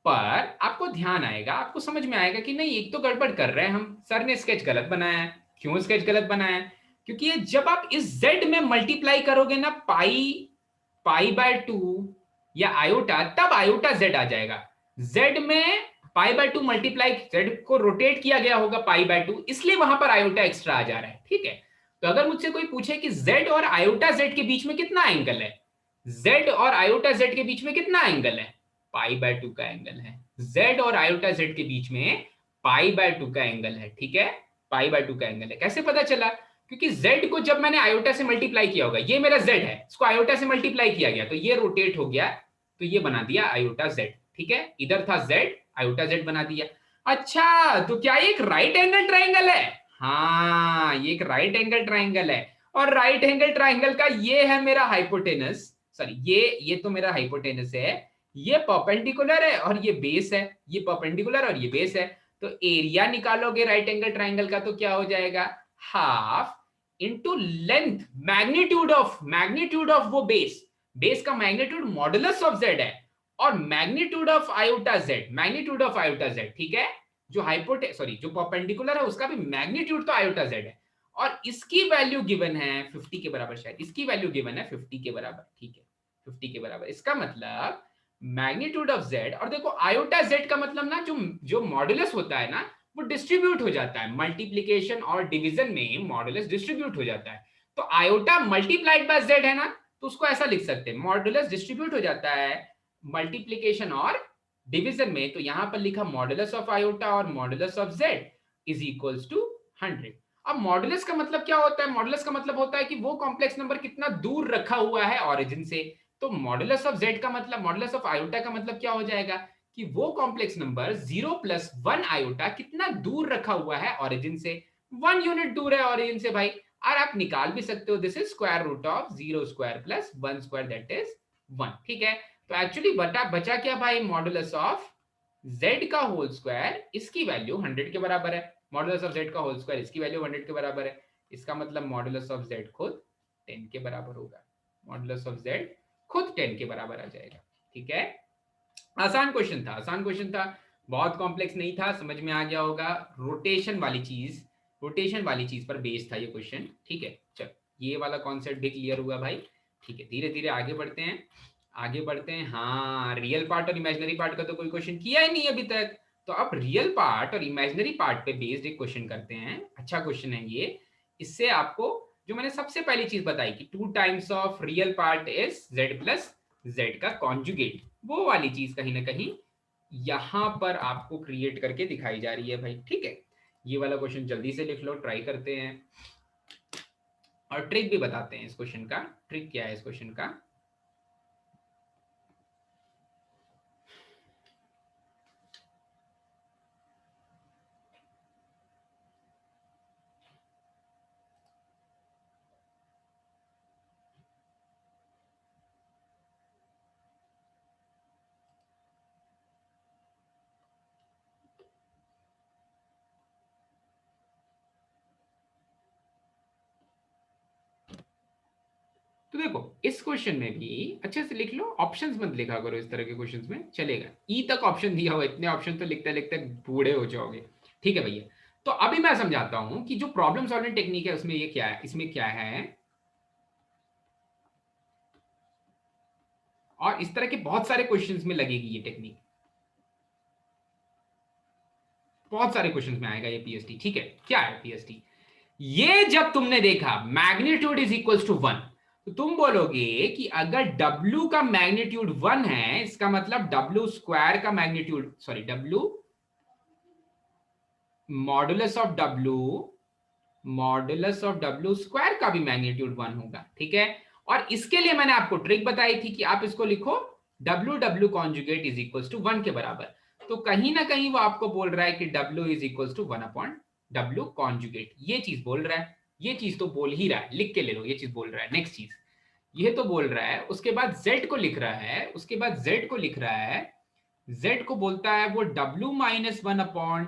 पर आपको ध्यान आएगा, आपको समझ में आएगा कि नहीं एक तो गड़बड़ कर रहे हैं हम, सर ने स्केच गलत बनाया है। क्यों स्केच गलत बनाया है? क्योंकि ये जब आप इस z में मल्टीप्लाई करोगे ना पाई बाय 2 या आयोटा, तब आयोटा z आ जाएगा। z में पाई बाय 2 मल्टीप्लाई, z को रोटेट किया गया होगा पाई बाय 2, इसलिए वहां पर आयोटा एक्स्ट्रा आ जा रहा है, ठीक है। तो अगर मुझसे कोई पूछे कि z और आयोटा z के बीच में कितना एंगल है, z और आयोटा z के बीच में कितना एंगल है? π/2 का एंगल है। z और आयोटा z के बीच में π/2 का एंगल है, ठीक है, π/2 का एंगल है। कैसे पता चला? क्योंकि z को जब मैंने आयोटा से मल्टीप्लाई किया होगा, ये मेरा z है, इसको आयोटा से मल्टीप्लाई किया गया तो ये रोटेट हो गया, तो ये बना दिया आयोटा z, ठीक है, इधर था z, आयोटा z बना दिया। अच्छा, तो क्या ये एक राइट एंगल ट्राइंगल है? हाँ, ये एक राइट एंगल ट्राइंगल है, और राइट एंगल ट्राइंगल का ये है मेरा हाइपोटेनस, सॉरी ये तो मेरा हाइपोटेनस है, ये परपेंडिकुलर है और ये बेस है, ये परपेंडिकुलर और ये बेस है, तो एरिया निकालोगे राइट एंगल ट्राइंगल का तो क्या हो जाएगा? Half into length, magnitude of वो बेस का मैग्नीट्यूड मॉडुलस ऑफ z है, और मैग्नीट्यूड ऑफ आयोटा z, ठीक है, जो जो परपेंडिकुलर है उसका भी मैग्नीट्यूड तो आयोटा z है, और इसकी वैल्यू गिवन है 50 के बराबर, शायद इसकी वैल्यू गिवन है 50 के बराबर, ठीक है, 50 के बराबर। इसका मतलब मैग्नीट्यूड ऑफ z, और देखो आयोटा z का मतलब ना जो मॉडुलस होता है ना वो डिस्ट्रीब्यूट हो जाता है, मल्टीप्लीकेशन और डिवीजन में मॉडुलस डिस्ट्रीब्यूट हो जाता है, तो आयोटा मल्टीप्लाइड बाय z है ना, तो उसको ऐसा लिख सकते हैं, मॉडुलस डिस्ट्रीब्यूट हो जाता है मल्टीप्लीकेशन और डिवीजन में, तो यहां पर लिखा मॉडुलस ऑफ आयोटा और modulus of z is equals to 100। अब मॉडुलस का मतलब क्या होता है? मॉडुलस का मतलब होता है कि वो कॉम्प्लेक्स नंबर कितना दूर रखा हुआ है ओरिजिन से, तो मॉडुलस ऑफ z का मतलब, मॉडुलस ऑफ आयोटा का मतलब क्या हो जाएगा कि वो कॉम्प्लेक्स नंबर 0+1 आयोटा कितना दूर रखा हुआ है ओरिजिन से, 1 यूनिट दूर है ओरिजिन से भाई, और आप निकाल भी सकते हो, this is square root of 0 square plus 1 square, that is 1, ठीक है। तो एक्चुअली बचा क्या भाई? मॉडुलस ऑफ z का होल स्क्वायर, इसकी वैल्यू 100 के बराबर है, मॉडुलस ऑफ z का होल स्क्वायर इसकी वैल्यू 100 के बराबर है, इसका मतलब मॉडुलस ऑफ z खुद 10 के बराबर होगा, मॉडुलस ऑफ z खुद 10 के बराबर आ जाएगा, ठीक है। आसान क्वेश्चन था, बहुत कॉम्प्लेक्स नहीं था, समझ में आ गया होगा। रोटेशन वाली चीज पर बेस्ड था ये क्वेश्चन, ठीक है। चल, ये वाला कॉन्सेप्ट भी क्लियर हुआ भाई, ठीक है। धीरे धीरे आगे बढ़ते हैं। हाँ, रियल पार्ट और इमेजिनरी पार्ट का तो कोई क्वेश्चन किया ही नहीं अभी तक, तो अब रियल पार्ट और इमेजिनरी पार्ट पे बेस्ड एक क्वेश्चन करते हैं। अच्छा क्वेश्चन है ये, इससे आपको जो मैंने सबसे पहली चीज बताई कि 2 times of real part is z plus z का कॉन्जुगेट, वो वाली चीज कहीं ना कहीं यहां पर आपको क्रिएट करके दिखाई जा रही है भाई, ठीक है। ये वाला क्वेश्चन जल्दी से लिख लो, ट्राई करते हैं, और ट्रिक भी बताते हैं इस क्वेश्चन का। ट्रिक क्या है इस क्वेश्चन का? तो देखो इस क्वेश्चन में भी अच्छे से लिख लो, ऑप्शंस मत लिखा करो इस तरह के क्वेश्चंस में, चलेगा। ई तक ऑप्शन दिया हुआ, इतने ऑप्शन तो लिखते लिखते बूढ़े हो जाओगे, ठीक है भैया। तो अभी मैं समझाता हूं कि जो प्रॉब्लम सॉल्विंग टेक्निक है उसमें ये क्या है, इसमें क्या है, और इस तरह के बहुत सारे क्वेश्चंस में लगेगी ये टेक्निक, बहुत सारे क्वेश्चंस में आएगा ये पीएसटी, ठीक है। क्या है पीएसटी? ये जब तुमने देखा मैग्नीट्यूड इज इक्वल्स टू 1, तो तुम बोलोगे कि अगर W का मैग्नीट्यूड 1 है, इसका मतलब W स्क्वायर का magnitude, sorry W modulus of W square का भी मैग्नीट्यूड 1 होगा, ठीक है। और इसके लिए मैंने आपको ट्रिक बताई थी कि आप इसको लिखो W conjugate is equals to 1 के बराबर, तो कहीं ना कहीं वो आपको बोल रहा है कि W is equals to 1 upon W conjugate, ये चीज बोल रहा है, ये चीज तो बोल ही रहा है, लिख के ले लो, ये चीज बोल रहा है। नेक्स्ट चीज ये तो बोल रहा है, उसके बाद Z को लिख रहा है, Z को बोलता है वो W minus 1 upon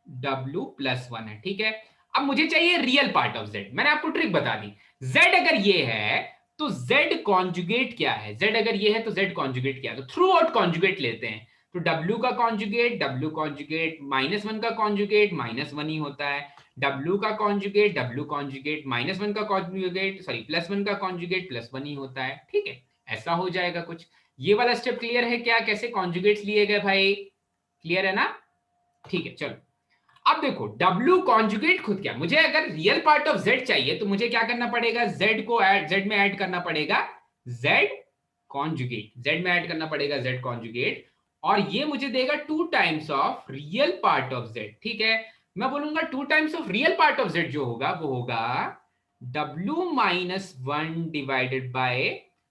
W plus 1 है, ठीक है। अब मुझे चाहिए रियल पार्ट ऑफ Z, मैंने आपको ट्रिक बता दी, Z अगर ये है तो Z कॉन्जुगेट क्या है, Z अगर ये है तो Z कॉन्जुगेट क्या है, तो थ्रू आउट कॉन्जुगेट लेते हैं, तो W का कॉन्जुगेट माइनस 1 का कॉन्जुगेट माइनस 1 ही होता है, W का कॉन्जुगेट माइनस 1 का कॉन्जुगेट, सॉरी प्लस 1 का कॉन्जुगेट प्लस 1 ही होता है, ठीक है। ऐसा हो जाएगा कुछ। ये वाला स्टेप क्लियर है क्या, कैसे कॉन्जुगेट्स लिए गए भाई, क्लियर है ना? ठीक है, चलो अब देखो W कॉन्जुगेट खुद क्या, मुझे अगर रियल पार्ट ऑफ Z चाहिए तो मुझे क्या करना पड़ेगा, Z में ऐड करना पड़ेगा Z कॉन्जुगेट, z में ऐड करना पड़ेगा z कॉन्जुगेट, और ये मुझे देगा 2 times of real part of z। ठीक है, मैं बोलूंगा 2 times of real part of z जो होगा वो होगा w minus 1 divided bye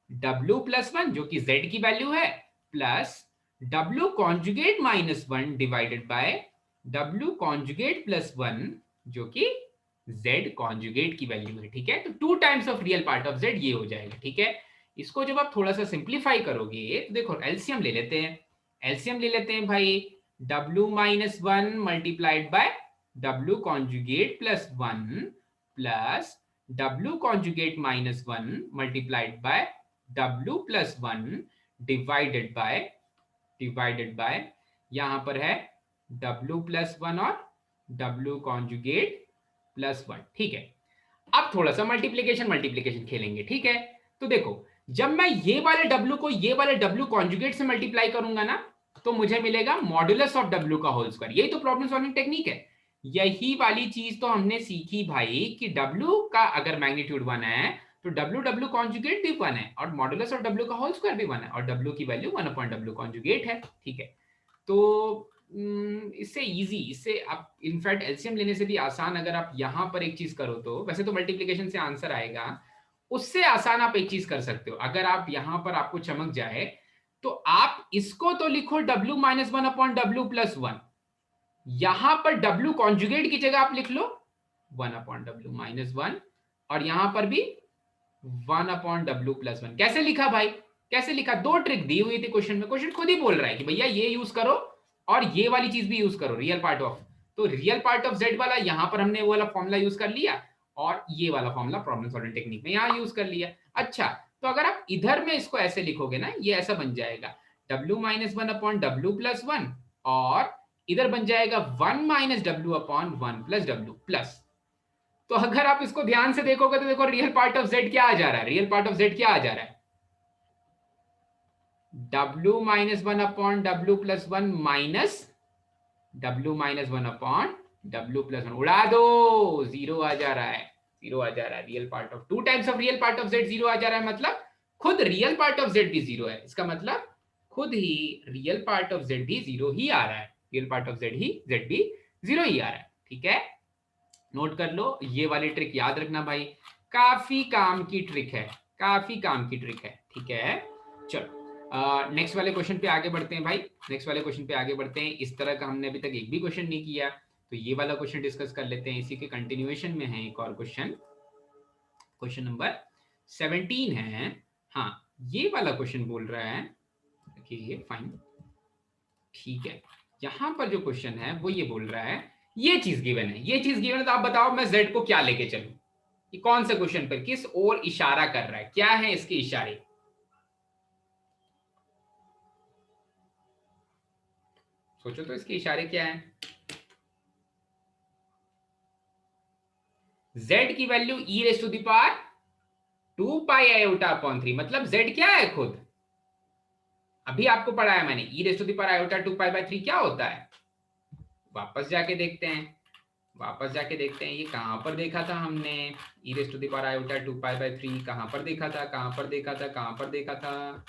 w plus 1 जो कि z की वैल्यू है, plus w conjugate minus 1 divided bye w conjugate plus 1 जो कि z कॉन्जुगेट की वैल्यू है। ठीक है, तो 2 times of real part of z ये हो जाएगा। ठीक है, इसको जब आप थोड़ा सा सिंप्लीफाई करोगे तो देखो एलसीएम ले लेते हैं, एलसीएम ले लेते हैं भाई, w minus 1 multiplied by w conjugate plus 1 plus w conjugate minus 1 multiplied by w plus 1 divided bye यहां पर है w प्लस 1 और w कॉन्जुगेट प्लस 1। ठीक है, अब थोड़ा सा मल्टीप्लीकेशन खेलेंगे। ठीक है, तो देखो जब मैं ये वाले w को ये वाले w कॉन्जुगेट से मल्टीप्लाई करूंगा ना तो मुझे मिलेगा मॉडुलस ऑफ w का होल स्क्वायर। यही तो प्रॉब्लम सॉल्विंग टेक्निक है, यही वाली चीज तो हमने सीखी भाई कि w का अगर मैग्नीट्यूड 1 है तो w कॉन्जुगेट भी 1 है और मॉडुलस ऑफ w का होल स्क्वायर भी 1 है और w की वैल्यू 1/w कॉन्जुगेट है। ठीक है, तो इससे इजी, इससे आप इनफैक्ट एलसीएम लेने से भी आसान अगर आप यहां पर एक चीज करो तो, वैसे तो मल्टीप्लिकेशन से आंसर आएगा, उससे आसान आप एक चीज कर सकते हो। अगर आप यहां पर आपको चमक जाए तो आप इसको तो लिखो w माइनस 1/w प्लस 1, यहां पर w कॉन्जुगेट की जगह आप लिख लो 1/w माइनस 1 और यहां पर भी 1/w प्लस 1। कैसे लिखा भाई, कैसे लिखा? दो ट्रिक दी हुई थी क्वेश्चन में, क्वेश्चन खुद ही बोल रहा है कि भैया ये यूज करो और ये वाली चीज भी यूज करो, रियल पार्ट ऑफ, तो रियल पार्ट ऑफ z वाला यहां पर हमने वो वाला फॉर्मूला यूज कर लिया और ये वाला फॉर्मूला प्रॉब्लम सॉल्विंग टेक्निक में यहां यूज कर लिया। अच्छा, तो अगर आप इधर में इसको ऐसे लिखोगे ना, ये ऐसा बन जाएगा w माइनस 1/w प्लस 1 और इधर बन जाएगा 1 minus w/1 plus w plus. तो अगर आप इसको ध्यान से देखोगे तो देखो रियल पार्ट ऑफ z क्या आ जा रहा है, रियल पार्ट ऑफ z क्या आ जा रहा है, w minus 1/w plus 1 minus w minus 1/w plus 1, उड़ा दो, जीरो आ जा रहा है, जीरो आ जा रहा है। Real part of 2 times of real part of z zero आ जा रहा है, मतलब खुद रियल पार्ट ऑफ z भी जीरो है, इसका मतलब खुद ही रियल पार्ट ऑफ z भी जीरो ही आ रहा है, रियल पार्ट ऑफ z भी जीरो ही आ रहा है। ठीक है, नोट कर लो, ये वाली ट्रिक याद रखना भाई, काफी काम की ट्रिक है, काफी काम की ट्रिक है। ठीक है, चलो नेक्स्ट वाले क्वेश्चन पे आगे बढ़ते हैं भाई, नेक्स्ट वाले क्वेश्चन पे आगे बढ़ते हैं। इस तरह का हमने अभी तक एक भी क्वेश्चन नहीं किया, तो ये वाला क्वेश्चन डिस्कस कर लेते हैं, इसी के कंटिन्यूएशन में है एक और क्वेश्चन, क्वेश्चन नंबर 17 है। हाँ, ये वाला क्वेश्चन बोल रहा है कि ये फाइन, ठीक है, यहां पर जो क्वेश्चन है वो ये बोल रहा है, ये चीज गिवन है, ये चीज गिवन है, तो आप बताओ मैं z को क्या लेके चलूं, ये कौन से क्वेश्चन पर किस ओर इशारा कर रहा है, क्या है इसके इशारे? सोचो तो इसके इशारे क्या हैं। z की value e raise to the power 2 pi iota upon 3, मतलब z क्या है खुद, अभी आपको पढ़ाया मैंने, e raise to the power iota 2 pi by 3 क्या होता है, वापस जाके देखते हैं, वापस जाके देखते हैं, ये कहां पर देखा था हमने, e raise to the power iota 2 pi by 3 कहां पर देखा था, कहां पर देखा था, कहां पर देखा था,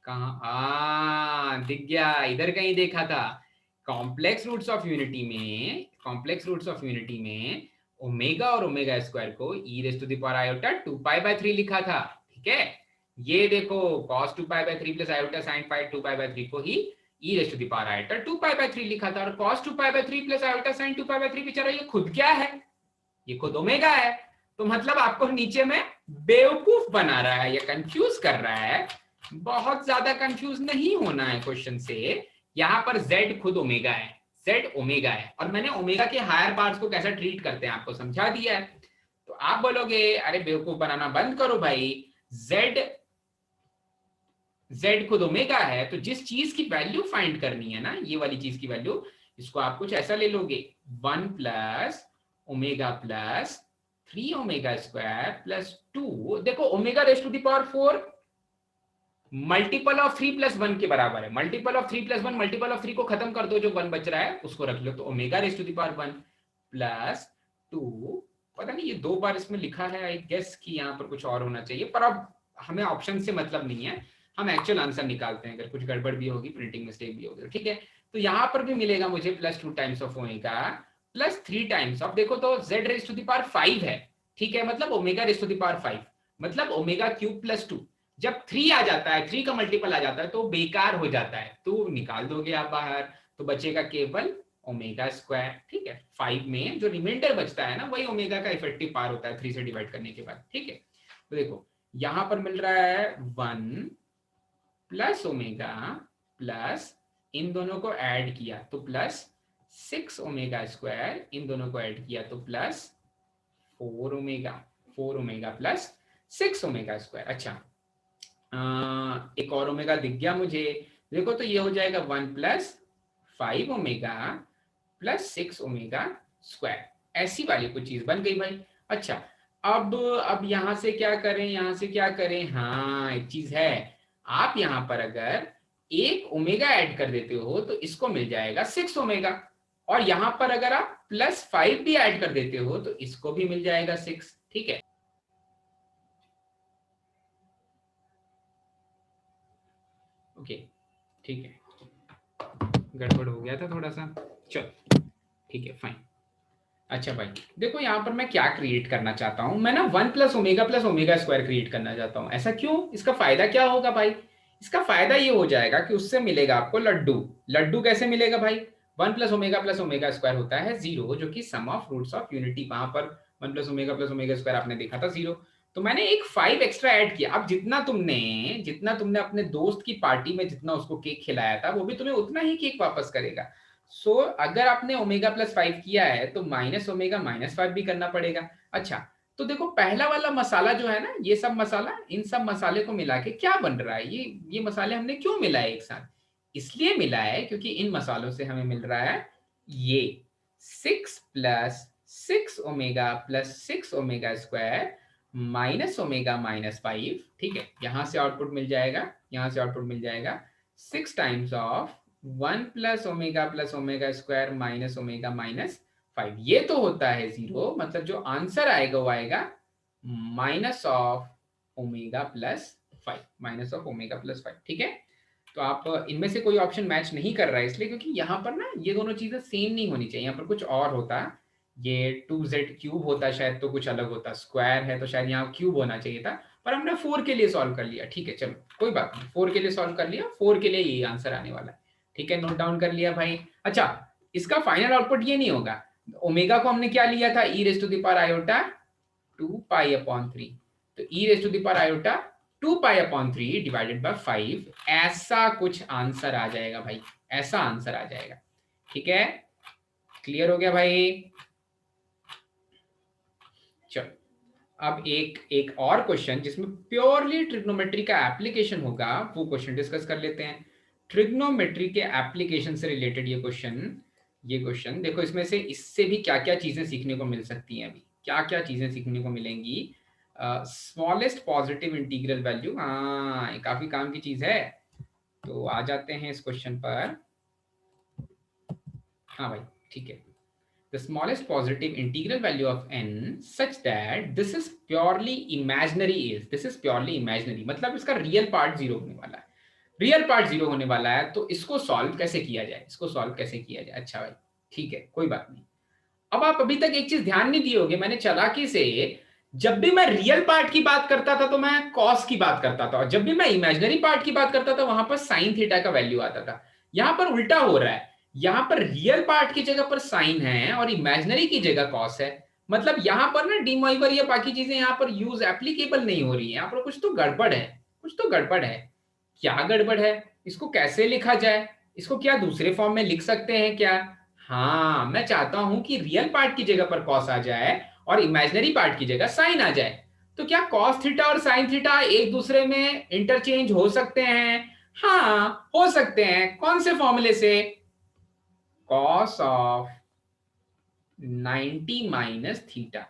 कहां, दिख गया, इधर कहीं देखा था, कॉम्प्लेक्स रूट्स ऑफ यूनिटी में, कॉम्प्लेक्स रूट्स ऑफ यूनिटी में ओमेगा और ओमेगा स्क्वायर को e raise to the power iota 2 pi by 3 लिखा था। ठीक है, ये देखो cos 2 pi by 3 plus iota sin pi 2 pi by 3 को ही e raise to the power iota 2 pi by 3 लिखा था, और cos 2 pi by 3 plus iota sin 2 pi by 3 बेचारा ये खुद क्या है, ये खुद ओमेगा है। तो मतलब आपको नीचे में बेवकूफ बना रहा है या कंफ्यूज कर रहा है, बहुत ज्यादा कंफ्यूज नहीं होना है क्वेश्चन से। यहां पर z खुद ओमेगा है, z ओमेगा है, और मैंने ओमेगा के हायर पार्ट्स को कैसा ट्रीट करते हैं आपको समझा दिया है। तो आप बोलोगे अरे बेवकूफ बनाना बंद करो भाई, z खुद ओमेगा है, तो जिस चीज की वैल्यू फाइंड करनी है ना, ये वाली चीज की वैल्यू, इसको आप कुछ ऐसा ले लोगे 1 plus omega plus 3 omega square plus 2, देखो omega raise to the power 4 multiple of 3 plus 1 के बराबर है, multiple of 3 plus 1, multiple of 3 को खत्म कर दो, जो 1 बच रहा है उसको रख लो, तो omega raise to the power 1 plus 2, पता नहीं ये 2 बार इसमें लिखा है, आई गेस कि यहाँ पर कुछ और होना चाहिए, पर अब हमें ऑप्शन से मतलब नहीं है, हम एक्चुअल आंसर निकालते हैं, अगर कुछ गड़बड़ भी होगी, प्रिंटिंग मिस्टेक भी होगी, ठीक है। तो यहाँ पर भी मिलेगा मुझे +2 times of omega plus 3 times of, देखो तो z raise to the power 5 है, ठीक है, मतलब omega raise to the power 5, मतलब ओमेगा क्यूब प्लस 2। जब 3 आ जाता है, 3 का मल्टीपल आ जाता है तो बेकार हो जाता है, तो निकाल दोगे आप बाहर, तो बचेगा केवल ओमेगा स्क्वायर, ठीक है। 5 में जो रिमाइंडर बचता है ना, वही ओमेगा का इफेक्टिव पावर होता है 3 से डिवाइड करने के बाद, ठीक है। तो देखो यहां पर मिल रहा है 1 प्लस ओमेगा प्लस, इन दोनों को ऐड किया तो प्लस 6 ओमेगा स्क्वायर, इन दोनों को ऐड किया तो plus 4 omega plus 6 omega square. अच्छा, एक और ओमेगा दिख गया मुझे, देखो तो ये हो जाएगा 1 plus 5 omega plus 6 omega square, ऐसी वाली कुछ चीज बन गई भाई। अच्छा, अब यहां से क्या करें, यहां से क्या करें, हाँ एक चीज है, आप यहां पर अगर एक ओमेगा ऐड कर देते हो तो इसको मिल जाएगा 6 ओमेगा, और यहां पर अगर आप +5 भी ऐड कर देते हो तो इसको भी मिल जाएगा 6, ठीक है। ओके, ठीक है, गड़बड़ हो गया था थोड़ा सा, चलो ठीक है, फाइन। अच्छा भाई देखो यहाँ पर मैं क्या क्रिएट करना चाहता हूँ, मैं ना 1 प्लस ओमेगा स्क्वायर क्रिएट करना चाहता हूँ। ऐसा क्यों, इसका फायदा क्या होगा भाई, इसका फायदा ये हो जाएगा कि उससे मिलेगा आपको लड्डू। लड्डू कैसे मिलेगा भाई, 1 प्लस ओमेगा स्क्वायर होता है 0, जो कि सम ऑफ रूट्स ऑफ यूनिटी, वहां पर 1 प्लस ओमेगा स्क्वायर आपने देखा था 0, तो मैंने एक 5 एक्स्ट्रा ऐड किया। अब जितना तुमने अपने दोस्त की पार्टी में जितना उसको केक खिलाया था, वो भी तुम्हें उतना ही केक वापस करेगा। अगर आपने ओमेगा +5 किया है तो माइनस ओमेगा -5 भी करना पड़ेगा। अच्छा, तो देखो पहला वाला मसाला जो है ना, ये सब मसाला, इन सब मसाले को मिला के क्या बन रहा है, ये मसाले हमने क्यों मिलाए एक साथ, इसलिए मिला है क्योंकि इन मसालों से हमें मिल रहा है ये 6 plus 6 omega plus 6 omega square minus omega -5, ठीक है। यहां से आउटपुट मिल जाएगा, यहां से आउटपुट मिल जाएगा 6 times of 1 plus omega square minus omega -5, ये तो होता है 0, मतलब जो आंसर आएगा वो आएगा माइनस ऑफ ओमेगा प्लस 5, ठीक है। तो आप इनमें से कोई ऑप्शन मैच नहीं कर रहा है इसलिए क्योंकि यहाँ पर ना ये दोनों चीजें सेम नहीं होनी चाहिए, यहाँ पर कुछ और होता, ये 2z क्यूब होता शायद, तो कुछ अलग होता, स्क्वायर है तो शायद यहाँ क्यूब होना चाहिए था, पर हमने 4 के लिए सॉल्व कर लिया, ठीक है, चलो कोई बात नहीं, 4 के लिए सॉल्व कर लिया, 4 के लिए यही आंसर आने वाला है, ठीक है, नोट डाउन कर लिया भाई। अच्छा, इसका फाइनल आउटपुट ये नहीं होगा, ओमेगा को हमने क्या लिया था, e raise to the power iota 2π/3, तो e raise to the power iota 2π/3 divided by 5, ऐसा कुछ आंसर आ जाएगा भाई, ऐसा आंसर आ जाएगा, ठीक है, क्लियर हो गया भाई। चलो अब एक और क्वेश्चन जिसमें प्योरली ट्रिग्नोमेट्री का एप्लीकेशन होगा, वो क्वेश्चन डिस्कस कर लेते हैं। ट्रिग्नोमेट्री के एप्लीकेशन से रिलेटेड ये क्वेश्चन देखो, इसमें से इससे भी क्या क्या चीजें सीखने को मिल सकती हैं, अभी क्या क्या चीजें सीखने को मिलेंगी। स्मॉलेस्ट पॉजिटिव इंटीग्रल वैल्यू, हाँ ये काफी काम की चीज है, तो आ जाते हैं इस क्वेश्चन पर। हाँ भाई ठीक है, the smallest positive integral value of n such that this is purely imaginary is, this is purely imaginary, मतलब इसका रियल पार्ट 0 होने वाला है, रियल पार्ट 0 होने वाला है, तो इसको सॉल्व कैसे किया जाए, इसको सॉल्व कैसे किया जाए। अच्छा भाई ठीक है, कोई बात नहीं। अब आप अभी तक एक चीज ध्यान नहीं दिए होगे, मैंने चालाकी से जब भी मैं रियल पार्ट की बात करता था तो मैं कॉस की बात करता था, और जब भी मैं इमेजिनरी पार्ट की बात करता था वहां पर साइन थीटा का वैल्यू आता था। यहां पर उल्टा हो रहा है, यहां पर रियल पार्ट की जगह पर साइन है और इमेजिनरी की जगह कॉस है, मतलब यहां पर ना डी मॉइवर या बाकी चीजें यहां पर यूज एप्लीकेबल नहीं हो रही है, यहां पर कुछ तो गड़बड़ है, कुछ तो गड़बड़ है। क्या गड़बड़ है, इसको कैसे लिखा जाए, इसको क्या दूसरे फॉर्म में लिख सकते हैं क्या। हाँ, मैं चाहता हूं कि रियल पार्ट की जगह पर कॉस आ जाए और इमेजिनरी पार्ट की जगह साइन आ जाए, तो क्या कॉस थीटा और साइन थीटा एक दूसरे में इंटरचेंज हो सकते हैं। हाँ हो सकते हैं, कौन से फॉर्मूले से, कॉस ऑफ 90 माइनस थीटा,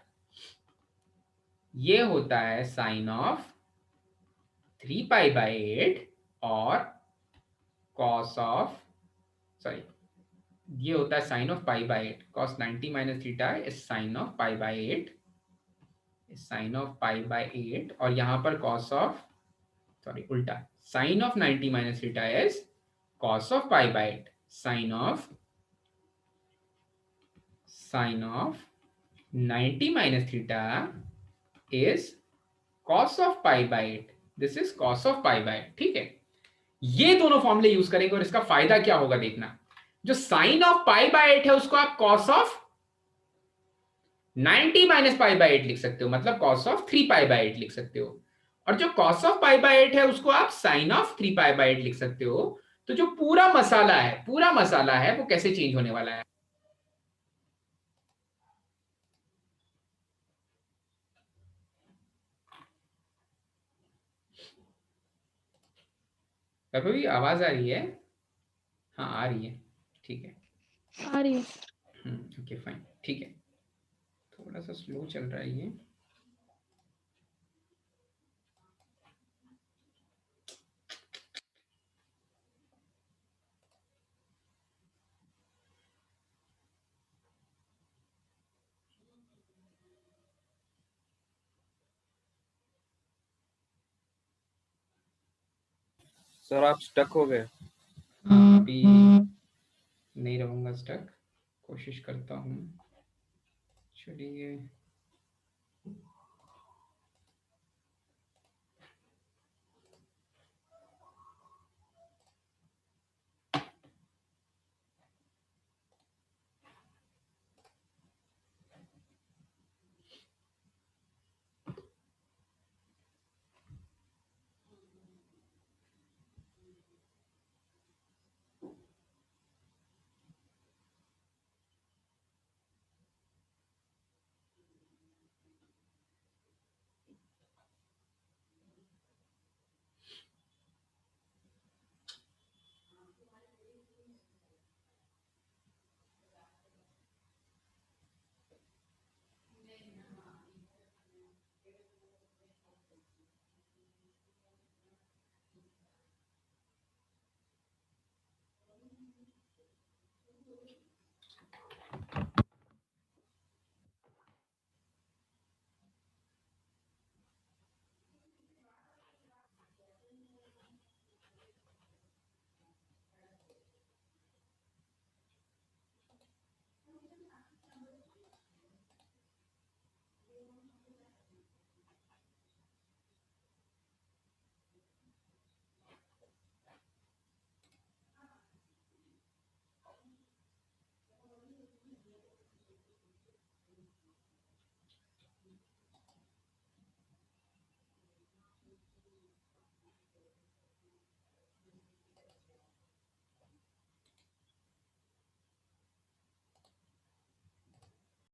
ये होता है साइन ऑफ 3π/8, और कॉस ऑफ, सॉरी, ये होता है sine of π/8, cos 90 minus theta is sine of π/8, sine of π/8, और यहां पर cos ऑफ सॉरी उल्टा, sine of 90 minus theta is cos of pi by 8, sine of 90 minus theta is cos of pi by 8. This is cos of pi by 8. ठीक है, ये दोनों फॉर्मूले use करेंगे और इसका फायदा क्या होगा देखना। जो साइन ऑफ पाई बाय 8 है उसको आप cos of 90 minus pi by 8 लिख सकते हो, मतलब cos ऑफ 3 पाई बाय 8 लिख सकते हो। और जो cos ऑफ पाई बाय 8 है उसको आप साइन ऑफ 3 पाई बाय 8 लिख सकते हो। तो जो पूरा मसाला है वो कैसे चेंज होने वाला है। कभी आवाज आ रही है? हाँ आ रही है, ठीक है, आ रही है। ओके फाइन, ठीक है, थोड़ा सा स्लो चल रहा है ये। सर आप स्टक हो गए। हाँ अभी नहीं रहूंगा स्टक, कोशिश करता हूँ। चलिए